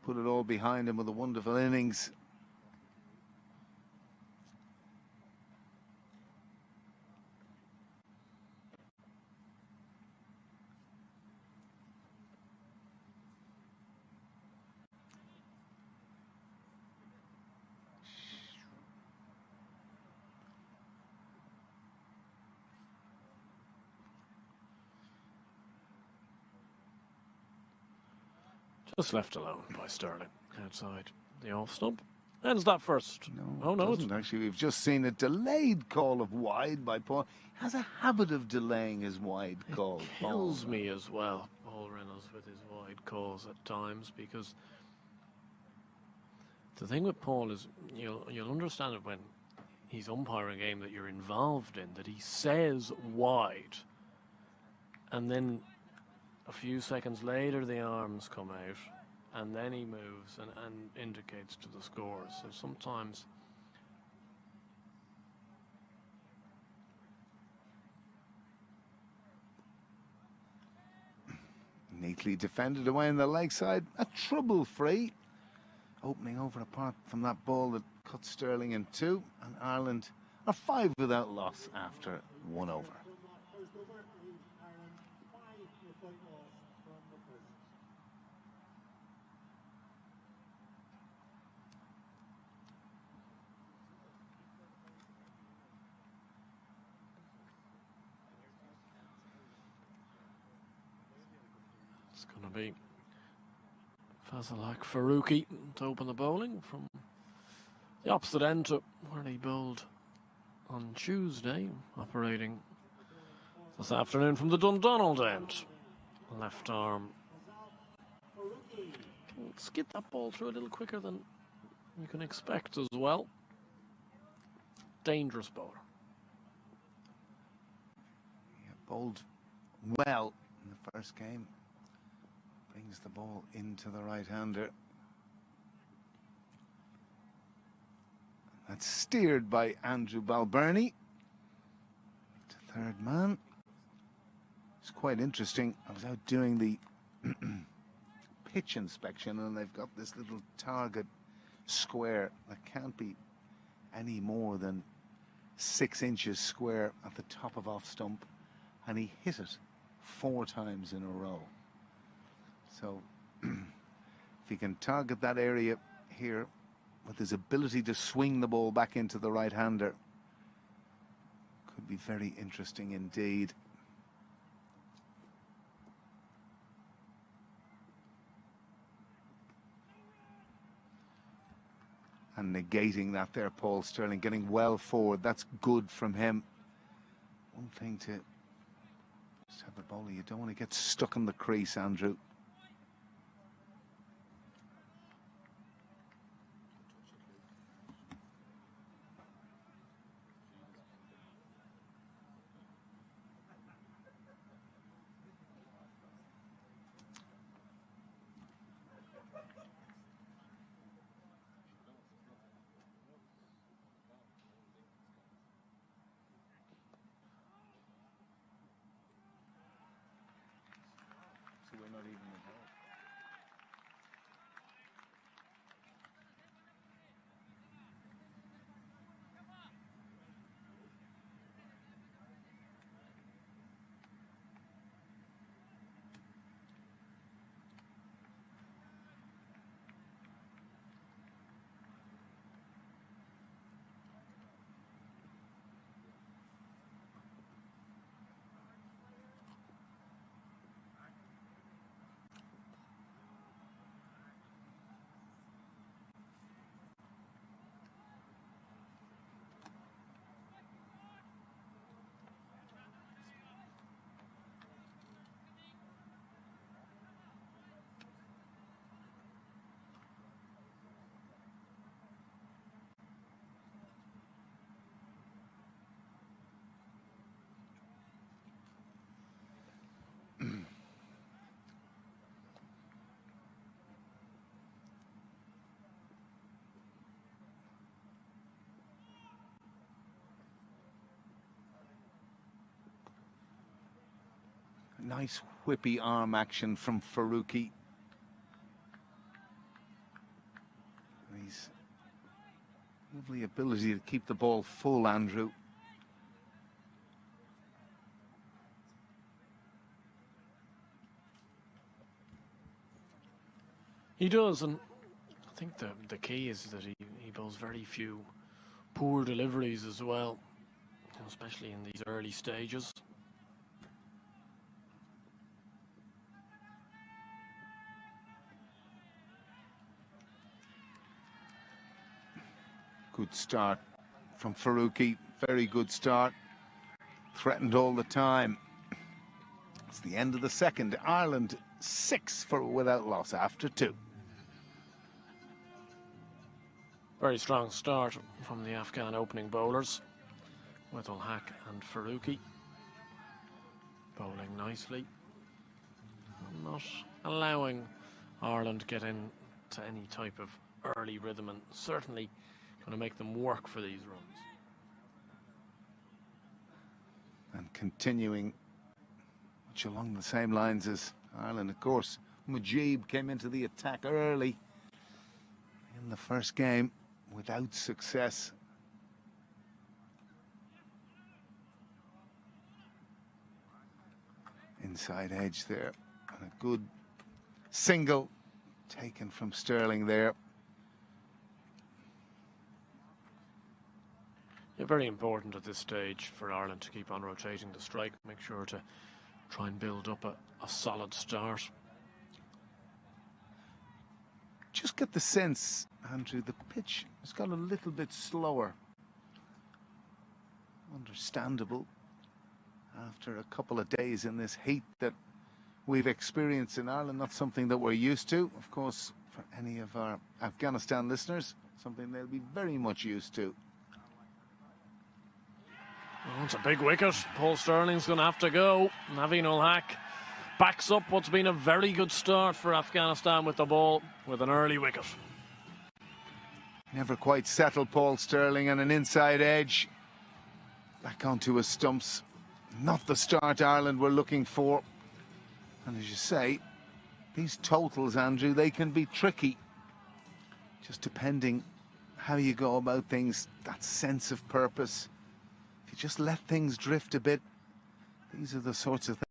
Speaker 2: put it all behind him with a wonderful innings.
Speaker 1: Just left alone by Sterling outside the off stump. Ends that first.
Speaker 2: No,
Speaker 1: no,
Speaker 2: it doesn't actually. We've just seen a delayed call of wide by Paul. He has a habit of delaying his wide call.
Speaker 1: It kills me as well, Paul Reynolds, with his wide calls at times, because the thing with Paul is you'll understand it when he's umpiring a game that you're involved in, that he says wide, and then a few seconds later the arms come out, and then he moves and indicates to the scores. So sometimes
Speaker 2: neatly defended away in the leg side, a trouble-free opening over apart from that ball that cut Sterling in 2, and Ireland are 5 without loss after 1 over.
Speaker 1: It's going to be Fazalak Faruqi to open the bowling from the opposite end to where he bowled on Tuesday, operating this afternoon from the Dundonald end. Left arm. Skid that ball through a little quicker than you can expect as well. Dangerous bowler.
Speaker 2: Yeah, bowled well in the first game. Brings the ball into the right-hander. That's steered by Andrew Balbirnie to third man. It's quite interesting. I was out doing the pitch inspection and they've got this little target square that can't be any more than 6 inches square at the top of off stump, and he hit it 4 times in a row. So if he can target that area here with his ability to swing the ball back into the right-hander, could be very interesting indeed. And negating that there, Paul Stirling, getting well forward. That's good from him. One thing to just have a bowler, you don't want to get stuck in the crease, Andrew. Nice whippy arm action from Faruqi. His lovely ability to keep the ball full, Andrew.
Speaker 1: He does, and I think the key is that he bowls very few poor deliveries as well, especially in these early stages.
Speaker 2: Good start from Faruqi, very good start. Threatened all the time. It's the end of the second. Ireland 6 without loss after 2.
Speaker 1: Very strong start from the Afghan opening bowlers, with Ul-Haq and Faruqi bowling nicely, not allowing Ireland to get into any type of early rhythm, and certainly going to make them work for these runs.
Speaker 2: And continuing much along the same lines as Ireland, of course, Mujeeb came into the attack early in the first game without success. Inside edge there, and a good single taken from Stirling there.
Speaker 1: Yeah, very important at this stage for Ireland to keep on rotating the strike, make sure to try and build up a solid start.
Speaker 2: just get the sense, Andrew, the pitch has got a little bit slower. Understandable after a couple of days in this heat that we've experienced in Ireland, not something that we're used to. Of course, for any of our Afghanistan listeners, something they'll be very much used to.
Speaker 1: Oh, it's a big wicket. Paul Sterling's going to have to go. Naveen ul Haq backs up what's been a very good start for Afghanistan with the ball with an early wicket.
Speaker 2: Never quite settled, Paul Sterling, and an inside edge. Back onto his stumps. Not the start Ireland were looking for. And as you say, these totals, Andrew, they can be tricky. Just depending how you go about things, that sense of purpose. If you just let things drift a bit, these are the sorts of things.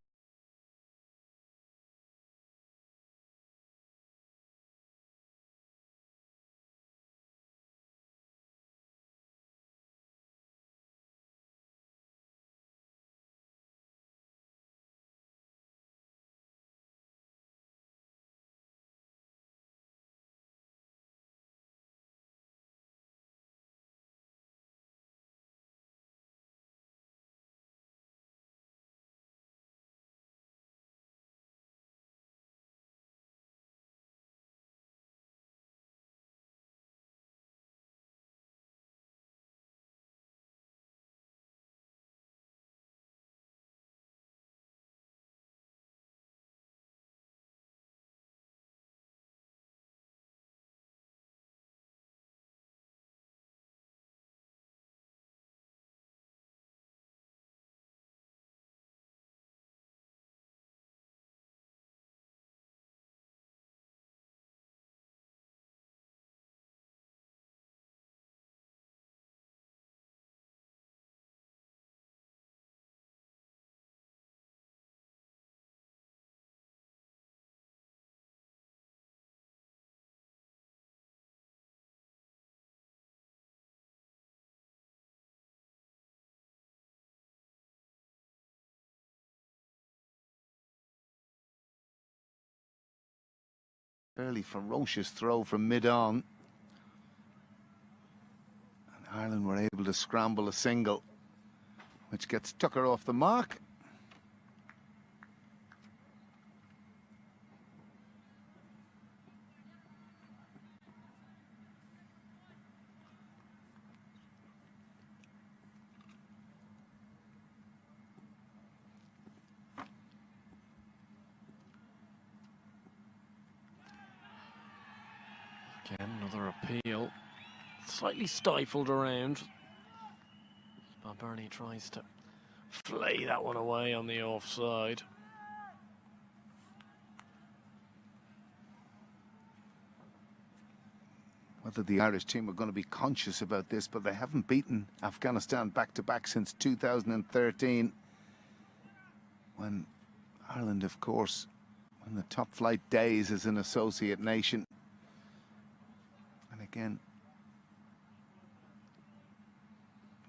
Speaker 2: Fairly ferocious throw from mid-on. And Ireland were able to scramble a single, which gets Tucker off the mark.
Speaker 1: Again, another appeal. Slightly stifled around. Balbirnie tries to flay that one away on the offside.
Speaker 2: Whether the Irish team are going to be conscious about this, but they haven't beaten Afghanistan back-to-back since 2013. When Ireland, of course, in the top flight days as an associate nation. And again,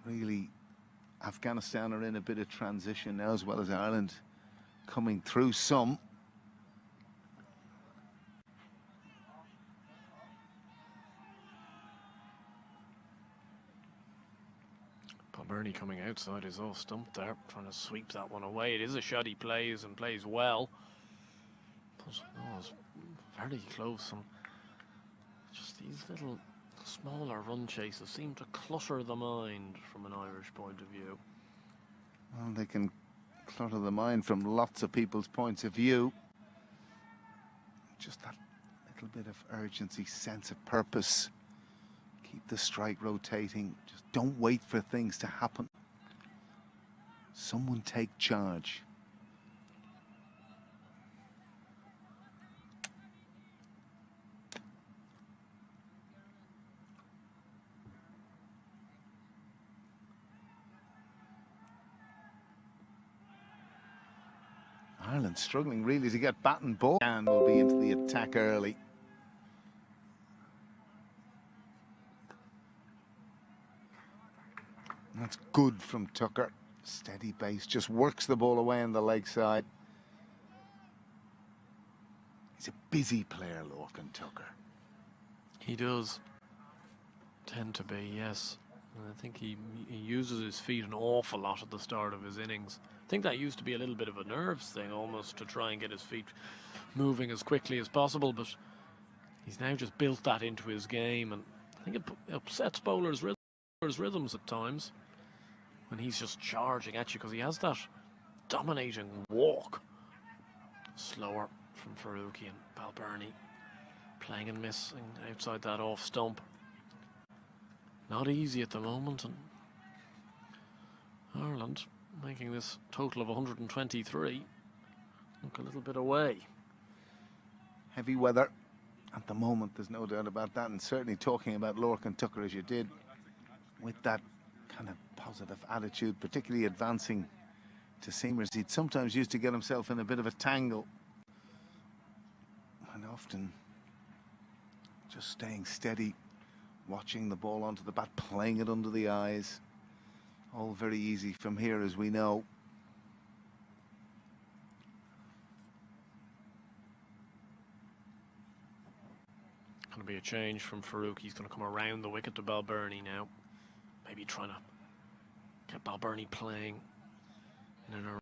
Speaker 2: really, Afghanistan are in a bit of transition now, as well as Ireland coming through some.
Speaker 1: Balbirnie coming outside is off stump there, trying to sweep that one away. It is a shot he plays and plays well. But oh, it's very close, and just these little smaller run chases seem to clutter the mind from an Irish point of view.
Speaker 2: Well, they can clutter the mind from lots of people's points of view. Just that little bit of urgency, sense of purpose. Keep the strike rotating. Just don't wait for things to happen. Someone take charge. Ireland struggling really to get bat and ball, and will be into the attack early. That's good from Tucker. Steady base, just works the ball away on the leg side. He's a busy player, Lorcan Tucker.
Speaker 1: He does tend to be, yes. And I think he uses his feet an awful lot at the start of his innings. I think that used to be a little bit of a nerves thing almost, to try and get his feet moving as quickly as possible, but he's now just built that into his game, and I think it upsets bowlers' rhythms at times when he's just charging at you, because he has that dominating walk. Slower from Farooqi and Balbirnie, playing and missing outside that off stump. Not easy at the moment, and Ireland making this total of 123 look a little bit away.
Speaker 2: Heavy weather at the moment, there's no doubt about that, and certainly talking about Lorcan and Tucker as you did, with that kind of positive attitude, particularly advancing to seamers. He'd sometimes used to get himself in a bit of a tangle, and often just staying steady, watching the ball onto the bat, playing it under the eyes. All very easy from here, as we know.
Speaker 1: Going to be a change from Farooqi. He's going to come around the wicket to Balbirnie now. Maybe trying to get Balbirnie playing in and around.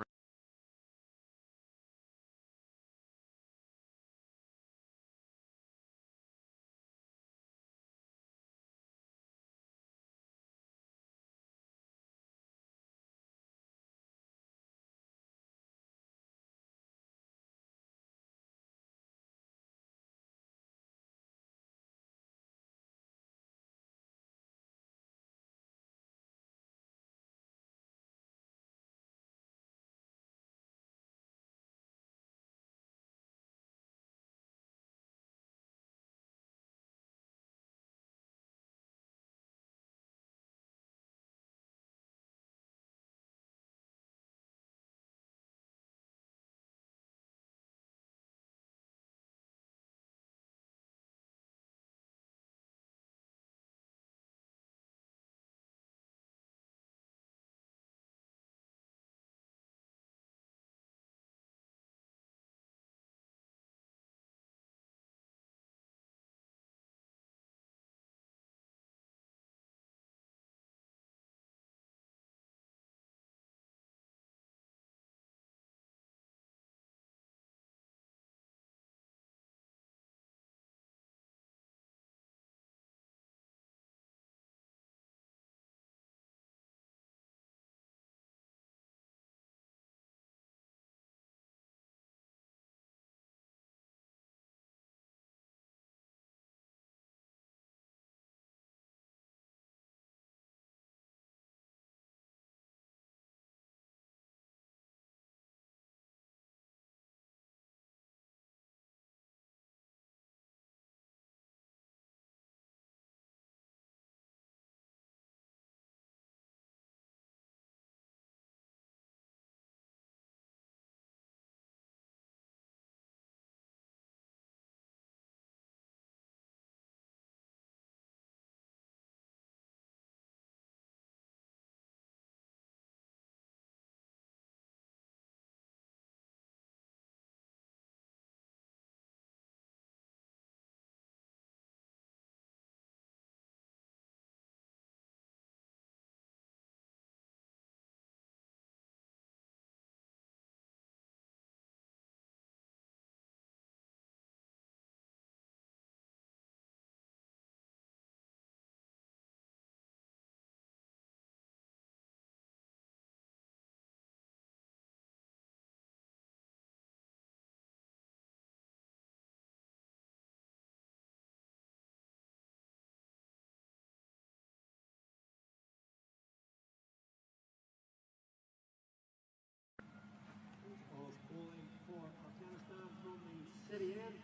Speaker 7: Bowling for Afghanistan from the city end.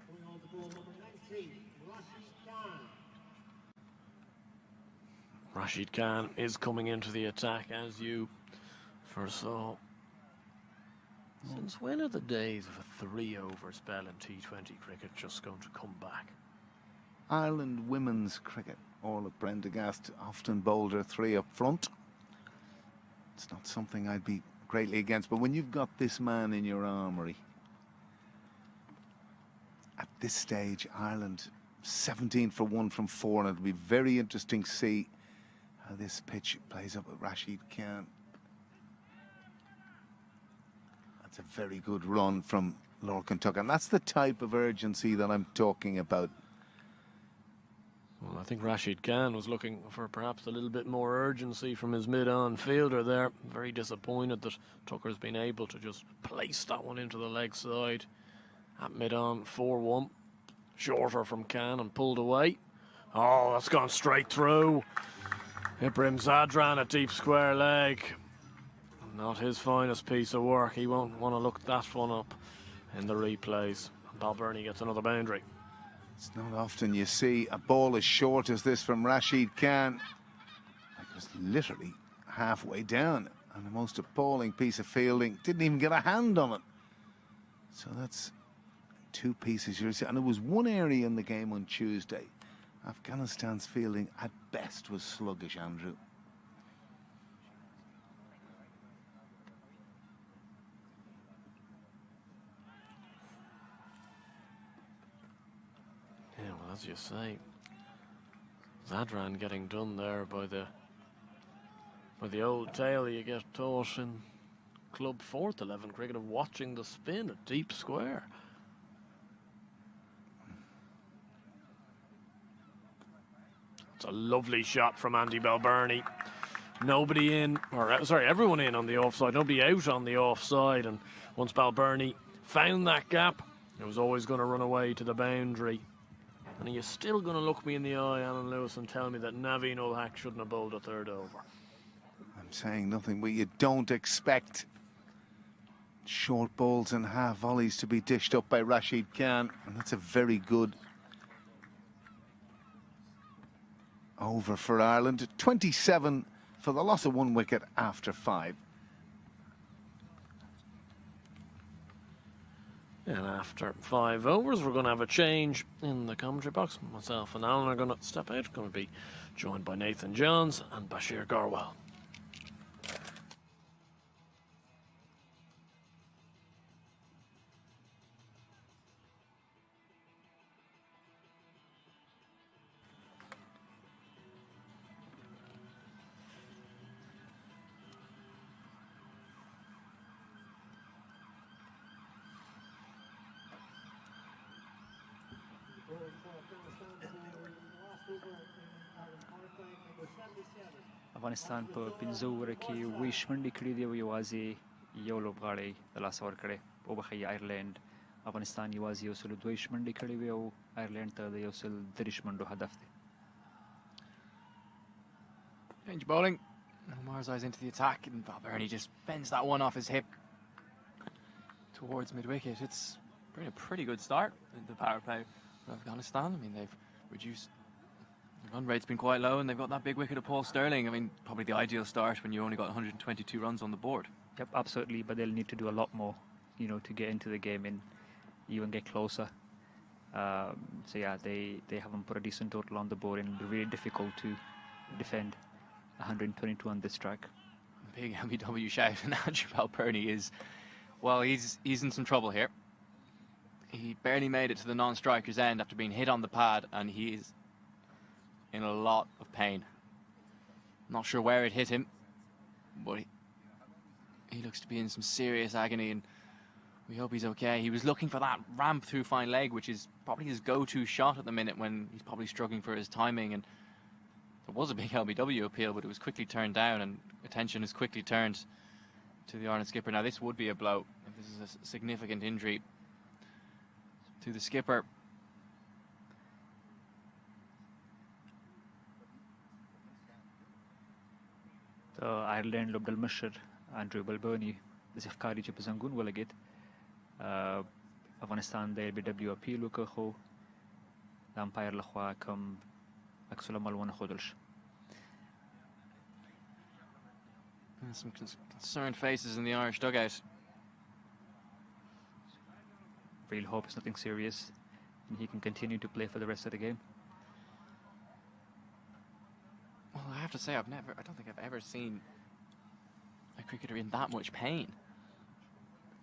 Speaker 7: Going on to ball number 19, Rashid Khan.
Speaker 1: Rashid Khan is coming into the attack, as you foresaw. Since when are the days of a 3-over spell in T20 cricket just going to come back?
Speaker 2: Ireland women's cricket, all at Prendergast, often bowled her three up front. It's not something I'd be greatly against, but when you've got this man in your armoury, at this stage, Ireland 17 for 1 from 4, and it'll be very interesting to see how this pitch plays up with Rashid Khan. That's a very good run from Lorcan, and that's the type of urgency that I'm talking about.
Speaker 1: Well, I think Rashid Khan was looking for perhaps a little bit more urgency from his mid-on fielder there. Very disappointed that Tucker's been able to just place that one into the leg side. At mid-on, 4-1. Shorter from Khan and pulled away. Oh, that's gone straight through. Ibrahim Zadran at deep square leg. Not his finest piece of work. He won't want to look that one up in the replays. Balbirnie gets another boundary.
Speaker 2: It's not often you see a ball as short as this from Rashid Khan. It was literally halfway down, and the most appalling piece of fielding. Didn't even get a hand on it. So that's 2 pieces here. And it was one area in the game on Tuesday. Afghanistan's fielding at best was sluggish, Andrew.
Speaker 1: Yeah, well, as you say, Zadran getting done there by the old tale you get taught in club 4th 11 cricket of watching the spin at deep square. It's a lovely shot from Andy Balbirnie. Nobody in, or sorry, everyone in on the offside, nobody out on the offside. And once Balbirnie found that gap, it was always going to run away to the boundary. And are you still going to look me in the eye, Alan Lewis, and tell me that Naveen ul Haq shouldn't have bowled a 3rd over?
Speaker 2: I'm saying nothing, but you don't expect short balls and half volleys to be dished up by Rashid Khan, and that's a very good over for Ireland. 27 for the loss of 1 wicket after 5.
Speaker 1: And after 5 overs, we're going to have a change in the commentary box. Myself and Alan are going to step out. Going to be joined by Nathan Johns and Bashir Garwell.
Speaker 3: افغانستان په 15 اوور کې 20 منډې کړې دي او یوازې یو لوبغاړی د لاسه ورکړی. وبښئ، آیرلینډ افغانستان یوازې 102 منډې کړې وې او آیرلینډ ته د 130 منډو هدف دی.
Speaker 6: Change bowling. Marzi's into the attack, and Balbirnie just bends that one off his hip towards mid-wicket. It's been a pretty good start in the power play for Afghanistan. I mean, they've reduced. The run rate's been quite low, and they've got that big wicket of Paul Sterling. I mean, probably the ideal start when you only got 122 runs on the board.
Speaker 3: Yep, absolutely, but they'll need to do a lot more, you know, to get into the game and even get closer. So yeah, they haven't put a decent total on the board, and it'll be really difficult to defend 122 on this track.
Speaker 6: Big MBW shout, and Andrew Balbirnie is, well, he's in some trouble here. He barely made it to the non-striker's end after being hit on the pad, and he is in a lot of pain. Not sure where it hit him, but he looks to be in some serious agony, and we hope he's okay. He was looking for that ramp through fine leg, which is probably his go-to shot at the minute when he's probably struggling for his timing, and there was a big LBW appeal, but it was quickly turned down, and attention is quickly turned to the Ireland skipper. Now, this would be a blow. This is a significant injury to the skipper.
Speaker 3: د آیرلینډ لوبډل مشر انډریو بلبرني داسې ښکاري چې په زنګون ولګېد. افغانستان د LBW اپیل وکړ، خو د امپایر لخوا کوم عکس العمل ونه ښودل شو.
Speaker 6: Some concerned faces in the Irish dugout.
Speaker 3: Real hope it's nothing serious and he can continue to play for the rest of the game.
Speaker 6: Well, I have to say, I don't think I've ever seen a cricketer in that much pain.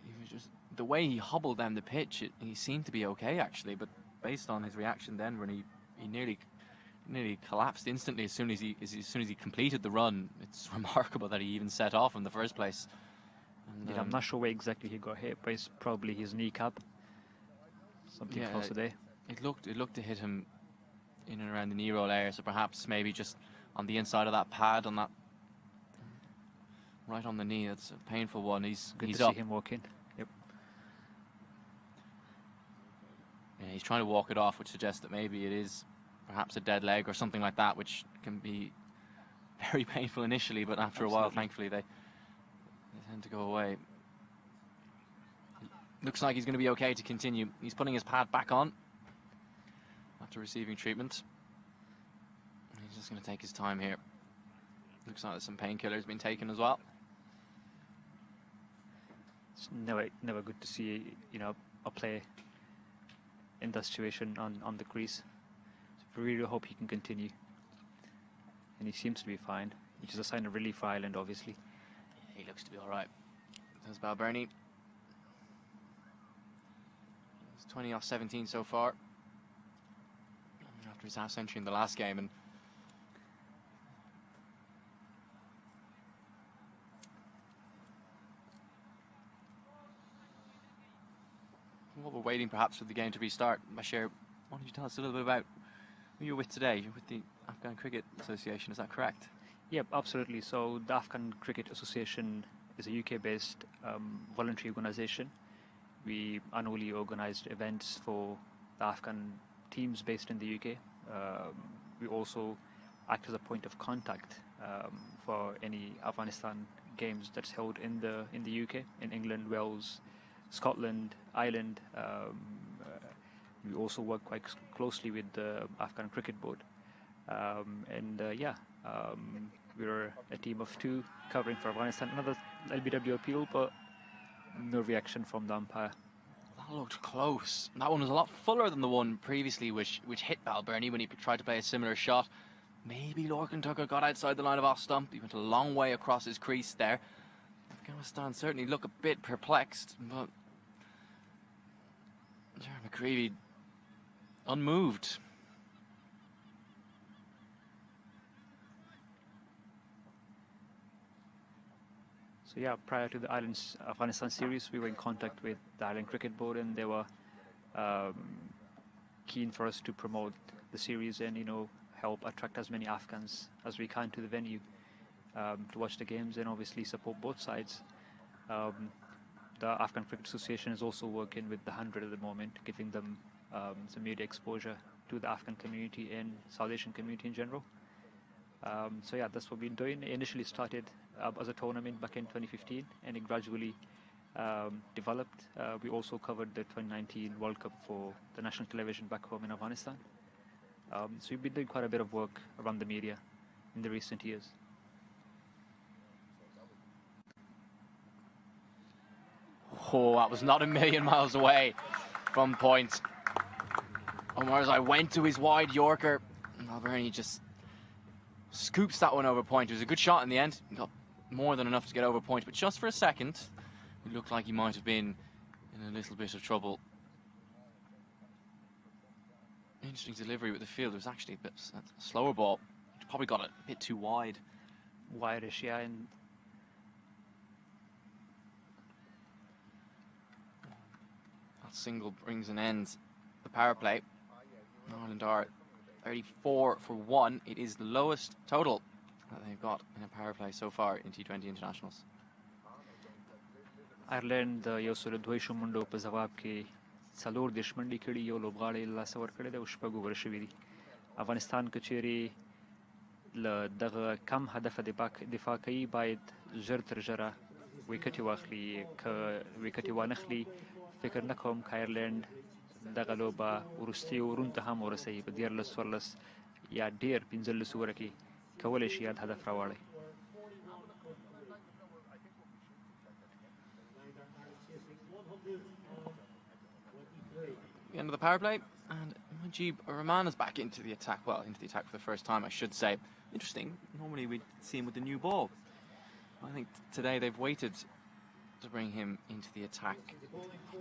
Speaker 6: He was just, the way he hobbled down the pitch, he seemed to be okay actually, but based on his reaction then when he he nearly collapsed instantly as soon as he completed the run. It's remarkable that he even set off in the first place. And,
Speaker 3: I'm not sure where exactly he got hit, but it's probably his kneecap. Something close to there.
Speaker 6: It looked to hit him in and around the knee roll area, so perhaps maybe just on the inside of that pad, on that right on the knee. That's a painful one. He's
Speaker 3: Good to
Speaker 6: up.
Speaker 3: see him walk in. Yep.
Speaker 6: Yeah, he's trying to walk it off, which suggests that maybe it is perhaps a dead leg or something like that, which can be very painful initially, but after a while, thankfully, they tend to go away. Looks like he's going to be okay to continue. He's putting his pad back on after receiving treatment. He's just going to take his time here. Looks like there's some painkillers been taken as well.
Speaker 3: It's never good to see, a player in that situation on the crease. So we really hope he can continue. And he seems to be fine, which is a sign of relief for Ireland, obviously.
Speaker 6: Yeah, he looks to be all right. There's Balbirnie. It's 20 off 17 so far. After his half century in the last game, and while we're waiting perhaps for the game to restart, Bashir, why don't you tell us a little bit about who you're with today? You're with the Afghan Cricket Association, is that correct?
Speaker 3: Yep, absolutely. So the Afghan Cricket Association is a UK-based voluntary organisation. We annually organised events for the Afghan teams based in the UK. We also act as a point of contact for any Afghanistan games that's held in the UK, in England, Wales, Scotland, Ireland. We also work quite closely with the Afghan Cricket Board. We're a team of 2 covering for Afghanistan. Another LBW appeal, but no reaction from the umpire.
Speaker 6: That looked close. That one was a lot fuller than the one previously, which hit Balbirnie when he tried to play a similar shot. Maybe Lorcan Tucker got outside the line of off stump. He went a long way across his crease there. Afghanistan certainly look a bit perplexed, but Jerry McCreevy unmoved.
Speaker 3: So yeah, prior to the Afghanistan series, we were in contact with the Ireland Cricket Board, and they were keen for us to promote the series and help attract as many Afghans as we can to the venue to watch the games and obviously support both sides. The Afghan Cricket Association is also working with the 100 at the moment, giving them some media exposure to the Afghan community and South Asian community in general. So yeah, that's what we've been doing. It initially started as a tournament back in 2015, and it gradually developed. We also covered the 2019 World Cup for the national television back home in Afghanistan. So we've been doing quite a bit of work around the media in the recent years.
Speaker 6: Oh, that was not a million miles away from point. Omarzai went to his wide Yorker, and Balbirnie just scoops that one over point. It was a good shot in the end. He got more than enough to get over point, but just for a second, it looked like he might have been in a little bit of trouble. Interesting delivery with the field. It was actually a bit slower ball. He probably got it a bit too wide.
Speaker 3: Wide-ish, yeah. And
Speaker 6: that single brings an end to the power play. Ireland are 34 for 1. It is the lowest total that they've got in a power play so far in T20 internationals.
Speaker 3: Ireland یو سل دوه شمنډو په جواب کې څلور دیرش منډې کړي، یو لوبغاړی له لاسه ورکړی دی او شپږ اوورې شوي دي. افغانستان که چیرې له دغه کم هدفه دفاع کوي باید ژر تر ژره ویکټ یې واخلي. که ویکټ یې وانخلي فکر نه کوم که آیرلینډ دغه لوبه وروستي اورونو ته هم ورسوي. په 14 یا ډېر 15 اووره کې کولی شي یاد هدف راوړی.
Speaker 6: The end of the power play, and Mujeeb Rahman is back into the attack. Well, into the attack for the first time, I should say. Interesting. Normally we'd see him with the new ball. I think today they've waited to bring him into the attack.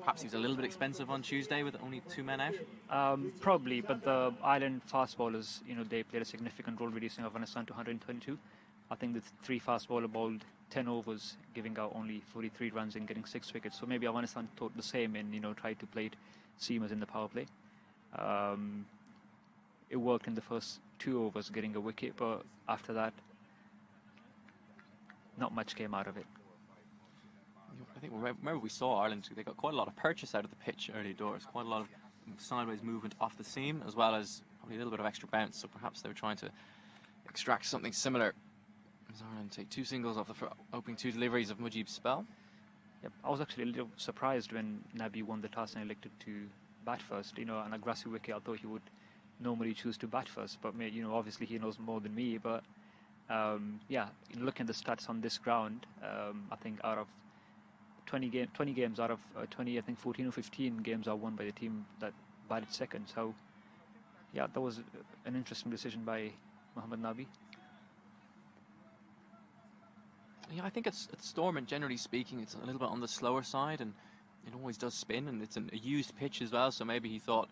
Speaker 6: Perhaps he was a little bit expensive on Tuesday with only 2 men out.
Speaker 3: Probably, but the Ireland fast bowlers, they played a significant role reducing Afghanistan to 122. I think the 3 fast bowler bowled 10 overs, giving out only 43 runs and getting 6 wickets. So maybe Afghanistan thought the same and tried to play it seamers in the power play. It worked in the first 2 overs, getting a wicket, but after that, not much came out of it.
Speaker 6: I think remember we saw Ireland, they got quite a lot of purchase out of the pitch early doors, quite a lot of sideways movement off the seam, as well as probably a little bit of extra bounce, so perhaps they were trying to extract something similar. As Ireland take 2 singles off the opening 2 deliveries of Mujeeb's spell.
Speaker 3: Yep, I was actually a little surprised when Nabi won the toss and elected to bat first. An aggressive wicket, I thought he would normally choose to bat first, but obviously he knows more than me. But yeah, looking at the stats on this ground, I think out of 20 games out of 20, I think 14 or 15 games are won by the team that batted second. So yeah, that was an interesting decision by Mohammad Nabi.
Speaker 6: Yeah, I think it's Stormont, generally speaking, it's a little bit on the slower side, and it always does spin, and it's a used pitch as well, so maybe he thought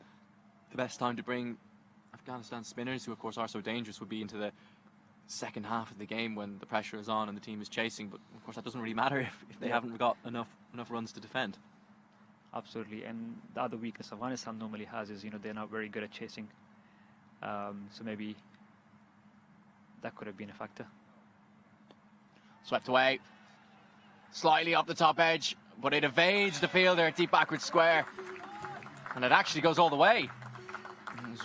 Speaker 6: the best time to bring Afghanistan spinners, who of course are so dangerous, would be into the second half of the game when the pressure is on and the team is chasing, but of course that doesn't really matter if they haven't got enough runs to defend.
Speaker 3: Absolutely, and the other weakness Afghanistan normally has is, they're not very good at chasing, so maybe that could have been a factor.
Speaker 6: Swept away, slightly up the top edge, but it evades the fielder at deep backward square, and it actually goes all the way.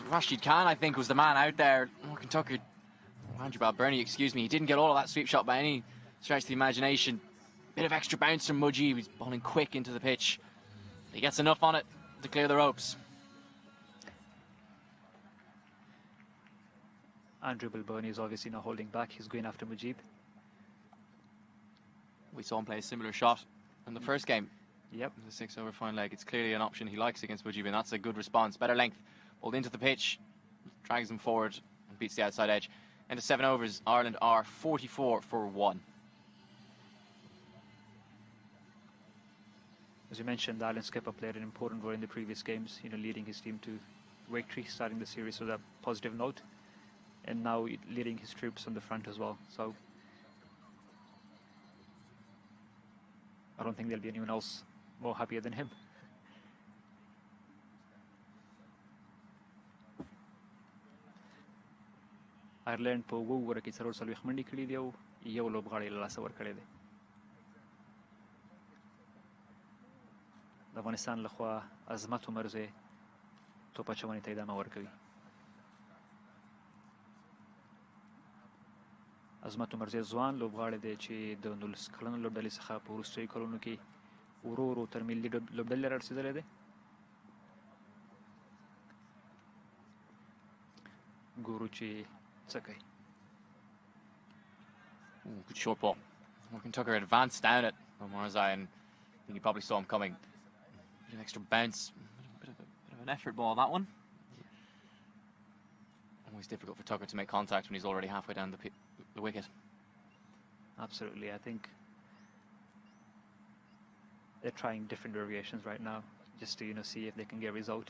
Speaker 6: Rashid Khan, I think, was the man out there. Kentucky, Andrew Balbirnie, excuse me, he didn't get all of that sweep shot by any stretch of the imagination. Bit of extra bounce from Mujeeb, he's bowling quick into the pitch. He gets enough on it to clear the ropes.
Speaker 3: Andrew Balbirnie is obviously not holding back, he's going after Mujeeb.
Speaker 6: We saw him play a similar shot in the first game.
Speaker 3: Yep.
Speaker 6: The 6-over fine leg. It's clearly an option he likes against Mujeeb, and that's a good response. Better length. Pulled into the pitch, drags him forward, and beats the outside edge. Into 7 overs, Ireland are 44 for 1.
Speaker 3: As you mentioned, the Ireland skipper played an important role in the previous games, leading his team to victory, starting the series with a positive note, and now leading his troops on the front as well. So I don't think there'll be anyone else more happier than him. Ireland په وګوره کې 40 منډې کړې دي او یو لوبغاړی له لاسه ورکړی دی. د افغانستان لخوا عظمت عمرزی توپ اچونې ته ادامه ورکوي. عظمت عمرزی ځوان لوبغاړی دی چې د 19 کلنو لوبډلې څخه په وروستیو کلونو کې ورو ورو تر ملي لوبډلې رارسېدلی دی. ګورو چې څه کوي.
Speaker 6: Good short ball. Tucker advanced down it on Marzai, and I think he probably saw him coming. An extra bounce, bit of an effort ball, that one. Always difficult for Tucker to make contact when he's already halfway down the wicket.
Speaker 3: Absolutely, I think they're trying different variations right now, just to see if they can get a result.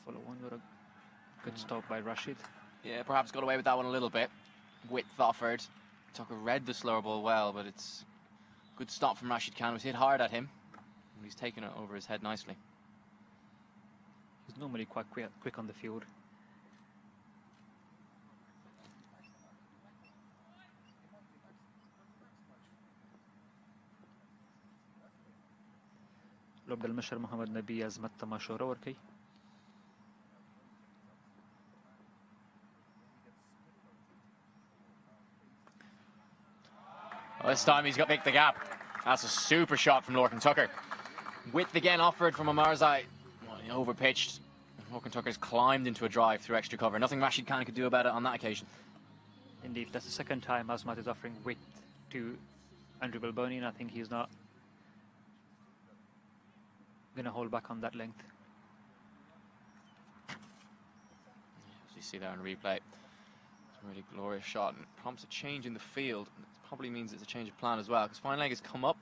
Speaker 3: Follow one with a good stop by Rashid.
Speaker 6: Yeah, perhaps got away with that one a little bit. Width offered. Tucker read the slower ball well, but it's a good stop from Rashid Khan. It was hit hard at him, and he's taken it over his head nicely.
Speaker 3: He's normally quite quick on the field. لوبډل مشر محمد نبی عظمت ته مشوره ورکوي.
Speaker 6: Well, this time he's got to pick the gap. That's a super shot from Lorcan Tucker. Width again offered from Amarzai. Well, he overpitched. Lorcan Tucker's climbed into a drive through extra cover. Nothing Rashid Khan could do about it on that occasion.
Speaker 3: Indeed, that's the second time Azmat is offering width to Andrew Balbirnie, and I think he's not going to hold back on that length.
Speaker 6: As you see there on replay, Really glorious shot, and it prompts a change in the field. And it probably means it's a change of plan as well, because fine leg has come up,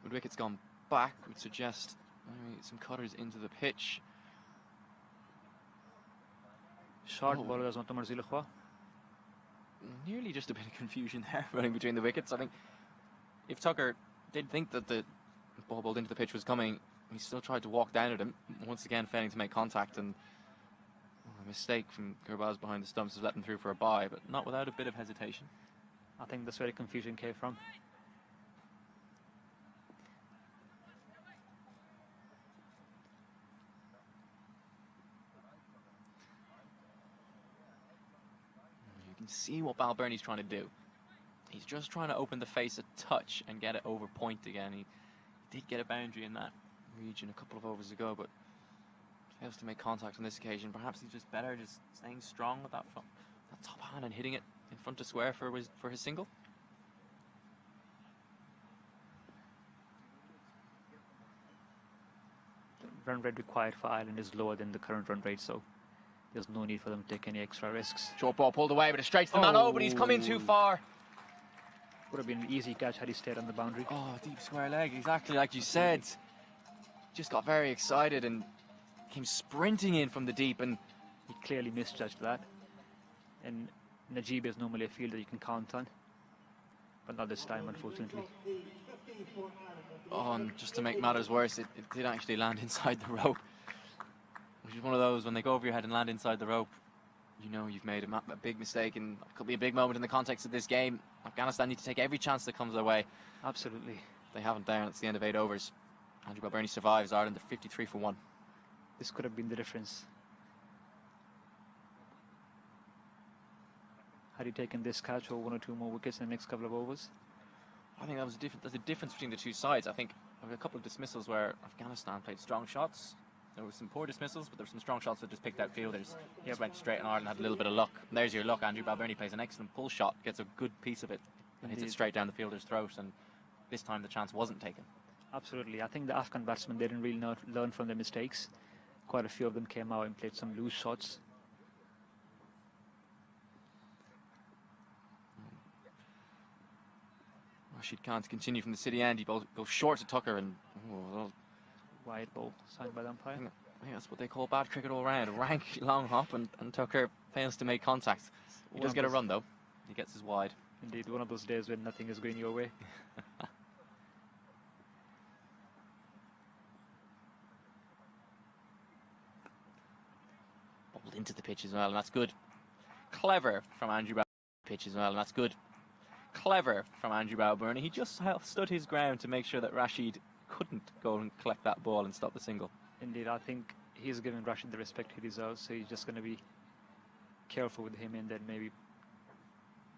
Speaker 6: with wickets gone back, would suggest maybe some cutters into the pitch.
Speaker 3: Short ball as well.
Speaker 6: Nearly just a bit of confusion there running between the wickets. I think if Tucker did think that the ball bowled into the pitch was coming, he still tried to walk down at him, once again failing to make contact, and a mistake from Gurbaz behind the stumps has let him through for a bye, but not without a bit of hesitation.
Speaker 3: I think that's where the confusion came from.
Speaker 6: You can see what Balbirnie's trying to do. He's just trying to open the face a touch and get it over point again. He did get a boundary in that region a couple of overs ago, but fails to make contact on this occasion. Perhaps he's just better just staying strong with that top hand and hitting it in front of square for his single.
Speaker 3: The run rate required for Ireland is lower than the current run rate, so there's no need for them to take any extra risks.
Speaker 6: Short ball pulled away, but it's straight to the man. Oh, but he's come in too far.
Speaker 3: Would have been an easy catch had he stayed on the boundary.
Speaker 6: Oh, deep square leg, exactly like you said. Just got very excited and came sprinting in from the deep, and
Speaker 3: he clearly misjudged that. And Mujeeb is normally a fielder you can count on, but not this time, unfortunately.
Speaker 6: Oh, and just to make matters worse, it did actually land inside the rope, which is one of those, when they go over your head and land inside the rope, you know you've made a big mistake, and it could be a big moment in the context of this game. Afghanistan need to take every chance that comes their way.
Speaker 3: Absolutely.
Speaker 6: If they haven't there, and it's the end of 8 overs. Andrew Balbirnie survives. Ireland are 53 for 1.
Speaker 3: This could have been the difference. Had he taken this catch or 1 or 2 more wickets in the next couple of overs?
Speaker 6: I think there's a difference between the two sides. I think there were a couple of dismissals where Afghanistan played strong shots. There were some poor dismissals, but there were some strong shots that just picked out fielders. Just went straight, and Ireland had a little bit of luck. And there's your luck. Andrew Balbirnie plays an excellent pull shot, gets a good piece of it, and hits it straight down the fielder's throat. And this time the chance wasn't taken.
Speaker 3: Absolutely. I think the Afghan batsmen didn't really learn from their mistakes. Quite a few of them came out and played some loose shots.
Speaker 6: Rashid can't continue from the city end. He goes short to Tucker, and
Speaker 3: wide ball signed by the umpire.
Speaker 6: I think that's what they call bad cricket all round. A rank long hop, and Tucker fails to make contact. He does get a run though. He gets his wide.
Speaker 3: Indeed, one of those days when nothing is going your way.
Speaker 6: Bowled into the pitch as well, and that's good. Clever from Andrew Balbirnie. Pitch as well, and that's good. Clever from Andrew Balbirnie. He just stood his ground to make sure that Rashid couldn't go and collect that ball and stop the single.
Speaker 3: Indeed, I think he's giving Rashid the respect he deserves, so he's just going to be careful with him and then maybe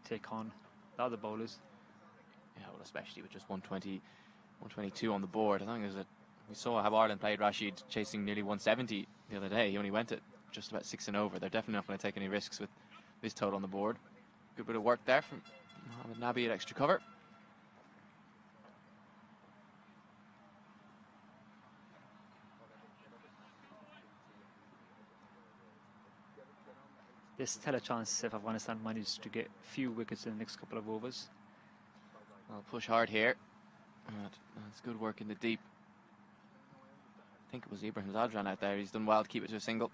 Speaker 3: take on the other bowlers.
Speaker 6: Yeah, well, especially with just 120, 122 on the board. I think we saw how Ireland played Rashid chasing nearly 170 the other day. He only went at just about 6 and over. They're definitely not going to take any risks with this total on the board. Good bit of work there from Mohamed Nabi at extra cover.
Speaker 3: There's still a chance if Afghanistan manages to get a few wickets in the next couple of overs.
Speaker 6: I'll push hard here. That's good work in the deep. I think it was Ibrahim Zadran out there. He's done well to keep it to a single.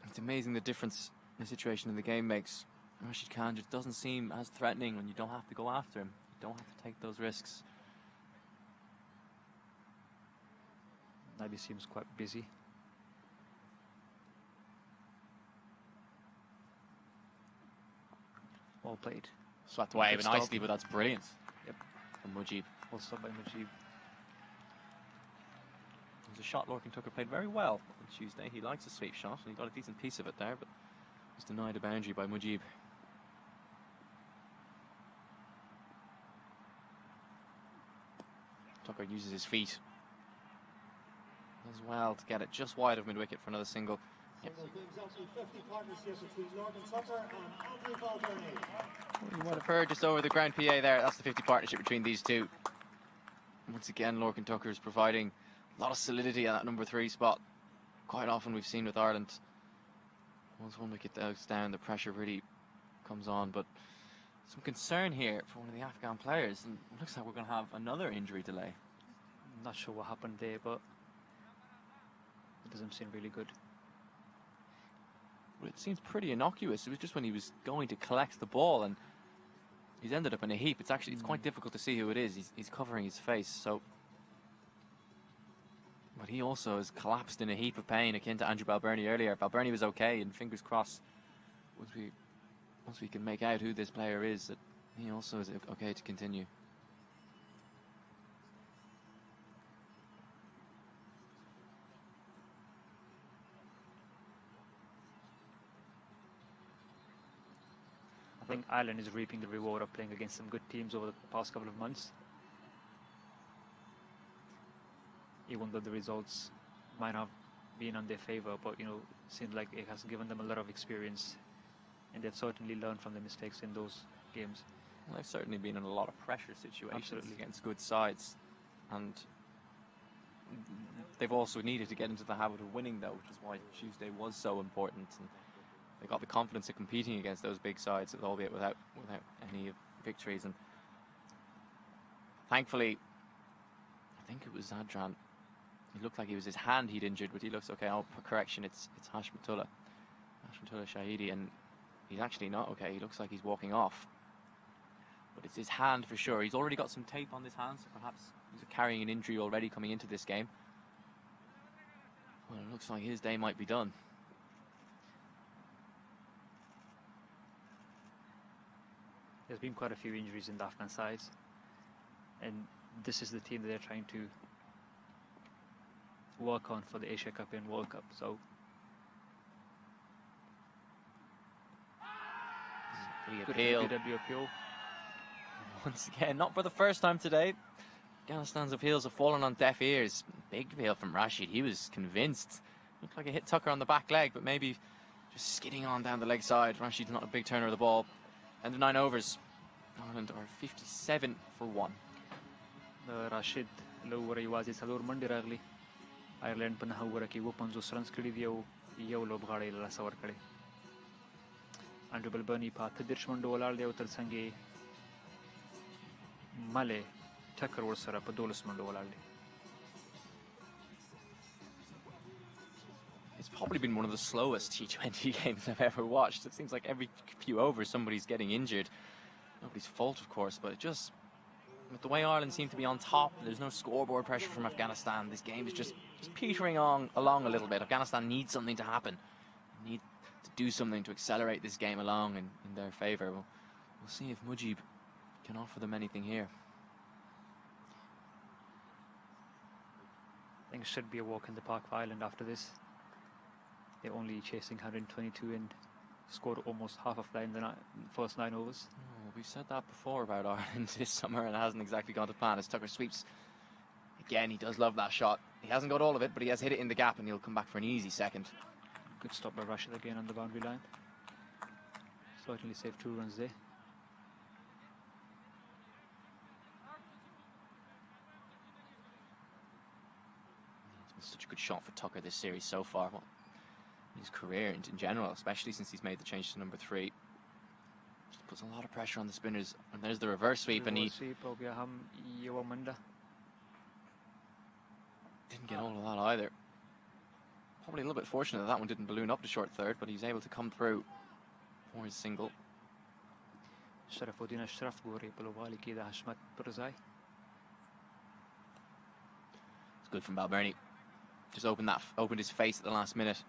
Speaker 6: It's amazing the difference the situation in the game makes. Rashid Khan just doesn't seem as threatening when you don't have to go after him. You don't have to take those risks.
Speaker 3: Nabi seems quite busy. Well played.
Speaker 6: Swept away but nicely, but that's brilliant.
Speaker 3: Yep.
Speaker 6: From Mujeeb.
Speaker 3: Well stopped by Mujeeb.
Speaker 6: It was a shot Lorcan Tucker played very well on Tuesday. He likes a sweep shot, and he got a decent piece of it there, but was denied a boundary by Mujeeb. Tucker uses his feet as well to get it just wide of mid-wicket for another single. Yep. You might have heard just over the ground PA there, that's the 50 partnership between these two. Once again, Lorcan Tucker is providing a lot of solidity at that number 3 spot. Quite often we've seen with Ireland Once one wicket goes down, the pressure really comes on, but some concern here for one of the Afghan players, and it looks like we're going to have another injury delay.
Speaker 3: I'm not sure what happened there, but it doesn't seem really good.
Speaker 6: Well, it seems pretty innocuous. It was just when he was going to collect the ball, and he's ended up in a heap. It's quite difficult to see who it is. He's covering his face, so. But he also has collapsed in a heap of pain, akin to Andrew Balbirnie earlier. Balbirnie was okay, and fingers crossed, once we can make out who this player is, that he also is okay to continue.
Speaker 3: I think Ireland is reaping the reward of playing against some good teams over the past couple of months. Even though the results might have been on their favour, but it seems like it has given them a lot of experience, and they've certainly learned from the mistakes in those games.
Speaker 6: Well, they've certainly been in a lot of pressure situations
Speaker 3: Absolutely.
Speaker 6: Against good sides, and they've also needed to get into the habit of winning, though, which is why Tuesday was so important. And they got the confidence of competing against those big sides, albeit without any victories. And thankfully, I think it was Adran. It looked like it was his hand he'd injured, but he looks okay. Oh, correction, it's Hashmatullah Shahidi, and he's actually not okay. He looks like he's walking off, but it's his hand for sure. He's already got some tape on his hand, so perhaps he's carrying an injury already coming into this game. Well, it looks like his day might be done.
Speaker 3: There's been quite a few injuries in the Afghan sides, and this is the team that they're trying to work on for the Asia Cup and World Cup. So
Speaker 6: the appeal. Once again, not for the first time today. Afghanistan's appeals have fallen on deaf ears. Big appeal from Rashid. He was convinced. Looked like it hit Tucker on the back leg, but maybe just skidding on down the leg side. Rashid's not a big turner of the ball. And the 9 overs. Ireland are 57 for 1.
Speaker 3: Rashid لو یوازې څلور منډې راغلي آیرلینډ په 9 اووره کې 50 رنز کړي دي او یو لوبغاړی له لاسه ورکړی. انډرو بلبرني په 38 منډو ولاړ دی او ترڅنګ یې ملې ټکر ورسره په 12 منډو ولاړ دی.
Speaker 6: It's probably been one of the slowest T20 games I've ever watched. It seems like every few overs somebody's getting injured. Nobody's fault, of course, but it just, with the way Ireland seem to be on top, there's no scoreboard pressure from Afghanistan. This game is just petering along a little bit. Afghanistan needs something to happen. They need to do something to accelerate this game along in their favour. We'll see if Mujeeb can offer them anything here.
Speaker 3: I think it should be a walk in the park for Ireland after this. They're only chasing 122 and scored almost half of that in the first 9 overs.
Speaker 6: Oh, we've said that before about Ireland this summer, and it hasn't exactly gone to plan as Tucker sweeps. Again, he does love that shot. He hasn't got all of it, but he has hit it in the gap, and he'll come back for an easy second.
Speaker 3: Good stop by Rashid again on the boundary line. Certainly saved 2 runs there.
Speaker 6: It's been such a good shot for Tucker this series so far. Well, his career in general, especially since he's made the change to number 3. Just puts a lot of pressure on the spinners. And there's the reverse sweep, and he didn't get all of that either. Probably a little bit fortunate that one didn't balloon up to short third, but he's able to come through for his single. It's good from Balbirnie. Just opened his face at the last minute.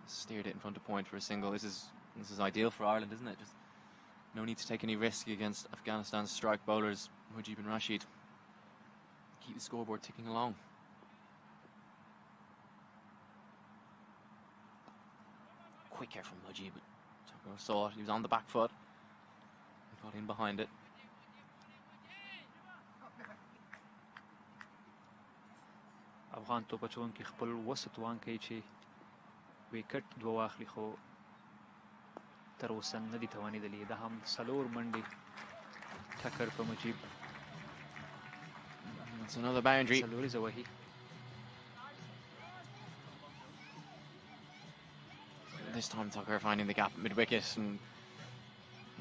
Speaker 6: Steered it in front of point for a single. This is ideal for Ireland, isn't it? Just no need to take any risk against Afghanistan's strike bowlers, Mujeeb and Rashid. Keep the scoreboard ticking along. Quick here from Mujeeb. Tucker saw it. He was on the back foot. Got in behind it.
Speaker 3: افغان توپچونکي خپل وسط وان کوي چې ویکټ 2 واخلي خو تر اوسه نه دي توانېدلي. دا هم 4 منډې ټکر په مجیب.
Speaker 6: That's another boundary.
Speaker 3: 4 یې وهي.
Speaker 6: This time Tucker finding the gap at mid-wicket, and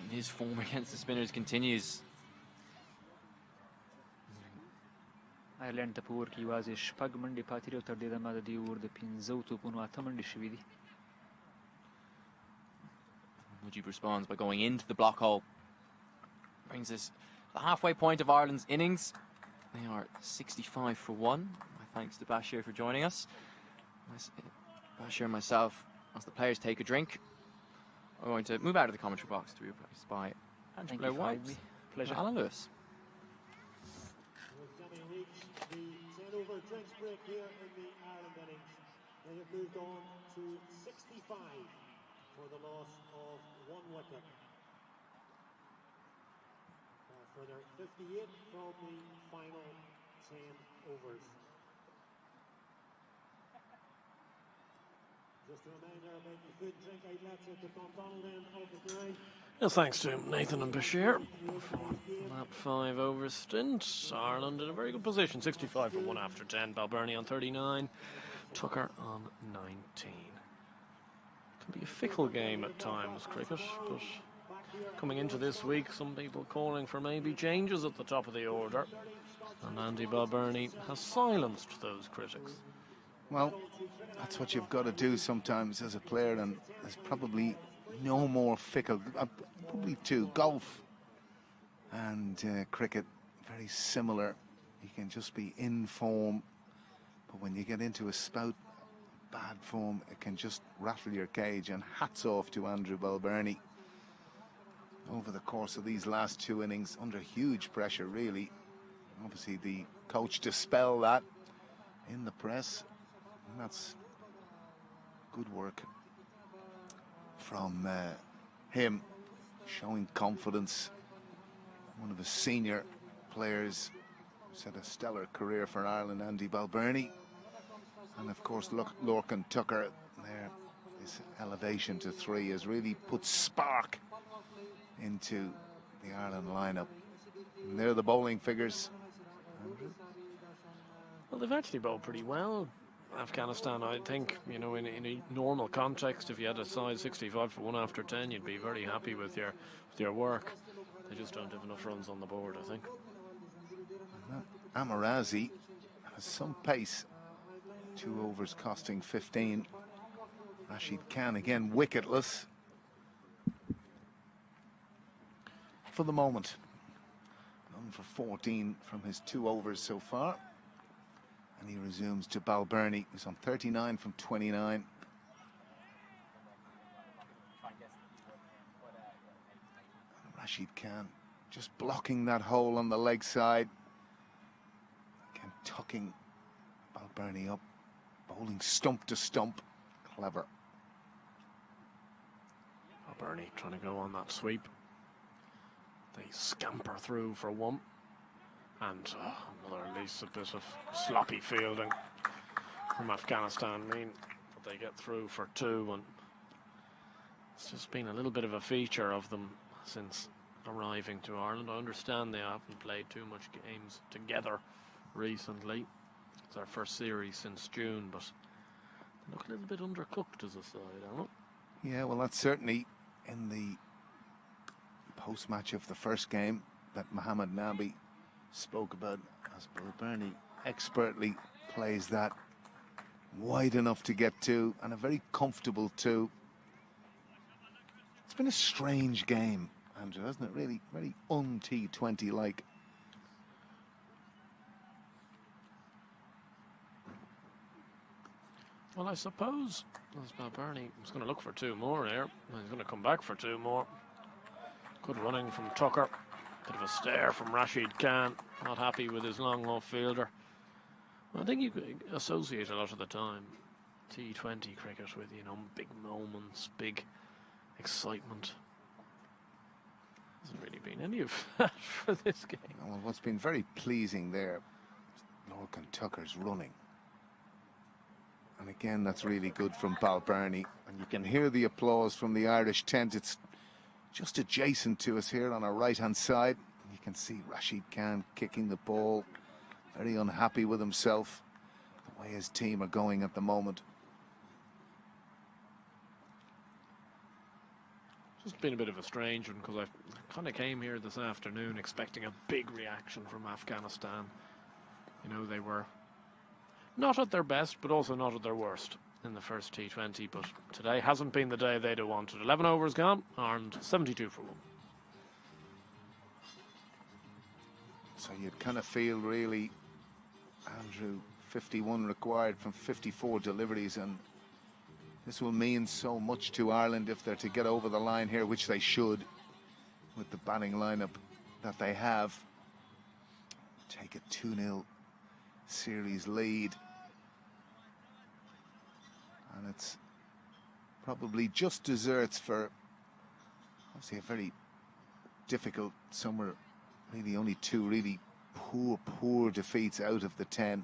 Speaker 6: his form against the spinners continues.
Speaker 3: Ireland په اور کې یوازې شپږ منډې پاتې دي او تر دې دمه د دې اور د 15 توپونو 8 منډې شوي دي.
Speaker 6: Mujeeb responds by going into the block hole. Brings us the halfway point of Ireland's innings. They are 65 for 1. My thanks to Bashir for joining us. Bashir and myself, as the players take a drink, are going to move out of the commentary box to be replaced by Angelo White.
Speaker 3: Pleasure.
Speaker 6: Alan Lewis.
Speaker 7: The 10-over drinks break here in the Ireland innings. They have moved on to 65 for the loss of 1 wicket. For their 58 from the final 10 overs. Just a reminder about the food and drink outlets at the Clondonald end of the ground.
Speaker 1: Yes, thanks to Nathan and Bashir for that 5 over stint. Ireland in a very good position, 65 for 1 after 10. Balbirnie on 39, Tucker on 19. Can be a fickle game at times, cricket, but coming into this week, some people calling for maybe changes at the top of the order, and Andy Balbirnie has silenced those critics.
Speaker 2: Well, that's what you've got to do sometimes as a player, and there's probably no more fickle, probably two, golf and cricket, very similar. You can just be in form, but when you get into a spout bad form, it can just rattle your cage. And hats off to Andrew Balbirnie over the course of these last 2 innings, under huge pressure really. Obviously the coach dispelled that in the press, and that's good work from him, showing confidence. One of his senior players who's had a stellar career for Ireland, Andy Balbirnie. And of course, Lorcan Tucker there, this elevation to 3 has really put spark into the Ireland lineup. And there are the bowling figures. Andrew?
Speaker 1: Well, they've actually bowled pretty well. Afghanistan, I think, you know, in a normal context, if you had a size 65 for 1 after 10, you'd be very happy with your work. They just don't have enough runs on the board, I think.
Speaker 2: Amarazi has some pace. 2 overs costing 15. Rashid Khan again wicketless for the moment. None for 14 from his 2 overs so far. And he resumes to Balbirnie, who's on 39 from 29. And Rashid Khan just blocking that hole on the leg side. Again, tucking Balbirnie up, bowling stump to stump. Clever.
Speaker 1: Balbirnie trying to go on that sweep. They scamper through for 1. And another at least a bit of sloppy fielding from Afghanistan mean that they get through for 2, and it's just been a little bit of a feature of them since arriving to Ireland. I understand they haven't played too much games together recently. It's our first series since June, but they look a little bit undercooked as a side, aren't they?
Speaker 2: Yeah, well, that's certainly in the post-match of the first game that Mohammed Nabi spoke about, as Balbirnie expertly plays that wide enough to get 2, and a very comfortable 2. It's been a strange game, Andrew, hasn't it? Really, very un-T20 like.
Speaker 1: Well, I suppose as Balbirnie was going to look for 2 more here. He's going to come back for 2 more. Good running from Tucker. Bit of a stare from Rashid Khan. Not happy with his long off fielder. I think you could associate a lot of the time T20 cricket with, you know, big moments, big excitement. Hasn't really been any of that for this game.
Speaker 2: Well, what's been very pleasing there, Lorcan Tucker's running. And again, that's really good from Balbirnie. And you can hear the applause from the Irish tent. It's just adjacent to us here on our right-hand side. You can see Rashid Khan kicking the ball, very unhappy with himself, the way his team are going at the moment.
Speaker 1: Just been a bit of a strange one because I kind of came here this afternoon expecting a big reaction from Afghanistan. You know, they were not at their best, but also not at their worst in the first T20. But today hasn't been the day they'd have wanted. 11 overs gone, Ireland 72 for 1.
Speaker 2: So you'd kind of feel, really, Andrew, 51 required from 54 deliveries, and this will mean so much to Ireland if they're to get over the line here, which they should, with the batting lineup that they have. Take a 2-0 series lead. And it's probably just desserts for, obviously, a very difficult summer. Really only 2 really poor defeats out of the 10.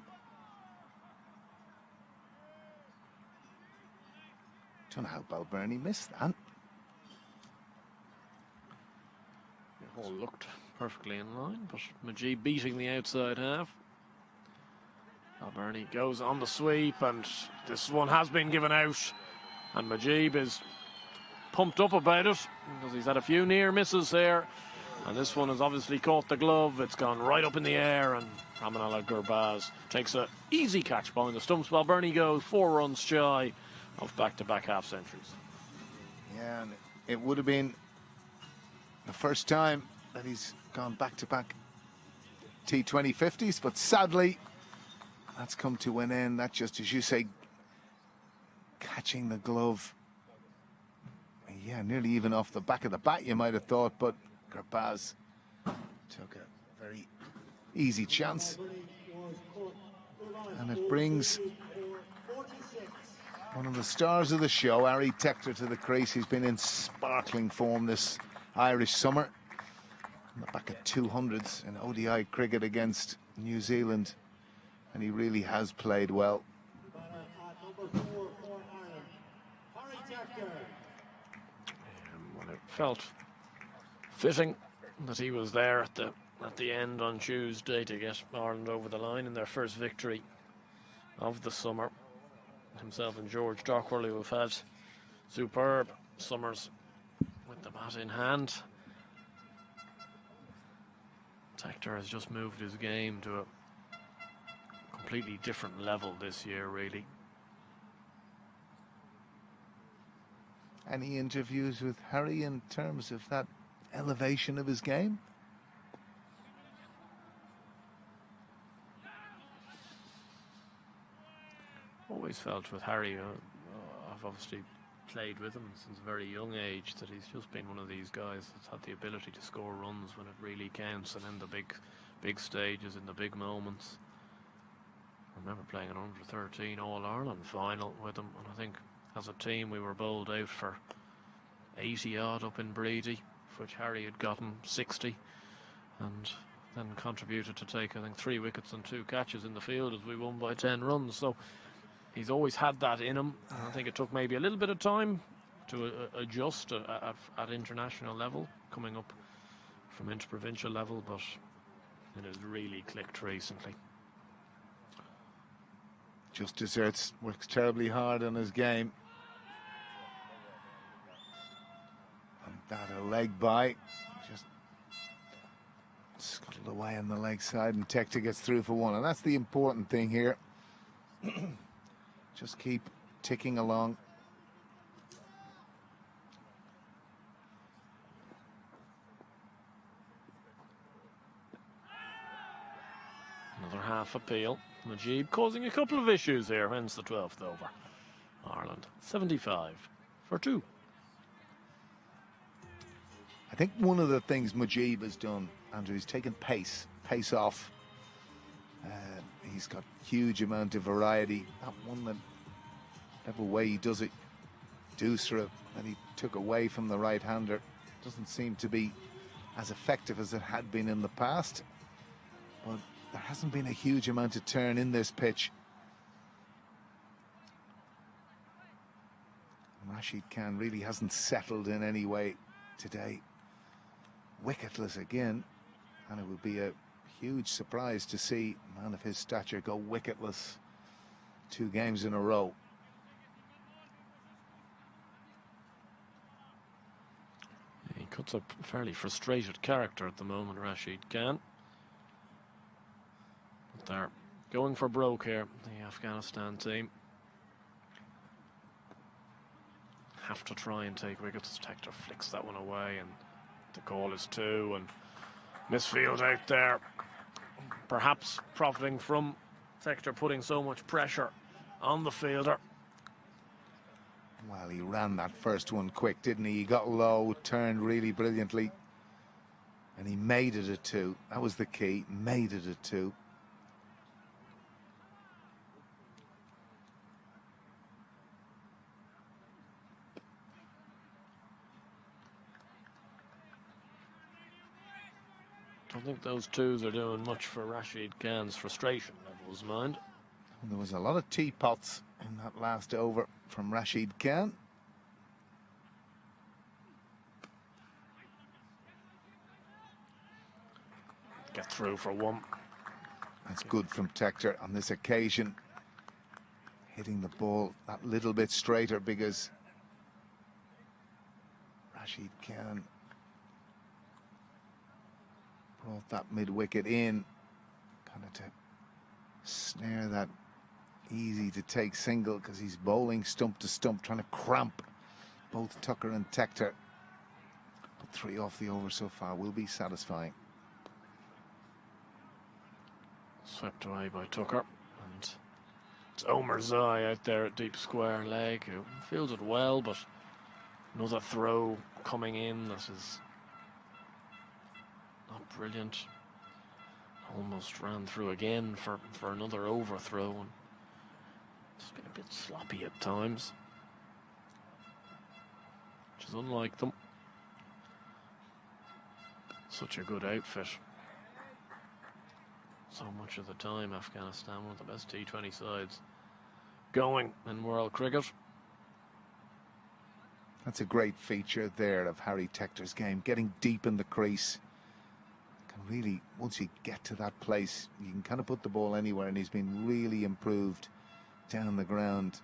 Speaker 2: Don't know how Balbirnie missed that.
Speaker 1: It all looked perfectly in line, but Mujeeb beating the outside half. Balbirnie goes on the sweep, and this one has been given out, and Mujeeb is pumped up about it because he's had a few near misses here, and this one has obviously caught the glove. It's gone right up in the air, and Rahman Gurbaz takes an easy catch behind the stumps. Balbirnie goes 4 runs shy of back-to-back half centuries.
Speaker 2: Yeah, and it would have been the first time that he's gone back-to-back T20 50s, but sadly that's come to an end. That, just as you say, catching the glove, yeah, nearly even off the back of the bat, you might have thought, but Gurbaz took a very easy chance, and it brings one of the stars of the show, Harry Tector, to the crease. He's been in sparkling form this Irish summer. On the back of 200s in ODI cricket against New Zealand, and he really has played well.
Speaker 1: Well, it felt fitting that he was there at the end on Tuesday to get Ireland over the line in their first victory of the summer. Himself and George Dockwell, who have had superb summers with the bat in hand. Tector has just moved his game to a completely different level this year, really.
Speaker 2: Any interviews with Harry in terms of that elevation of his game?
Speaker 1: Always felt with Harry, I've obviously played with him since a very young age, that he's just been one of these guys that's had the ability to score runs when it really counts, and in the big stages, in the big moments. I remember playing an under-13 All-Ireland final with him, and I think as a team we were bowled out for 80 odd up in Breedy, for which Harry had gotten 60, and then contributed to take, I think, 3 wickets and 2 catches in the field as we won by 10 runs. So he's always had that in him, and I think it took maybe a little bit of time to adjust at international level, coming up from interprovincial level, but it has really clicked recently.
Speaker 2: Just desserts, works terribly hard on his game. And that a leg by, just scuttled away on the leg side, and Tector gets through for 1, and that's the important thing here. Just keep ticking along.
Speaker 1: Another half appeal. Mujeeb causing a couple of issues here, hence the 12th over. Ireland 75 for 2.
Speaker 2: I think one of the things Mujeeb has done, Andrew, he's taken pace off. He's got huge amount of variety. That one, that whatever way he does it, Doosra, that he took away from the right-hander, doesn't seem to be as effective as it had been in the past. But there hasn't been a huge amount of turn in this pitch. Rashid Khan really hasn't settled in any way today. Wicketless again, and it would be a huge surprise to see a man of his stature go wicketless 2 games in a row.
Speaker 1: Cuts a fairly frustrated character at the moment, Rashid Khan. But they're going for broke here, the Afghanistan team. Have to try and take wickets. Tector flicks that one away, and the call is 2, and misfield out there. Perhaps profiting from Tector putting so much pressure on the fielder.
Speaker 2: Well, he ran that first one quick, didn't he? He got low, turned really brilliantly, and he made it a 2. That was the key, made it a 2.
Speaker 1: I don't think those 2s are doing much for Rashid Khan's frustration levels, mind.
Speaker 2: There was a lot of teapots in that last over from Rashid Khan.
Speaker 1: Get through for 1.
Speaker 2: That's good from Tector on this occasion. Hitting the ball that little bit straighter because Rashid Khan brought that mid-wicket in, kind of to snare that easy to take single, because he's bowling stump to stump, trying to cramp both Tucker and Tector. But 3 off the over so far will be satisfying.
Speaker 1: Swept away by Tucker, and it's Omer Zai out there at deep square leg, who fielded well, but another throw coming in that is not brilliant. Almost ran through again for another overthrow, and it's been a bit sloppy at times, which is unlike them. Such a good outfit. So much of the time, Afghanistan, one of the best T20 sides going in world cricket.
Speaker 2: That's a great feature there of Harry Tector's game, getting deep in the crease. Can really, once you get to that place, you can kind of put the ball anywhere, and he's been really improved down the ground.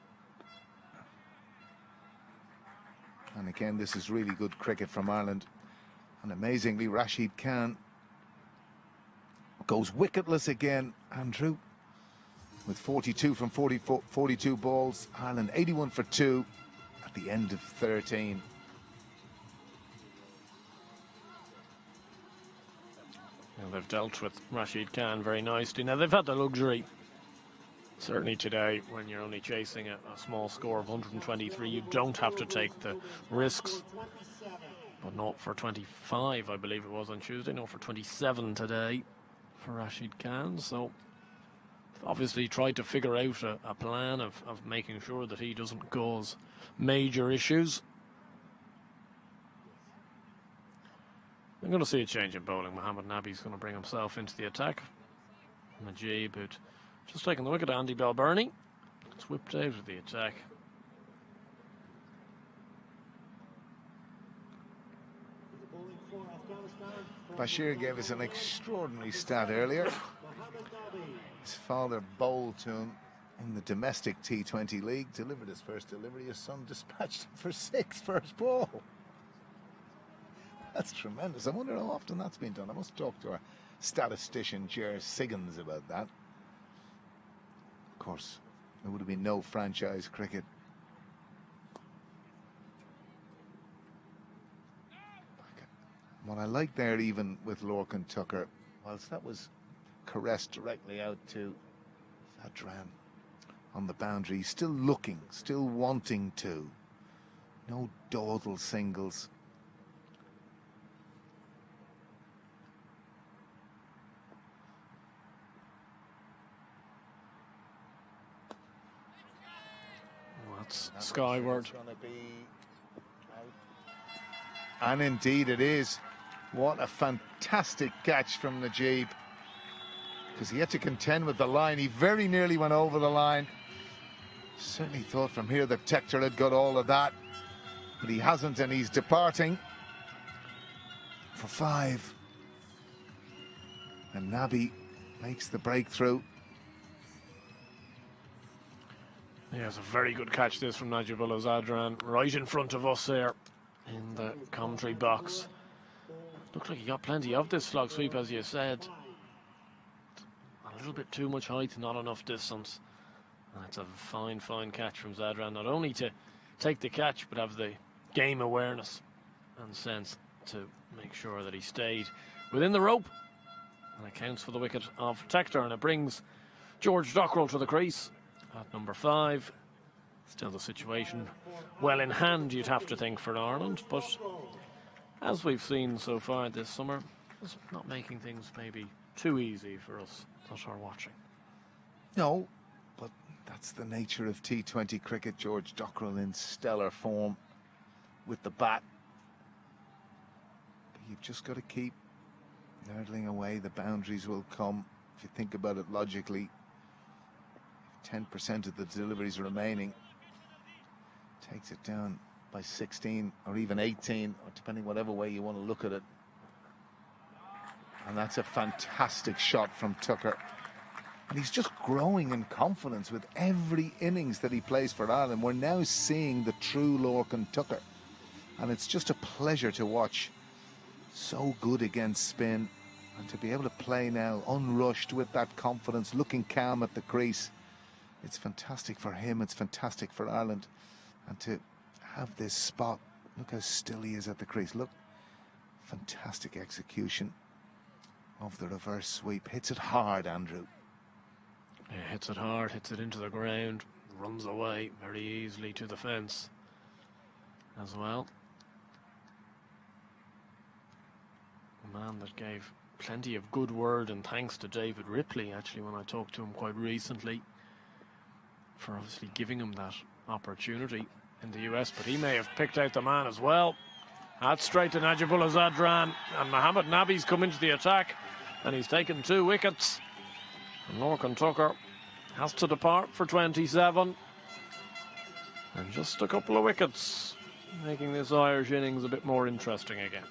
Speaker 2: And again, this is really good cricket from Ireland. And amazingly, Rashid Khan goes wicketless again, Andrew, with 42 from 42 balls. Ireland 81 for 2 at the end of 13.
Speaker 1: Well, they've dealt with Rashid Khan very nicely. Now, they've had the luxury, certainly today, when you're only chasing a small score of 123, you don't have to take the risks. But not for 25, I believe it was on Tuesday, not for 27 today for Rashid Khan. So obviously tried to figure out a plan of making sure that he doesn't cause major issues. I'm going to see a change in bowling. Mohamed Nabi's going to bring himself into the attack. Mujeeb, who'd just taken the wicket, Andy Balbirnie, it's whipped out of the attack.
Speaker 2: Bashir gave us an extraordinary stat earlier. His father bowled to him in the domestic T20 league, delivered his first delivery. His son dispatched him for 6 first ball. That's tremendous. I wonder how often that's been done. I must talk to our statistician, Jer Siggins, about that. Of course, there would have been no franchise cricket. What I like there, even with Lorcan Tucker, whilst that was caressed directly out to Zadran on the boundary, he's still looking, still wanting to. No dawdle singles.
Speaker 1: That's skyward.
Speaker 2: And indeed it is. What a fantastic catch from Mujeeb, because he had to contend with the line. He very nearly went over the line. Certainly thought from here that Tector had got all of that, but he hasn't, and he's departing for 5. And Nabi makes the breakthrough.
Speaker 1: Yeah, it's a very good catch, this, from Najibullah Zadran, right in front of us there in the commentary box. Looked like he got plenty of this slog sweep, as you said. A little bit too much height, not enough distance. That's a fine, fine catch from Zadran. Not only to take the catch, but have the game awareness and sense to make sure that he stayed within the rope. And it counts for the wicket of Tector, and it brings George Dockrell to the crease at number 5. Still the situation well in hand, you'd have to think, for Ireland, but as we've seen so far this summer, it's not making things maybe too easy for us that are watching.
Speaker 2: No, but that's the nature of T20 cricket. George Dockrell in stellar form with the bat. But you've just got to keep nurdling away. The boundaries will come. If you think about it logically, 10% of the deliveries remaining takes it down by 16 or even 18, or depending whatever way you want to look at it. And that's a fantastic shot from Tucker. And he's just growing in confidence with every innings that he plays for Ireland. We're now seeing the true Lorcan Tucker. And it's just a pleasure to watch. So good against spin. And to be able to play now unrushed with that confidence, looking calm at the crease. It's fantastic for him. It's fantastic for Ireland. And to have this spot, look how still he is at the crease. Look, fantastic execution of the reverse sweep. Hits it hard, Andrew.
Speaker 1: Yeah, hits it hard, hits it into the ground, runs away very easily to the fence as well. A man that gave plenty of good word and thanks to David Ripley, actually, when I talked to him quite recently, for obviously giving him that opportunity in the US, but he may have picked out the man as well. That's straight to Najibullah Zadran, and Mohammed Nabi's come into the attack, and he's taken 2 wickets. And Lorcan Tucker has to depart for 27. And just a couple of wickets, making this Irish innings a bit more interesting again.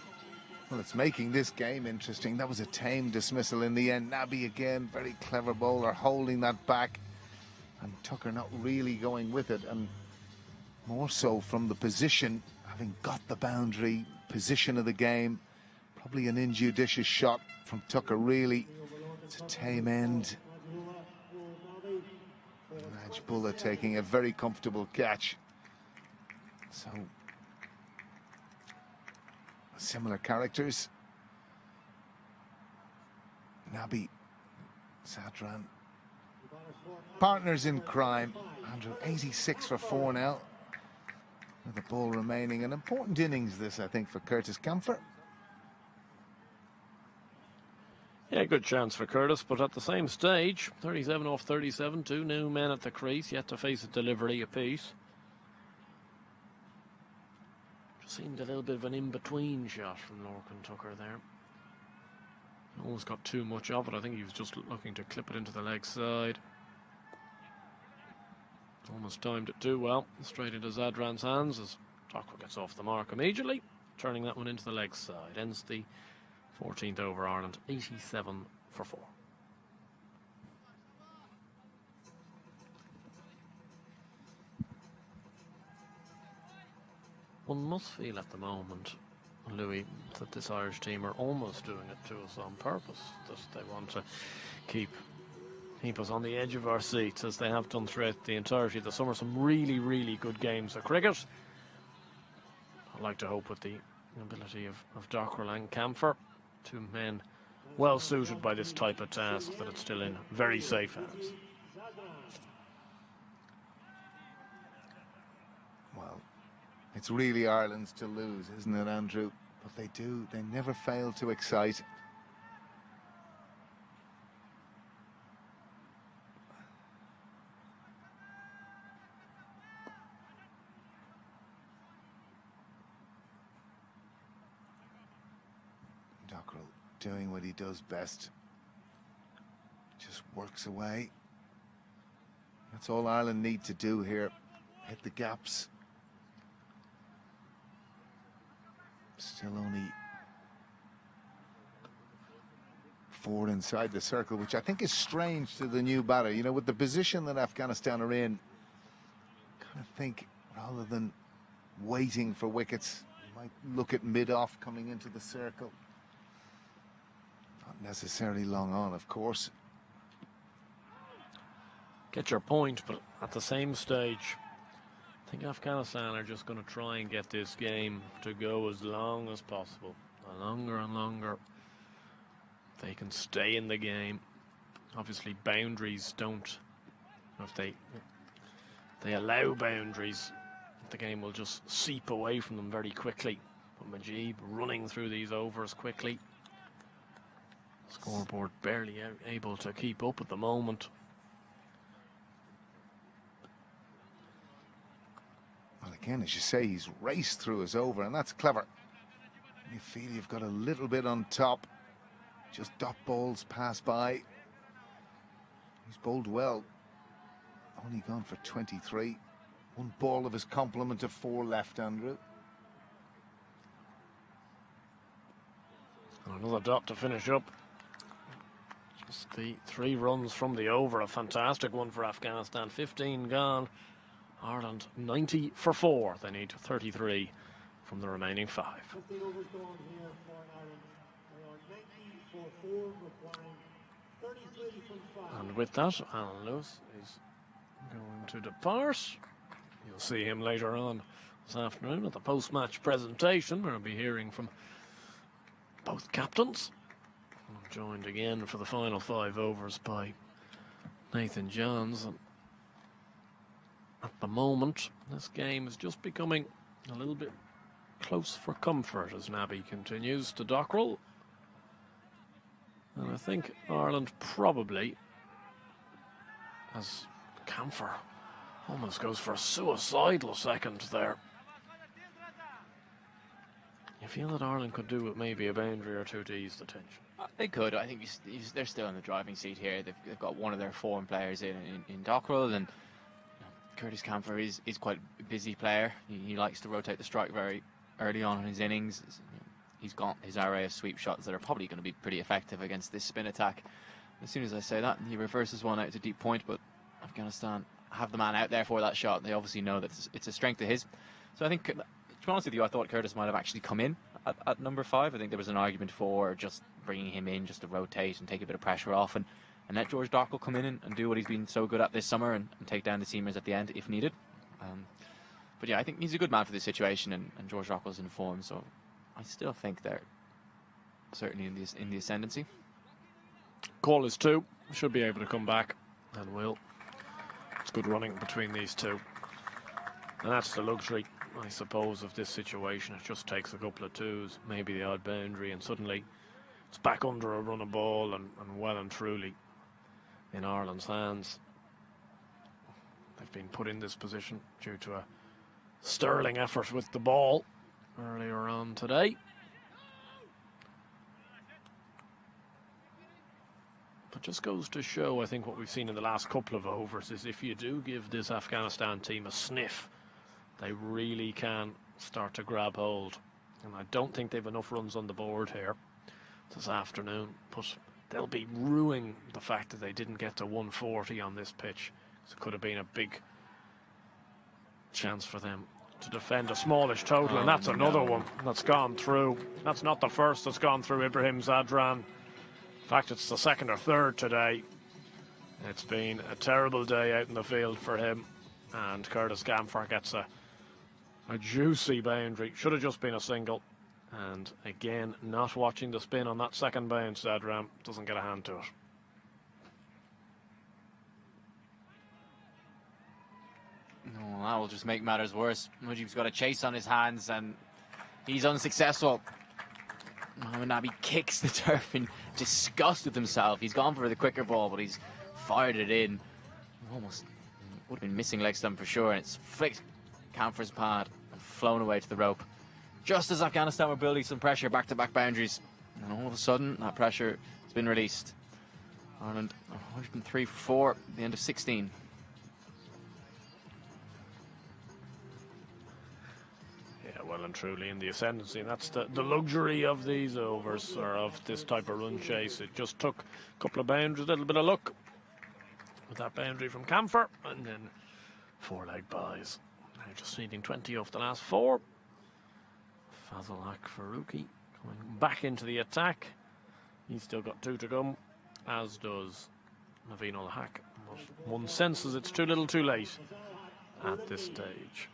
Speaker 2: Well, it's making this game interesting. That was a tame dismissal in the end. Nabi again, very clever bowler, holding that back. And Tucker not really going with it. And more so from the position, having got the boundary, position of the game. Probably an injudicious shot from Tucker, really. It's a tame end. Najibullah taking a very comfortable catch. So, similar characters. Nabi, Zadran. Partners in crime. Andrew, 86 for 4 now. With the ball remaining. An important innings this, I think, for Curtis Camphor.
Speaker 1: Yeah, good chance for Curtis, but at the same stage, 37 off 37, 2 new men at the crease, yet to face a delivery apiece. Just seemed a little bit of an in-between shot from Lorcan Tucker there. Almost got too much of it. I think he was just looking to clip it into the leg side. Almost timed it too well. Straight into Zadran's hands as Dockrell gets off the mark immediately, turning that one into the leg side. Ends the 14th over Ireland, 87 for 4. One must feel at the moment, Louis, that this Irish team are almost doing it to us on purpose, that they want to keep us on the edge of our seats, as they have done throughout the entirety of the summer. Some really, really good games of cricket. I'd like to hope with the ability of Dockrell and Camphor, 2 men well suited by this type of task, that it's still in very safe hands.
Speaker 2: Well, it's really Ireland's to lose, isn't it, Andrew? But they never fail to excite. Dockrell doing what he does best. Just works away. That's all Ireland need to do here. Hit the gaps. Still only 4 inside the circle, which I think is strange to the new batter. You know, with the position that Afghanistan are in, kind of think rather than waiting for wickets, you might look at mid-off coming into the circle. Not necessarily long on, of course.
Speaker 1: Get your point, but at the same stage, I think Afghanistan are just going to try and get this game to go as long as possible. The longer and longer they can stay in the game. Obviously, boundaries don't. If they allow boundaries, the game will just seep away from them very quickly. But Mujeeb running through these overs quickly. Scoreboard barely able to keep up at the moment.
Speaker 2: Well, again, as you say, he's raced through his over, and that's clever. You feel you've got a little bit on top. Just dot balls pass by. He's bowled well. Only gone for 23. One ball of his complement of 4 left, Andrew.
Speaker 1: Another dot to finish up. Just the 3 runs from the over. A fantastic one for Afghanistan. 15 gone. Ireland 90 for 4. They need 33 from the remaining 5.
Speaker 7: 15 overs gone here for Ireland. They are 90 for 4, requiring 33 from 5.
Speaker 1: And with that, Alan Lewis is going to depart. You'll see him later on this afternoon at the post-match presentation. We'll be hearing from both captains. I'm joined again for the final 5 overs by Nathan Johns. And at the moment, this game is just becoming a little bit close for comfort as Nabby continues to Dockrell. And I think Ireland probably, as Camphor almost goes for a suicidal second there. You feel that Ireland could do with maybe a boundary or 2 to ease the tension?
Speaker 6: They could. I think they're still in the driving seat here. They've got one of their foreign players in Dockrell, and Curtis Camphor is quite a busy player. He likes to rotate the strike very early on in his innings. He's got his array of sweep shots that are probably going to be pretty effective against this spin attack. As soon as I say that, he reverses one out to deep point, but Afghanistan have the man out there for that shot. They obviously know that it's a strength of his. So I think, to be honest with you, I thought Curtis might have actually come in at number 5. I think there was an argument for just bringing him in just to rotate and take a bit of pressure off and let George Dockrell come in and do what he's been so good at this summer and take down the seamers at the end if needed. But yeah, I think he's a good man for this situation, and George Dockrell's in form, so I still think they're certainly in the ascendancy.
Speaker 1: Call is 2. Should be able to come back, and will. It's good running between these two. And that's the luxury, I suppose, of this situation. It just takes a couple of 2s, maybe the odd boundary, and suddenly it's back under a run of ball and well and truly in Ireland's hands. They've been put in this position due to a sterling effort with the ball earlier on today. But just goes to show, I think, what we've seen in the last couple of overs is if you do give this Afghanistan team a sniff, they really can start to grab hold. And I don't think they've enough runs on the board here this afternoon, but they'll be ruining the fact that they didn't get to 140 on this pitch. It could have been a big chance for them to defend a smallish total, and that's another one that's gone through. That's not the first that's gone through Ibrahim Zadran. In fact, it's the 2nd or 3rd today. It's been a terrible day out in the field for him, and Curtis Camphor gets a juicy boundary. Should have just been a single, and again, not watching the spin on that second bounce. Zadran doesn't get a hand to it.
Speaker 6: No, that will just make matters worse. Mujeeb's got a chase on his hands and he's unsuccessful. Mohamed Nabi kicks the turf in disgust with himself. He's gone for the quicker ball, but he's fired it in. Almost would have been missing leg stump for sure, and it's flicked Camphor's pad and flown away to the rope. Just as Afghanistan were building some pressure, back-to-back boundaries, and all of a sudden that pressure has been released. Ireland 103 for 4 at the end of 16.
Speaker 1: Well and truly in the ascendancy, and that's the luxury of these overs, or of this type of run chase. It just took a couple of boundaries, a little bit of luck with that boundary from Camphor, and then 4 leg buys. Now just needing 20 off the last 4. Fazal Haq Faruqi coming back into the attack, He's still got 2 to come, as does Naveen ul-Haq. But one senses it's too little too late at this stage.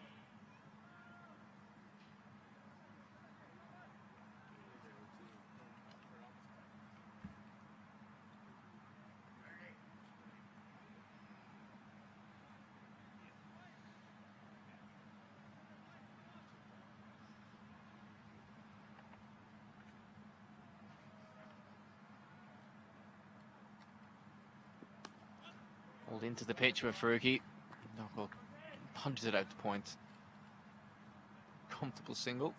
Speaker 6: Pulled into the pitch with Faruqi. Dockwell punches it out to point. Comfortable single.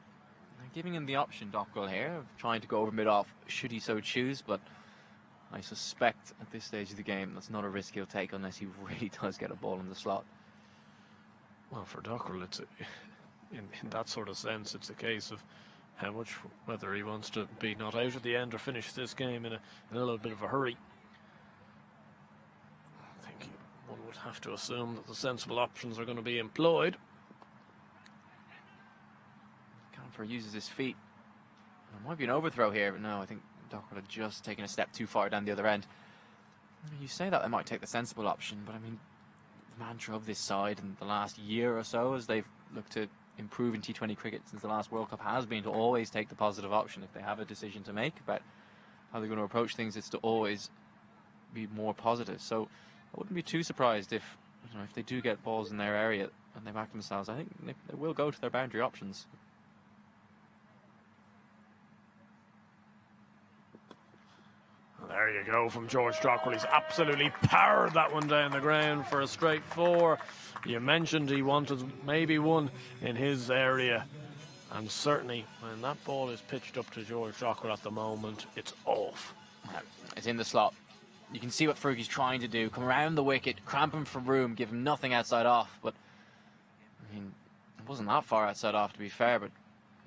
Speaker 6: They're giving him the option, Dockwell here, of trying to go over mid-off should he so choose, but I suspect at this stage of the game that's not a risk he'll take unless he really does get a ball in the slot.
Speaker 1: Well, for Dockwell, it's in that sort of sense, it's a case of how much, whether he wants to be not out at the end or finish this game in a little bit of a hurry. I think one would have to assume that the sensible options are going to be employed.
Speaker 6: Camphor uses his feet. There might be an overthrow here, but no, I think Dockwell had just taken a step too far down the other end. You say that they might take the sensible option, but I mean, the mantra of this side in the last year or so, as they've looked to improve in T20 cricket since the last World Cup, has been to always take the positive option. If they have a decision to make about how they're going to approach things, it's to always be more positive. So I wouldn't be too surprised if, you know, if they do get balls in their area and they back themselves. I think they will go to their boundary options.
Speaker 1: There you go from George Dockwell. He's absolutely powered that one down the ground for a straight 4. You mentioned he wanted maybe one in his area, and certainly when that ball is pitched up to George Dockwell at the moment, it's off.
Speaker 6: It's in the slot. You can see what Faruqi's trying to do. Come around the wicket, cramp him for room, give him nothing outside off. But, I mean, it wasn't that far outside off, to be fair, but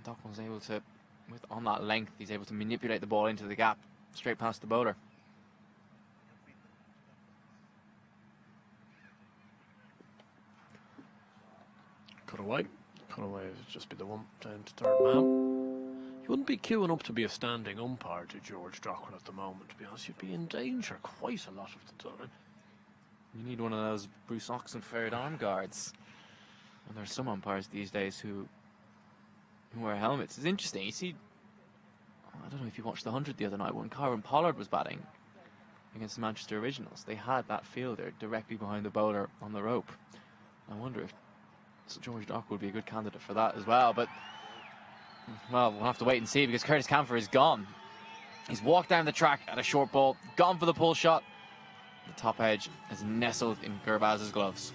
Speaker 6: Dockwell's able to, on that length, he's able to manipulate the ball into the gap, straight past the bowler.
Speaker 1: Cut away would just be the one down to third man. You wouldn't be queuing up to be a standing umpire to George Dockwell at the moment, to be honest. You'd be in danger quite a lot of the time.
Speaker 6: You need one of those Bruce Oxenford arm guards. And there are some umpires these days who wear helmets. It's interesting. You see, I don't know if you watched the 100 the other night when Kieran Pollard was batting against the Manchester Originals. They had that fielder directly behind the bowler on the rope. I wonder if George Dockwell would be a good candidate for that as well. But, well, we'll have to wait and see, because Curtis Camphor is gone. He's walked down the track at a short ball, gone for the pull shot. The top edge is nestled in Gurbaz's gloves.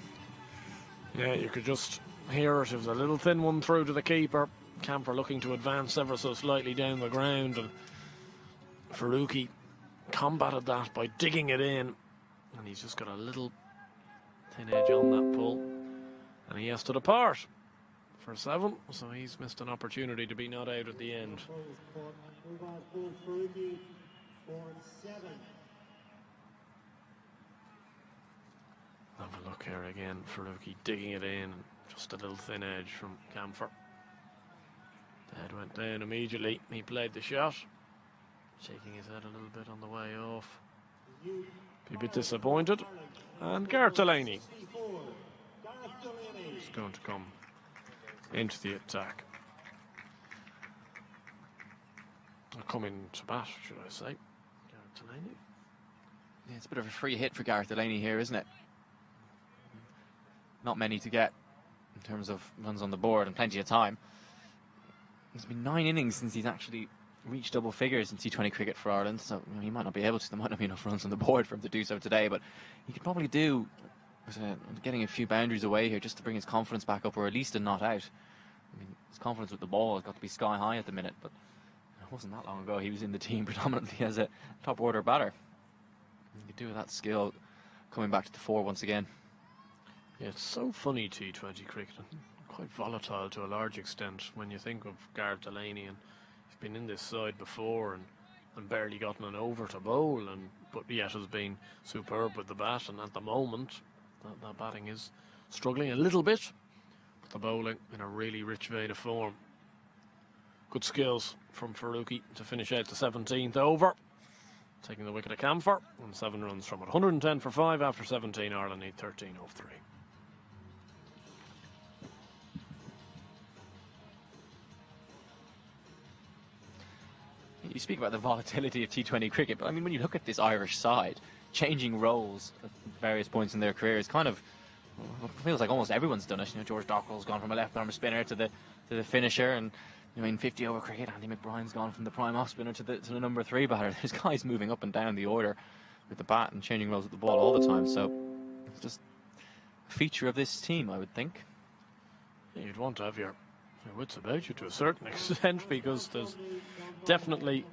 Speaker 1: Yeah, you could just hear it. It was a little thin one through to the keeper. Camphor looking to advance ever so slightly down the ground, and Faruqi combated that by digging it in, and he's just got a little thin edge on that pull, and he has to depart for 7, so he's missed an opportunity to be not out at the end. Have a look here again. Faruqi digging it in, just a little thin edge from Camphor. The head went down immediately. He played the shot, shaking his head a little bit on the way off. Be a bit disappointed. And Gareth Delaney is going to come into the attack. Or come in to bat, should I say. Gareth Delaney.
Speaker 6: Yeah, it's a bit of a free hit for Gareth Delaney here, isn't it? Not many to get in terms of runs on the board, and plenty of time. There's been 9 innings since he's actually reached double figures in T20 cricket for Ireland, so you know, he might not be able to. There might not be enough runs on the board for him to do so today, but he could probably do with getting a few boundaries away here just to bring his confidence back up, or at least a not out. I mean, his confidence with the ball has got to be sky high at the minute, but it wasn't that long ago he was in the team predominantly as a top order batter. You could do with that skill coming back to the fore once again.
Speaker 1: Yeah, it's so funny, T20 cricket, quite volatile to a large extent when you think of Gareth Delaney, and he's been in this side before and barely gotten an over to bowl, but yet has been superb with the bat, and at the moment that batting is struggling a little bit, but the bowling in a really rich vein of form. Good skills from Faruqi to finish out the 17th over. taking the wicket at Camphor, and 7 runs from it. 110 for 5 after 17. Ireland need 13 off 3.
Speaker 6: You speak about the volatility of T20 cricket, but I mean, when you look at this Irish side, changing roles at various points in their careers, kind of feels like almost everyone's done it. You know, George Dockrell's gone from a left-arm spinner to the finisher, and you know, in 50-over cricket, Andy McBride's gone from the prime off spinner to the number 3 batter. There's guys moving up and down the order with the bat and changing roles with the ball all the time. So it's just a feature of this team, I would think.
Speaker 1: Yeah, you'd want to have your wits about you to a certain extent, because there's definitely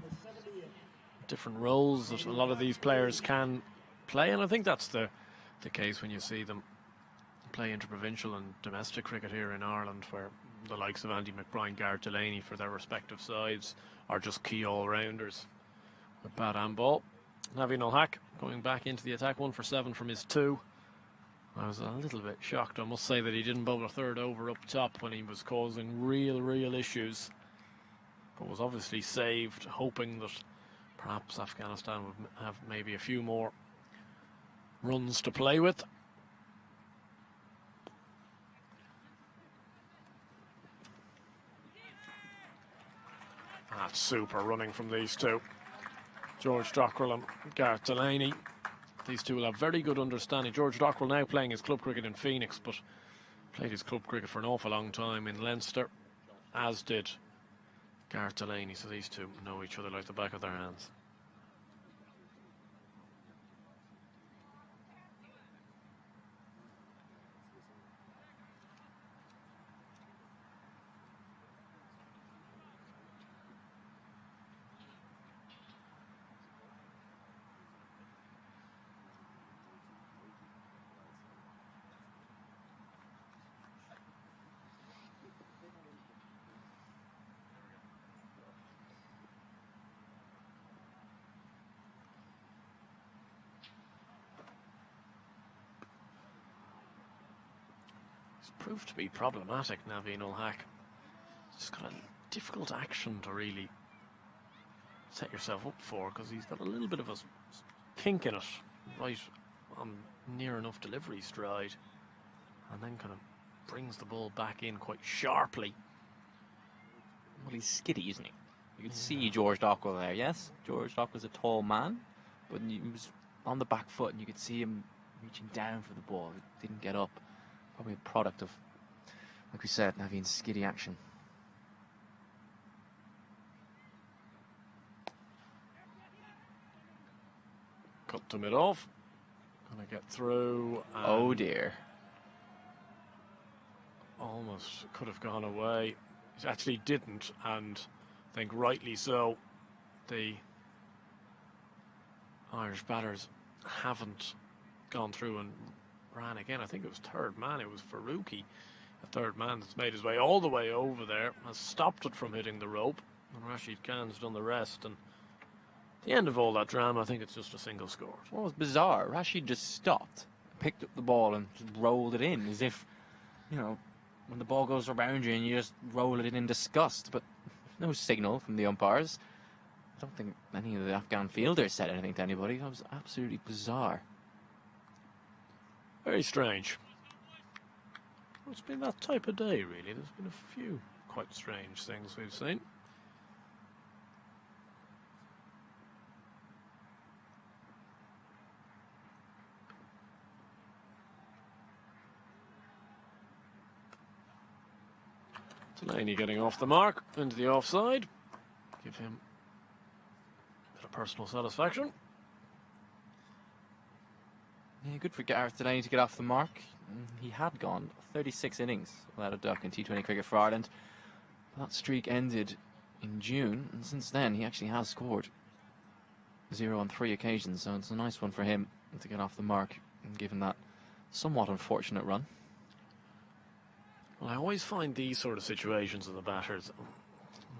Speaker 1: different roles that a lot of these players can play, and I think that's the case when you see them play interprovincial and domestic cricket here in Ireland, where the likes of Andy McBride, Gareth Delaney for their respective sides are just key all-rounders with bat and ball. Naveen Ul-Haq going back into the attack, 1 for 7 from his 2. I was a little bit shocked, I must say, that he didn't bowl a third over up top when he was causing real issues, but was obviously saved, hoping that perhaps Afghanistan would have maybe a few more runs to play with. That's super running from these two, George Dockrell and Gareth Delaney. These two will have very good understanding. George Dockrell now playing his club cricket in Phoenix, but played his club cricket for an awful long time in Leinster, as did Gareth Delaney. So these two know each other like the back of their hands. Proved to be problematic, Naveen Ul-Haq. Just got a difficult action to really set yourself up for, because he's got a little bit of a kink in it, right on near enough delivery stride, and then kind of brings the ball back in quite sharply.
Speaker 6: Well, he's skiddy, isn't he? You can see George Dockrell there, yes? George Dockrell's a tall man, but he was on the back foot, and you could see him reaching down for the ball. He didn't get up. Probably a product of, like we said, Naveen's skiddy action.
Speaker 1: Cut to mid-off. Gonna get through.
Speaker 6: Oh dear.
Speaker 1: Almost could have gone away. It actually didn't, and I think rightly so. The Irish batters haven't gone through and ran again. I think it was third man. It was Faruqi, a third man that's made his way all the way over there, has stopped it from hitting the rope, and Rashid Khan's done the rest. And at the end of all that drama, I think it's just a single score.
Speaker 6: Well, it was bizarre. Rashid just stopped, picked up the ball and just rolled it in, as if, you know, when the ball goes around you and you just roll it in disgust. But no signal from the umpires. I don't think any of the Afghan fielders said anything to anybody. That was absolutely bizarre.
Speaker 1: Very strange. Well, it's been that type of day, really. There's been a few quite strange things we've seen. Delaney getting off the mark into the offside. Give him a bit of personal satisfaction.
Speaker 6: Yeah, good for Gareth Delaney to get off the mark. He had gone 36 innings without a duck in T20 cricket for Ireland. That streak ended in June, and since then he actually has scored 0 on 3 occasions, so it's a nice one for him to get off the mark, given that somewhat unfortunate run.
Speaker 1: Well, I always find these sort of situations of the batters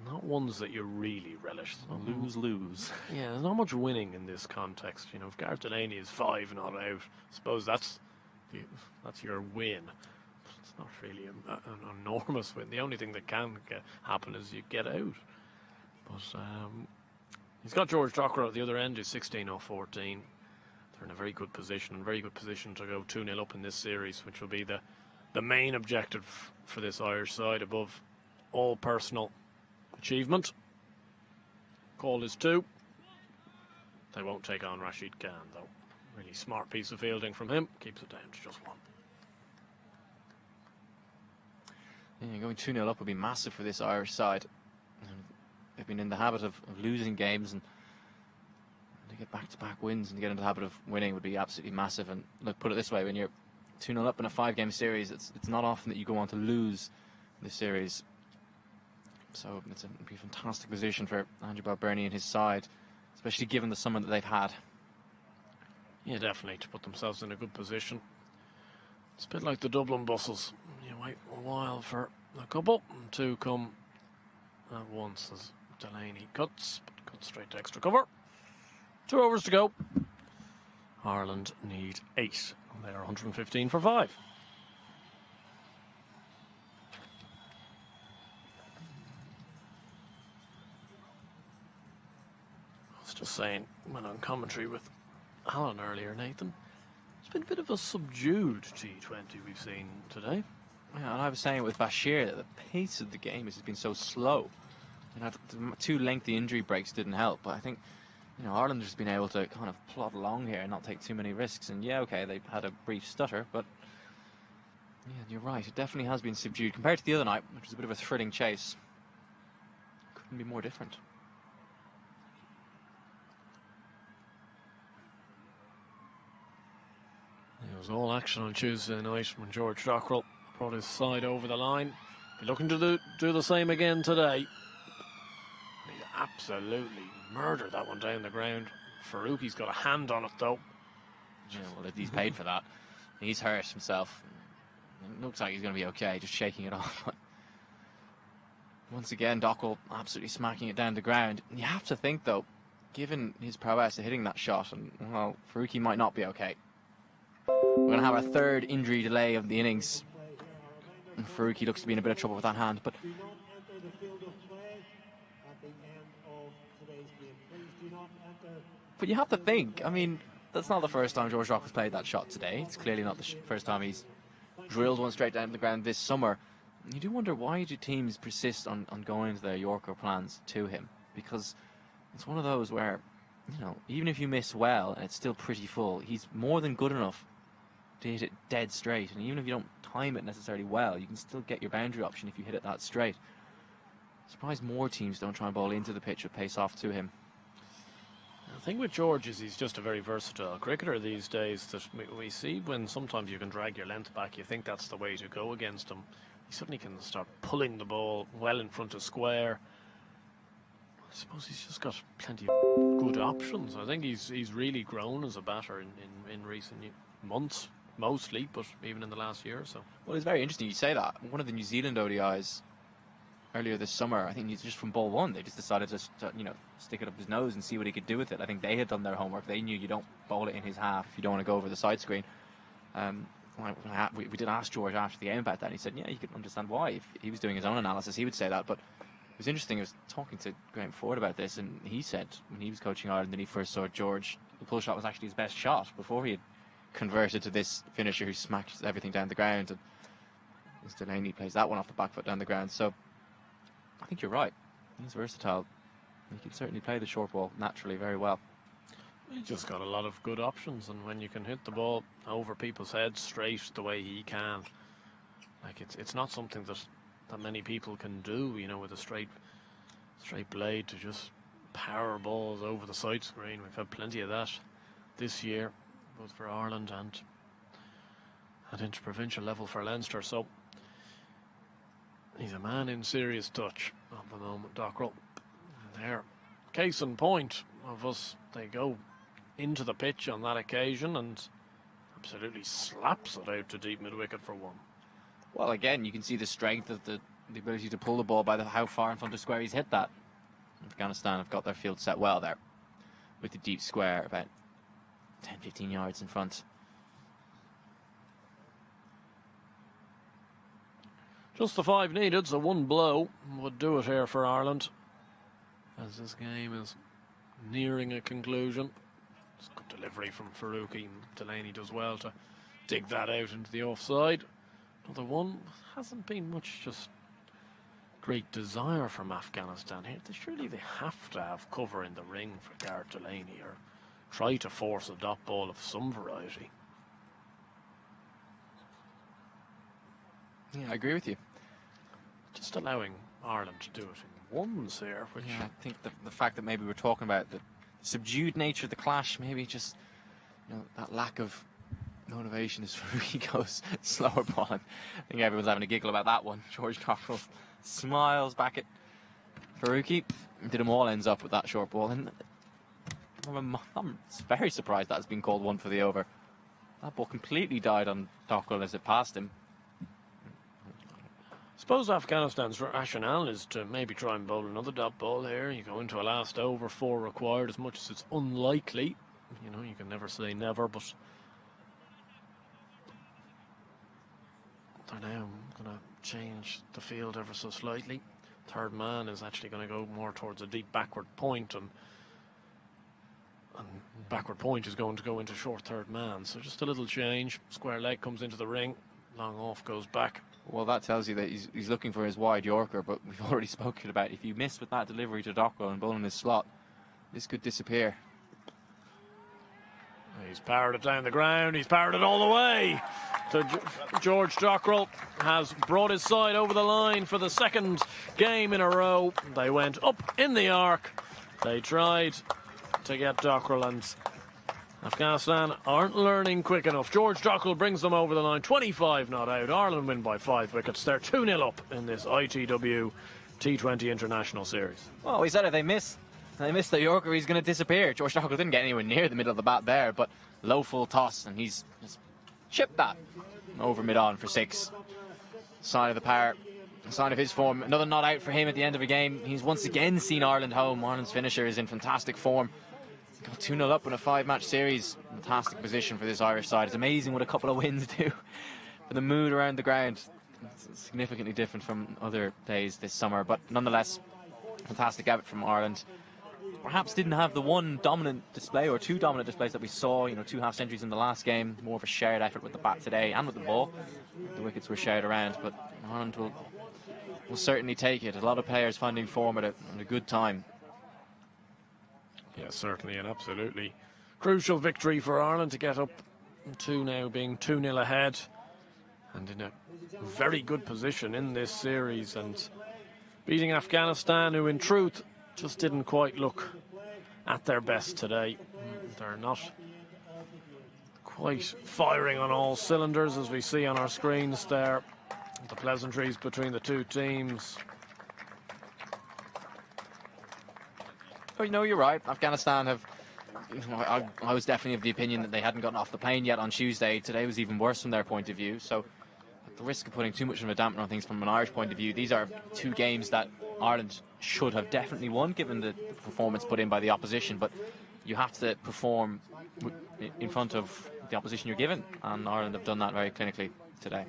Speaker 1: not ones that you really relish.
Speaker 6: Lose.
Speaker 1: Yeah, there's not much winning in this context. You know, if Gareth Delaney is 5 not out, I suppose that's your win. It's not really an enormous win. The only thing that can happen is you get out. But He's got George Dockerow at the other end, who's 16-0-14. They're in a very good position to go 2-0 up in this series, which will be the main objective for this Irish side above all personal achievement. Call is 2. They won't take on Rashid Khan, though. Really smart piece of fielding from him. Keeps it down to just 1.
Speaker 6: Yeah, going 2-0 up would be massive for this Irish side. They've been in the habit of losing games, and to get back-to-back wins and to get into the habit of winning would be absolutely massive. And look, put it this way, when you're 2-0 up in a 5-game series, it's not often that you go on to lose this series. So it'd be a fantastic position for Andrew Balbirnie and his side, especially given the summer that they've had.
Speaker 1: Yeah, definitely, to put themselves in a good position. It's a bit like the Dublin buses. You wait a while for a couple, and 2 come at once as Delaney cuts straight to extra cover. 2 overs to go. Ireland need 8. They are 115 for 5. I was just saying, when on commentary with Alan earlier, Nathan, it's been a bit of a subdued T20 we've seen today.
Speaker 6: Yeah, and I was saying with Bashir that the pace of the game has just been so slow. And the 2 lengthy injury breaks didn't help, but I think Ireland has been able to kind of plod along here and not take too many risks. And yeah, okay, they had a brief stutter, but yeah, you're right, it definitely has been subdued compared to the other night, which was a bit of a thrilling chase. Couldn't be more different.
Speaker 1: It was all action on Tuesday night when George Dockerow brought his side over the line. Be looking to do the same again today. He absolutely murdered that one down the ground. Faruqi's got a hand on it, though.
Speaker 6: Yeah, well, he's paid for that. He's hurt himself. It looks like he's going to be okay, just shaking it off. Once again, Dockerow absolutely smacking it down the ground. You have to think, though, given his prowess at hitting that shot, and well, Faruqi might not be okay. We're going to have our 3rd injury delay of the innings. And Faruqi looks to be in a bit of trouble with that hand, but you have to think, I mean, that's not the first time George Dockerow's played that shot today. It's clearly not the first time he's drilled one straight down the ground this summer. You do wonder, why do teams persist on going to their Yorker plans to him? Because it's one of those where, even if you miss well and it's still pretty full, he's more than good enough to hit it dead straight. And even if you don't time it necessarily well, you can still get your boundary option if you hit it that straight. Surprised more teams don't try and bowl into the pitch with pace off to him.
Speaker 1: The thing with George is he's just a very versatile cricketer these days, that we see when sometimes you can drag your length back, you think that's the way to go against him. He suddenly can start pulling the ball well in front of square. I suppose he's just got plenty of good options. I think he's really grown as a batter in recent months, mostly, but even in the last year or so.
Speaker 6: Well, it's very interesting you say that. One of the New Zealand ODIs earlier this summer, I think he's just from ball 1, they just decided to stick it up his nose and see what he could do with it. I think they had done their homework. They knew you don't bowl it in his half if you don't want to go over the side screen. We did ask George after the game about that, and he said, yeah, you could understand why. If he was doing his own analysis, he would say that. But it was interesting, I was talking to Graham Ford about this, and he said when he was coaching Ireland and he first saw George, the pull shot was actually his best shot before he had converted to this finisher who smacks everything down the ground. And as Delaney plays that one off the back foot down the ground. So I think you're right. He's versatile. He can certainly play the short ball naturally very well.
Speaker 1: He's just got a lot of good options, and when you can hit the ball over people's heads straight the way he can, like it's not something that many people can do, with a straight blade to just power balls over the side screen. We've had plenty of that this year, both for Ireland and at interprovincial level for Leinster. So he's a man in serious touch at the moment, Dockerow. There, case in point of us, they go into the pitch on that occasion and absolutely slaps it out to deep mid-wicket for 1.
Speaker 6: Well, again, you can see the strength of the ability to pull the ball by how far in front of square he's hit that. Afghanistan have got their field set well there with the deep square about 10-15 yards in front.
Speaker 1: Just the 5 needed, so 1 blow would do it here for Ireland, as this game is nearing a conclusion. It's a good delivery from Faruqi. Delaney does well to dig that out into the offside. Another one. Hasn't been much just great desire from Afghanistan here. Surely they have to have cover in the ring for Gareth Delaney, or try to force a dot ball of some variety.
Speaker 6: Yeah, I agree with you.
Speaker 1: Just allowing Ireland to do it in ones here, which...
Speaker 6: Yeah, I think the fact that maybe we're talking about the subdued nature of the clash, maybe just, you know, that lack of motivation as Faruqi goes slower ball. I think everyone's having a giggle about that one. George Dockrell smiles back at Faruqi. Did them all ends up with that short ball, and I'm very surprised that's been called one for the over. That ball completely died on Dockrell as it passed him.
Speaker 1: Suppose Afghanistan's rationale is to maybe try and bowl another dot ball here. You go into a last over, 4 required, as much as it's unlikely. You know, you can never say never, but they're now going to change the field ever so slightly. Third man is actually going to go more towards a deep backward point, and backward point is going to go into short third man. So just a little change. Square leg comes into the ring, long off goes back.
Speaker 6: Well, that tells you that he's looking for his wide Yorker, but we've already spoken about if you miss with that delivery to Dockrell and bowling his slot, this could disappear.
Speaker 1: He's powered it down the ground. He's powered it all the way. So George Dockrell has brought his side over the line for the second game in a row. They went up in the arc. They tried to get Dockrell, and Afghanistan aren't learning quick enough. George Dockrell brings them over the line. 25 not out. Ireland win by 5 wickets. They're 2-0 up in this ITW T20 International Series.
Speaker 6: Well, we said if they miss the Yorker, he's going to disappear. George Dockrell didn't get anywhere near the middle of the bat there, but low full toss, and he's just chipped that over mid-on for 6. Sign of the power, sign of his form. Another not out for him at the end of a game. He's once again seen Ireland home. Ireland's finisher is in fantastic form. Got 2-0 up in a 5-match series. Fantastic position for this Irish side. It's amazing what a couple of wins do for the mood around the ground. It's significantly different from other days this summer, but nonetheless, fantastic effort from Ireland. Perhaps didn't have the one dominant display or two dominant displays that we saw, you know, 2 half centuries in the last game. More of a shared effort with the bat today and with the ball. The wickets were shared around, but Ireland will certainly take it. A lot of players finding form at a good time.
Speaker 1: Yeah, certainly, and absolutely crucial victory for Ireland to get up to now being 2-0 ahead and in a very good position in this series, and beating Afghanistan, who in truth just didn't quite look at their best today. They're not quite firing on all cylinders, as we see on our screens there. The pleasantries between the two teams.
Speaker 6: Oh, you know, you're right. Afghanistan have... I was definitely of the opinion that they hadn't gotten off the plane yet on Tuesday. Today was even worse from their point of view. So at the risk of putting too much of a dampener on things from an Irish point of view, these are 2 games that Ireland should have definitely won, given the performance put in by the opposition. But you have to perform in front of the opposition you're given, and Ireland have done that very clinically today.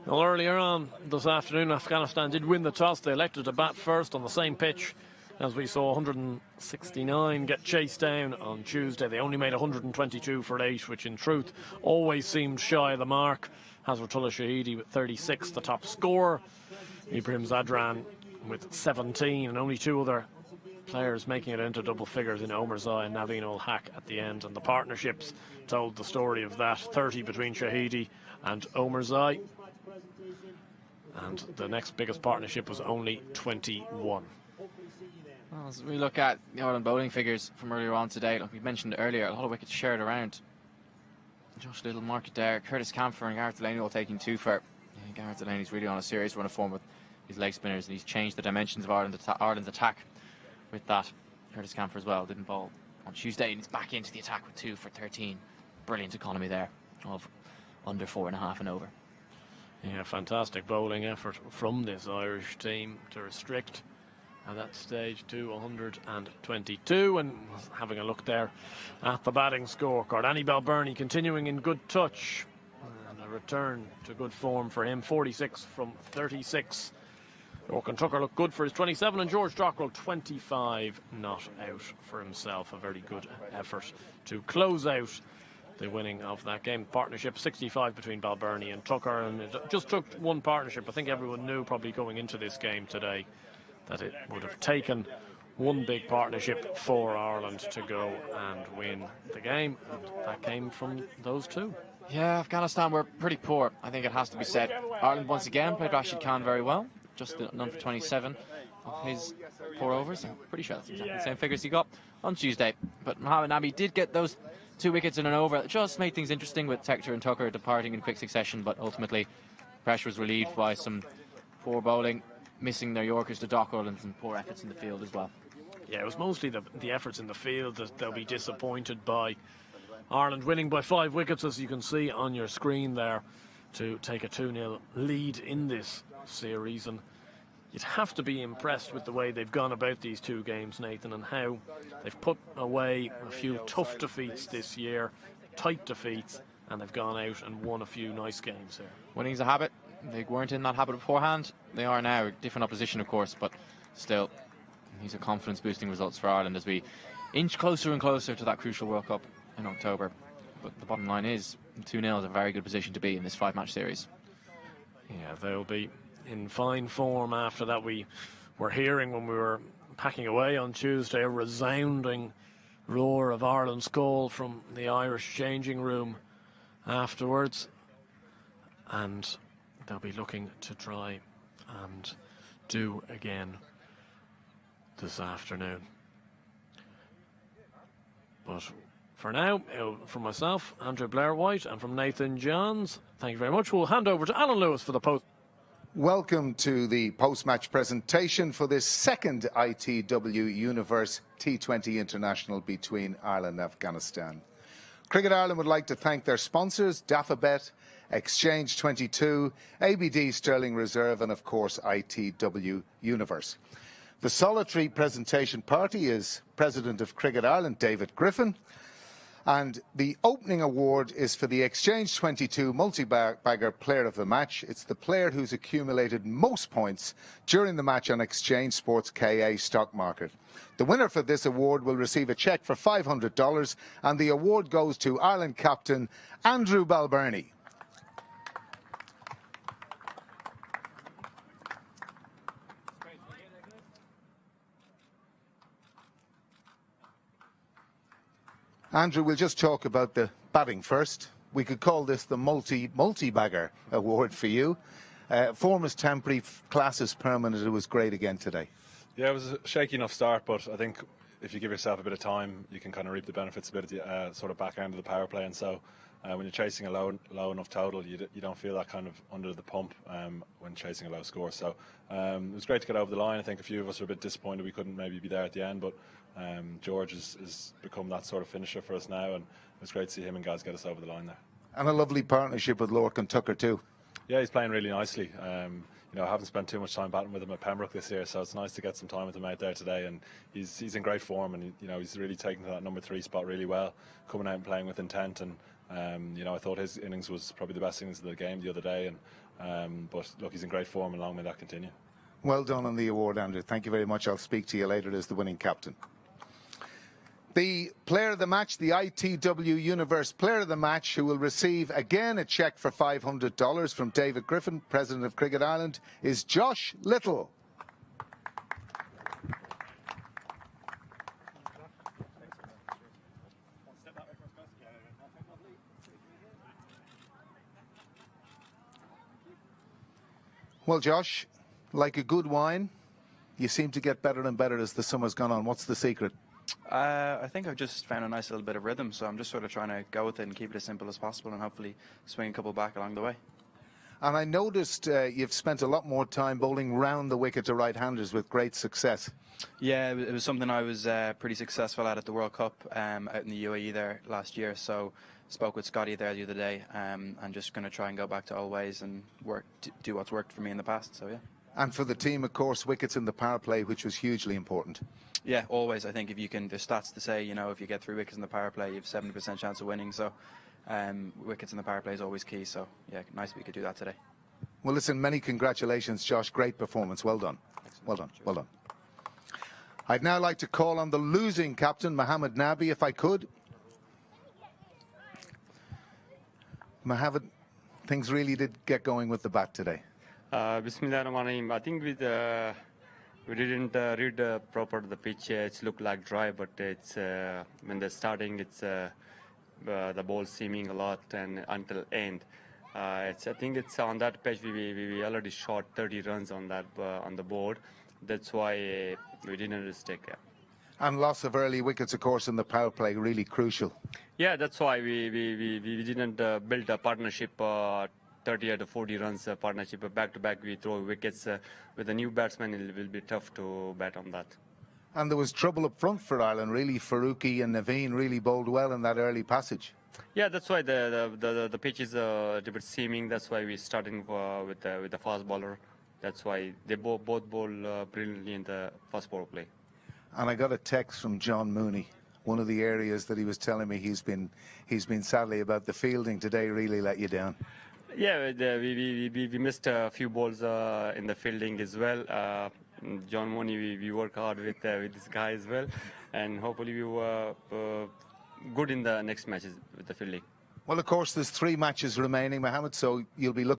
Speaker 1: Well, earlier on this afternoon, Afghanistan did win the toss. They elected to bat first on the same pitch as we saw 169 get chased down on Tuesday. They only made 122 for 8, which in truth always seemed shy of the mark. Hazratullah Shahidi with 36, the top scorer. Ibrahim Zadran with 17, and only 2 other players making it into double figures in Omar Zai and Naveen ul Haq at the end. And the partnerships told the story of that. 30 between Shahidi and Omar Zai. And the next biggest partnership was only 21.
Speaker 6: Well, as we look at the Ireland bowling figures from earlier on today, like we mentioned earlier, a lot of wickets shared around. Josh Little, Mark Adair, Curtis Camphor and Gareth Delaney all taking 2 for. Gareth Delaney's really on a serious run of form with his leg spinners, and he's changed the dimensions of Ireland's attack with that. Curtis Camphor as well didn't bowl on Tuesday, and he's back into the attack with 2 for 13. Brilliant economy there of under 4.5 and over.
Speaker 1: Yeah, fantastic bowling effort from this Irish team to restrict at that stage to 122. And having a look there at the batting scorecard, Annie Balbirnie continuing in good touch, and a return to good form for him. 46 from 36 Orkin Tucker looked good for his 27, and George Dockrell 25 not out for himself. A very good effort to close out the winning of that game. Partnership 65 between Balbirnie and Tucker, and it just took one partnership. I think everyone knew probably going into this game today that it would have taken one big partnership for Ireland to go and win the game, and that came from those two.
Speaker 6: Yeah, Afghanistan were pretty poor, I think it has to be said. Ireland once again played Rashid very well, just none for 27 of his 4 overs. I'm pretty sure that's exactly the same figures he got on Tuesday. But Mohamed Nabi did get those 2 wickets in an over. It just made things interesting with Tector and Tucker departing in quick succession, but ultimately pressure was relieved by some poor bowling, missing their Yorkers to Dockrell, and some poor efforts in the field as well.
Speaker 1: Yeah, it was mostly the efforts in the field that they'll be disappointed by. Ireland winning by 5 wickets, as you can see on your screen there, to take a 2-0 lead in this series. And you'd have to be impressed with the way they've gone about these 2 games, Nathan, and how they've put away a few tough defeats this year, tight defeats, and they've gone out and won a few nice games here.
Speaker 6: Winning's a habit. They weren't in that habit beforehand. They are now. Different opposition, of course, but still, these are confidence-boosting results for Ireland as we inch closer and closer to that crucial World Cup in October. But the bottom line is 2-0 is a very good position to be in this 5-match series.
Speaker 1: Yeah, they'll be in fine form after that. We were hearing when we were packing away on Tuesday a resounding roar of Ireland's goal from the Irish changing room afterwards, and they'll be looking to try and do again this afternoon. But for now, from myself, Andrew Blair-White, and from Nathan Johns, thank you very much. We'll hand over to Alan Lewis for the post.
Speaker 2: Welcome to the post-match presentation for this second ITW Universe T20 International between Ireland and Afghanistan. Cricket Ireland would like to thank their sponsors, Dafabet, Exchange 22, ABD Sterling Reserve, and of course ITW Universe. The solitary presentation party is President of Cricket Ireland, David Griffin, and the opening award is for the Exchange 22 multi-bagger player of the match. It's the player who's accumulated most points during the match on Exchange Sports KA stock market. The winner for this award will receive a cheque for $500, and the award goes to Ireland captain Andrew Balbirnie. Andrew, we'll just talk about the batting first. We could call this the multi-bagger award for you. Form is temporary, class is permanent. It was great again today.
Speaker 5: Yeah, it was a shaky enough start, but I think if you give yourself a bit of time, you can kind of reap the benefits a bit at the sort of back end of the power play. And so when you're chasing a low enough total, you don't feel that kind of under the pump when chasing a low score. So it was great to get over the line. I think a few of us were a bit disappointed we couldn't maybe be there at the end, but George has become that sort of finisher for us now, and it was great to see him and Gaz get us over the line there.
Speaker 2: And a lovely partnership with Lorcan Tucker too.
Speaker 5: Yeah, he's playing really nicely. I haven't spent too much time batting with him at Pembroke this year, so it's nice to get some time with him out there today. And he's in great form, and he's really taken to that number 3 spot really well, coming out and playing with intent. And I thought his innings was probably the best innings of the game the other day. But look, he's in great form, and long may that continue.
Speaker 2: Well done on the award, Andrew. Thank you very much. I'll speak to you later as the winning captain. The player of the match, the ITW Universe player of the match, who will receive again a cheque for $500 from David Griffin, President of Cricket Ireland, is Josh Little. Well, Josh, like a good wine, you seem to get better and better as the summer's gone on. What's the secret?
Speaker 8: I think I've just found a nice little bit of rhythm, so I'm just sort of trying to go with it and keep it as simple as possible and hopefully swing a couple back along the way.
Speaker 2: And I noticed you've spent a lot more time bowling round the wicket to right-handers with great success.
Speaker 8: Yeah, it was something I was pretty successful at the World Cup out in the UAE there last year, so spoke with Scotty there the other day and just going to try and go back to old ways and do what's worked for me in the past, so yeah.
Speaker 2: And for the team, of course, wickets in the power play, which was hugely important.
Speaker 8: Yeah, always. I think if you can, there's stats to say, if you get 3 wickets in the power play, you have 70% chance of winning. So wickets in the power play is always key. So yeah, nice we could do that today.
Speaker 2: Well, listen, many congratulations, Josh. Great performance. Well done. Well done. Well done. I'd now like to call on the losing captain, Mohammed Nabi, if I could. Mohammed, things really did get going with the bat today.
Speaker 4: Bismillah Rahman Rahim. I think we didn't read proper the pitch. It's looked like dry, but it's when they're starting, it's the ball seaming a lot and until end. I think it's on that pitch we already shot 30 runs on that on the board. That's why we didn't mistake. Yeah.
Speaker 2: And loss of early wickets, of course, in the power play, really crucial.
Speaker 4: Yeah, that's why we didn't build a partnership. 30 to 40 runs partnership, but back to back we throw wickets. With a new batsman, it will be tough to bat on that.
Speaker 2: And there was trouble up front for Ireland. Really, Faruqi and Naveen really bowled well in that early passage.
Speaker 4: Yeah, that's why the pitch is a bit seaming. That's why we're starting with the fast bowler. That's why they both bowl brilliantly in the first power play.
Speaker 2: And I got a text from John Mooney. One of the areas that he was telling me he's been sadly about the fielding today really let you down.
Speaker 4: Yeah, we missed a few balls in the fielding as well. John Mooney, we work hard with this guy as well, and hopefully we were good in the next matches with the fielding.
Speaker 2: Well, of course, there's 3 matches remaining, Mohammed, so you'll be looking